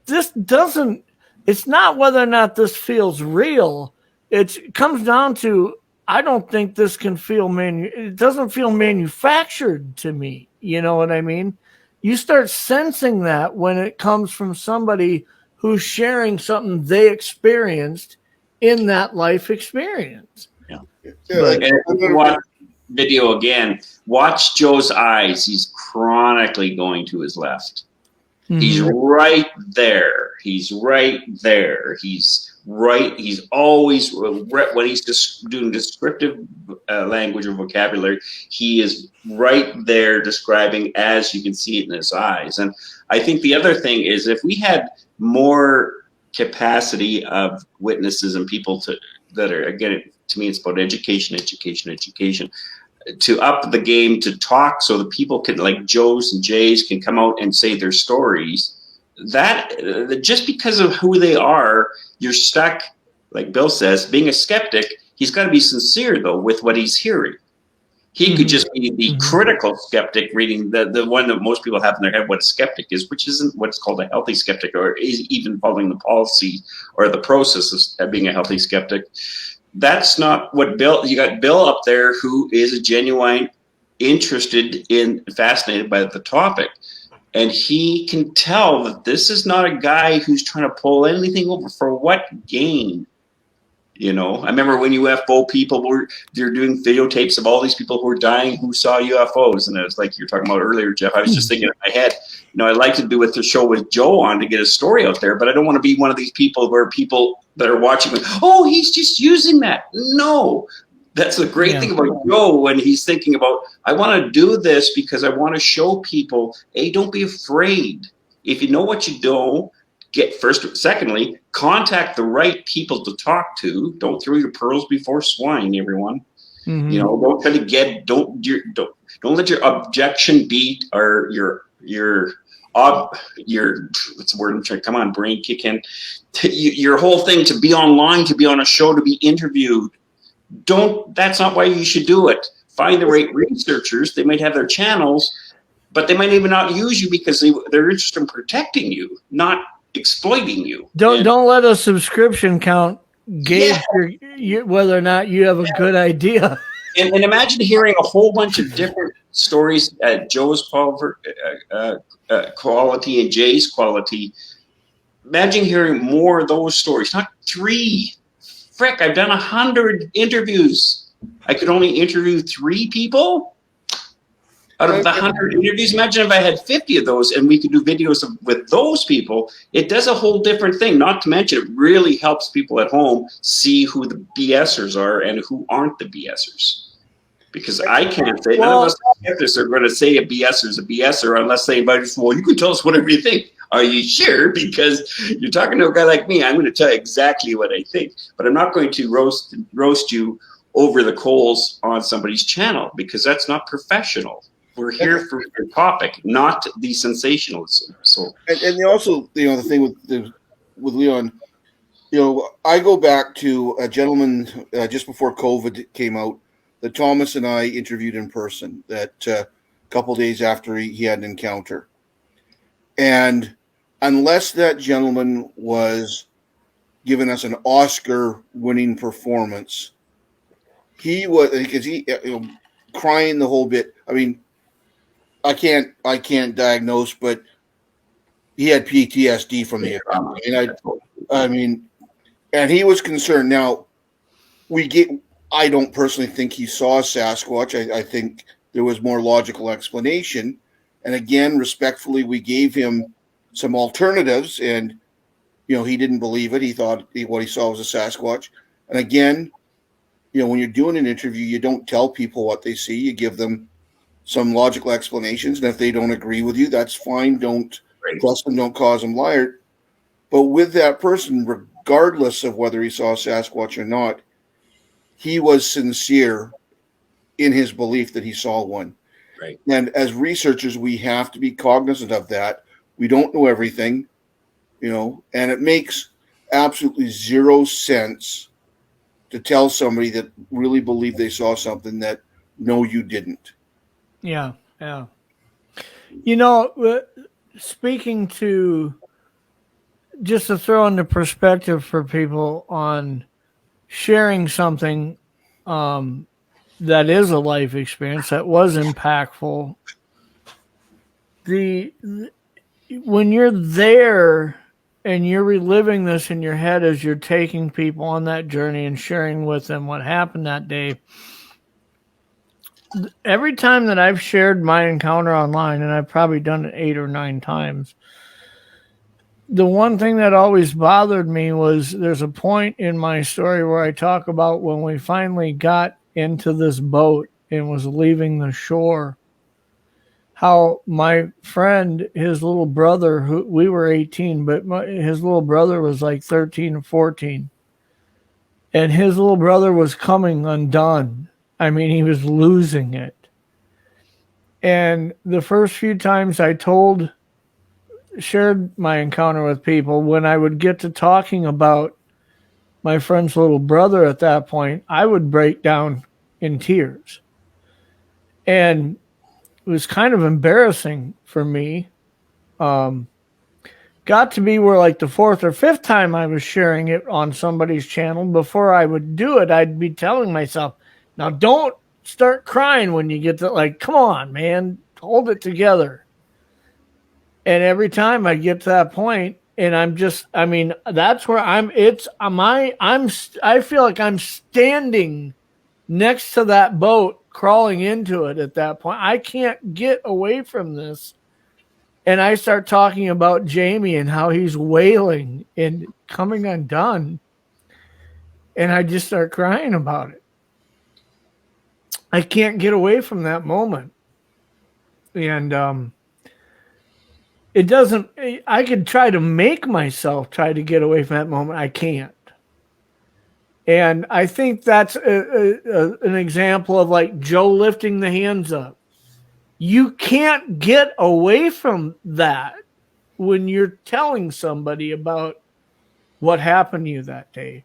A: It's not whether or not this feels real. It comes down to, I don't think this can it doesn't feel manufactured to me. You know what I mean? You start sensing that when it comes from somebody who's sharing something they experienced in that life experience.
B: Yeah.
A: But-
B: And if you watch video again, watch Joe's eyes. He's chronically going to his left. He's right there. He's right there. He's right. He's always, when he's just doing descriptive language or vocabulary, he is right there describing as you can see it in his eyes. And I think the other thing is, if we had more capacity of witnesses and people that are, again, to me, it's about education, to up the game, to talk so that people can, like Joe's and Jay's, can come out and say their stories. That just because of who they are, you're stuck, like Bill says, being a skeptic. He's got to be sincere, though, with what he's hearing. He could just be the critical skeptic, reading the one that most people have in their head what a skeptic is, which isn't what's called a healthy skeptic, or is even following the policy or the process of being a healthy skeptic. That's not what Bill, you got Bill up there who is a genuine interested in, fascinated by the topic. And he can tell that this is not a guy who's trying to pull anything over for what gain. You know, I remember when UFO people they're doing videotapes of all these people who are dying who saw UFOs. And it was like you're talking about earlier, Jeff. I was just thinking in my head, you know, I'd like to do with the show with Joe on to get a story out there, but I don't want to be one of these people where people that are watching, oh, he's just using that. No, that's the great thing about Joe when he's thinking about, I want to do this because I want to show people, hey, don't be afraid. If you know what you don't, secondly, contact the right people to talk to. Don't throw your pearls before swine, everyone. You know, don't try to don't let your objection beat or your what's the word I'm trying, come on, brain kick in. Your whole thing to be online, to be on a show, to be interviewed. That's not why you should do it. Find the right researchers. They might have their channels, but they might even not use you because they're interested in protecting you, not exploiting you.
A: Don't let a subscription count gauge whether or not you have a good idea.
B: And imagine hearing a whole bunch of different stories at Joe's quality and Jay's quality. Imagine hearing more of those stories, not 3. Frick, I've done 100 interviews. I could only interview 3 people out of the 100 interviews. Imagine if I had 50 of those and we could do videos with those people. It does a whole different thing. Not to mention, it really helps people at home see who the BSers are and who aren't the BSers. Because I can't say, none of us skeptics are going to say a BSer is a BSer unless they invite us, well, you can tell us whatever you think. Are you sure? Because you're talking to a guy like me, I'm going to tell you exactly what I think. But I'm not going to roast you over the coals on somebody's channel, because that's not professional. We're here for the topic, not the sensationalism. So,
E: and also, you know, the thing with Leon, you know, I go back to a gentleman just before COVID came out that Thomas and I interviewed in person. That a couple days after he had an encounter, and unless that gentleman was giving us an Oscar-winning performance, he was, because he crying the whole bit. I mean, I can't diagnose, but he had PTSD from the event. I mean, and he was concerned. Now, I don't personally think he saw Sasquatch. I think there was more logical explanation. And again, respectfully, we gave him some alternatives, and you know, he didn't believe it. He thought what he saw was a Sasquatch. And again, you know, when you're doing an interview, you don't tell people what they see. You give them some logical explanations, and if they don't agree with you, that's fine. Don't trust them, don't cause them liar. But with that person, regardless of whether he saw Sasquatch or not, he was sincere in his belief that he saw one.
B: Right.
E: And as researchers, we have to be cognizant of that. We don't know everything, you know, and it makes absolutely zero sense to tell somebody that really believed they saw something that, no, you didn't.
A: Yeah. You know, speaking to, just to throw into perspective for people on sharing something that is a life experience that was impactful, when you're there and you're reliving this in your head as you're taking people on that journey and sharing with them what happened that day. Every time that I've shared my encounter online, and I've probably done it 8 or 9 times, the one thing that always bothered me was there's a point in my story where I talk about when we finally got into this boat and was leaving the shore, how my friend, his little brother, who we were 18, but his little brother was like 13 or 14. And his little brother was coming undone. I mean, he was losing it. And the first few times I shared my encounter with people, when I would get to talking about my friend's little brother at that point, I would break down in tears. And it was kind of embarrassing for me. Got to be where like the 4th or 5th time I was sharing it on somebody's channel, before I would do it, I'd be telling myself, now don't start crying when you get to, like, come on, man, hold it together. And every time I get to that point, and that's where I feel like I'm standing next to that boat, crawling into it at that point. I can't get away from this. And I start talking about Jamie and how he's wailing and coming undone. And I just start crying about it. I can't get away from that moment. And it doesn't, I could try to make myself try to get away from that moment. I can't. And I think that's an example of like Joe lifting the hands up. You can't get away from that when you're telling somebody about what happened to you that day.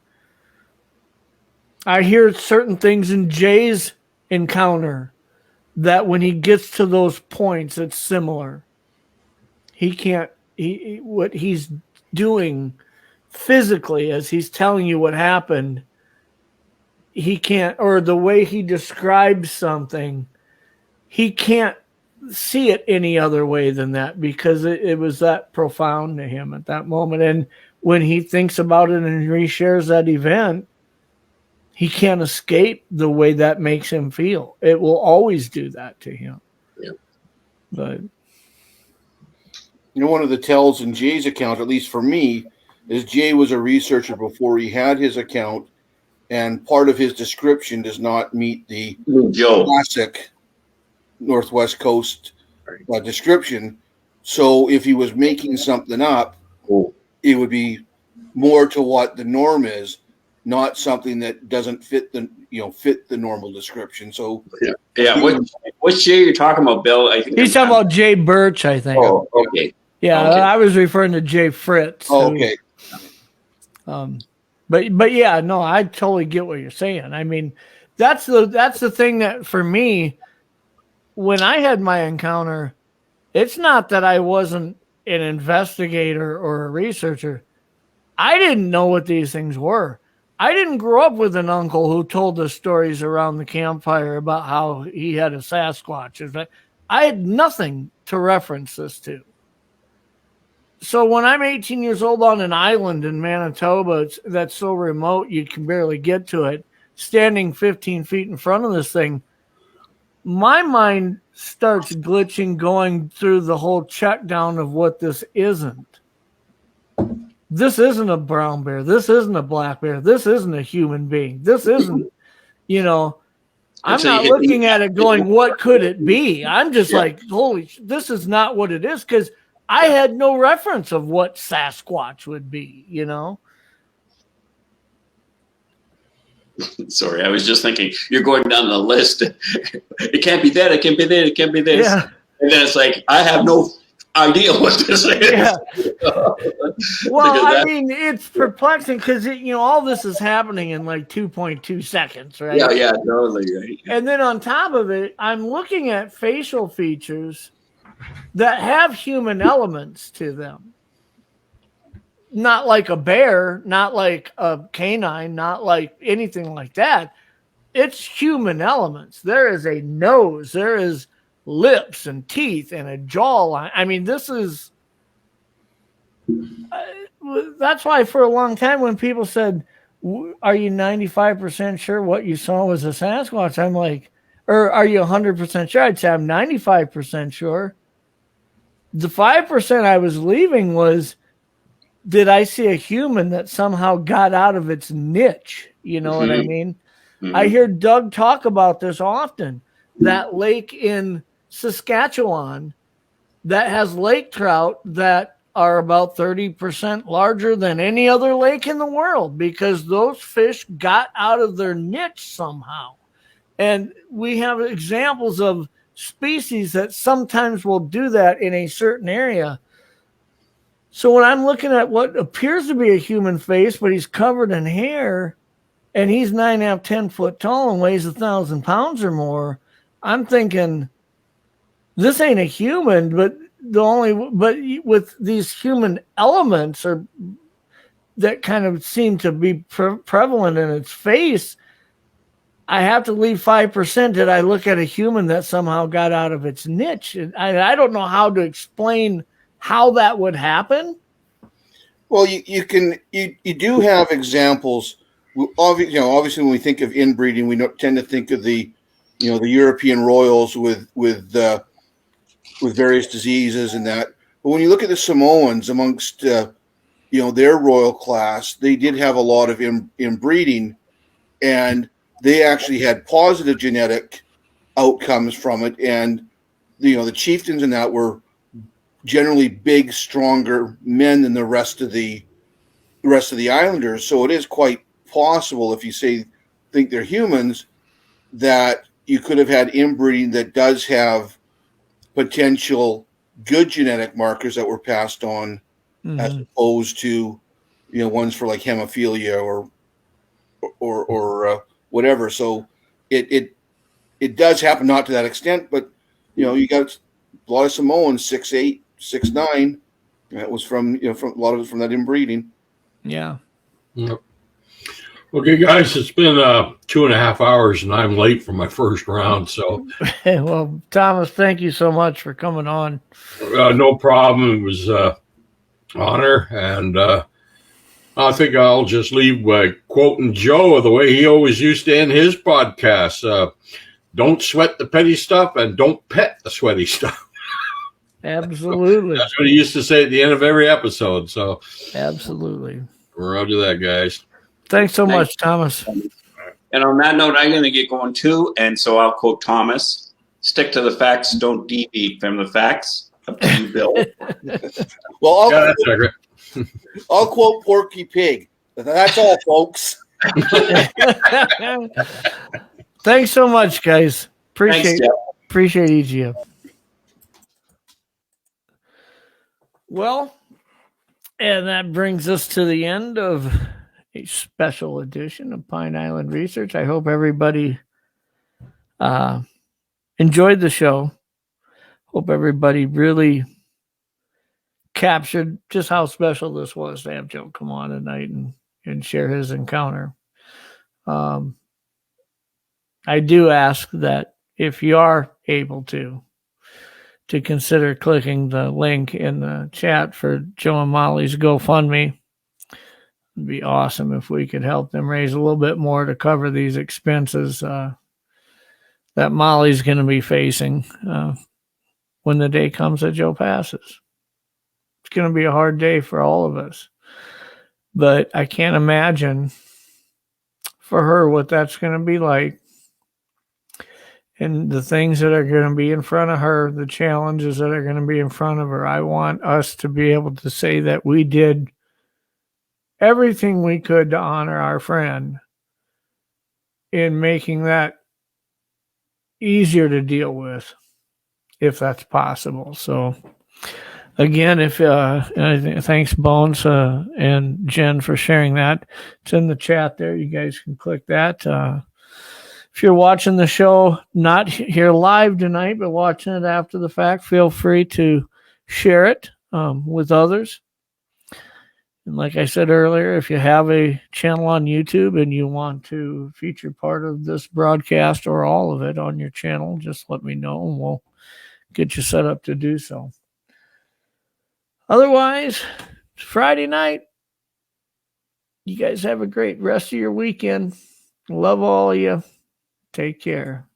A: I hear certain things in Jay's encounter that when he gets to those points, it's similar. What he's doing physically as he's telling you what happened, he can't, or the way he describes something, he can't see it any other way than that, because it was that profound to him at that moment. And when he thinks about it and reshares that event, he can't escape the way that makes him feel. It will always do that to him.
B: Yeah.
A: But
E: one of the tells in Jay's account, at least for me, is Jay was a researcher before he had his account, and part of his description does not meet the classic Northwest Coast description. So if he was making something up, it would be more to what the norm is, not something that doesn't fit the normal description. So
B: yeah. What's Jay you're talking about, Bill? I think
A: he's talking about Jay Birch, I think.
B: Oh, okay.
A: Yeah, okay. I was referring to Jay Fritz.
E: Oh, okay.
A: But yeah, no, I totally get what you're saying. I mean, that's the thing that for me, when I had my encounter, it's not that I wasn't an investigator or a researcher. I didn't know what these things were. I didn't grow up with an uncle who told us stories around the campfire about how he had a Sasquatch. I had nothing to reference this to. So when I'm 18 years old on an island in Manitoba, that's so remote you can barely get to it, standing 15 feet in front of this thing, my mind starts glitching, going through the whole check down of what this isn't. This isn't a brown bear. This isn't a black bear. This isn't a human being. This isn't, I'm not looking at it going, what could it be? I'm just like, holy, this is not what it is, because I had no reference of what Sasquatch would be,
B: Sorry, I was just thinking, you're going down the list. It can't be that, it can't be that, it can't be this.
A: Yeah.
B: And then it's like, I have no idea what this is.
A: Yeah. Well, I mean, it's perplexing because, all this is happening in like 2.2 seconds, right?
B: Yeah, totally. Right.
A: And then on top of it, I'm looking at facial features that have human elements to them. Not like a bear, not like a canine, not like anything like that. It's human elements. There is a nose, there is lips and teeth and a jawline. I mean, this is that's why for a long time when people said, are you 95% sure what you saw was a Sasquatch? I'm like, or are you 100% sure? I'd say I'm 95% sure. The 5% I was leaving was, did I see a human that somehow got out of its niche? You know what I mean? I hear Doug talk about this often. That lake in Saskatchewan that has lake trout that are about 30% larger than any other lake in the world because those fish got out of their niche somehow. And we have examples of species that sometimes will do that in a certain area. So when I'm looking at what appears to be a human face, but he's covered in hair, and he's 9.5, 10 foot tall and weighs 1,000 pounds or more, I'm thinking, this ain't a human, but with these human elements or that kind of seem to be prevalent in its face, I have to leave 5%. Did I look at a human that somehow got out of its niche? I don't know how to explain how that would happen.
E: Well, you do have examples. Obviously, when we think of inbreeding, we tend to think of the European royals with various diseases and that. But when you look at the Samoans amongst their royal class, they did have a lot of inbreeding, and they actually had positive genetic outcomes from it. And the chieftains and that were generally big, stronger men than the rest of the islanders. So it is quite possible, if you think they're humans, that you could have had inbreeding that does have potential good genetic markers that were passed on, as opposed to ones for like hemophilia or whatever. So it does happen, not to that extent, but you got a lot of Samoans 6'8", 6'9". That was from a lot of it from that inbreeding.
A: Yeah.
D: Yep. Okay, guys, it's been 2.5 hours, and I'm late for my first round. So,
A: well, Thomas, thank you so much for coming on.
D: No problem. It was honor, and I think I'll just leave by quoting Joe the way he always used to end his podcast. Don't sweat the petty stuff, and don't pet the sweaty stuff.
A: Absolutely.
D: That's what he used to say at the end of every episode. So,
A: absolutely.
D: Roger that, guys.
A: Thanks so much, Thomas.
B: And on that note, I'm going to get going too. And so I'll quote Thomas: "Stick to the facts, don't deviate from the facts." Up to you, Bill.
E: Well, I'll quote Porky Pig. That's all, folks.
A: Thanks so much, guys. Appreciate each of you. Well, and that brings us to the end of a special edition of Pine Island Research. I hope everybody enjoyed the show. Hope everybody really captured just how special this was to have Joe come on tonight and share his encounter. I do ask that if you are able to consider clicking the link in the chat for Joe and Molly's GoFundMe. It'd be awesome if we could help them raise a little bit more to cover these expenses that Molly's going to be facing when the day comes that Joe passes. It's going to be a hard day for all of us. But I can't imagine for her what that's going to be like. And the things that are going to be in front of her, the challenges that are going to be in front of her. I want us to be able to say that we did everything we could to honor our friend in making that easier to deal with, if that's possible. So again, thanks Bones and Jen for sharing that. It's in the chat there. You guys can click that. If you're watching the show, not here live tonight, but watching it after the fact, feel free to share it with others. And like I said earlier, if you have a channel on YouTube and you want to feature part of this broadcast or all of it on your channel, just let me know and we'll get you set up to do so. Otherwise, it's Friday night. You guys have a great rest of your weekend. Love all of you. Take care.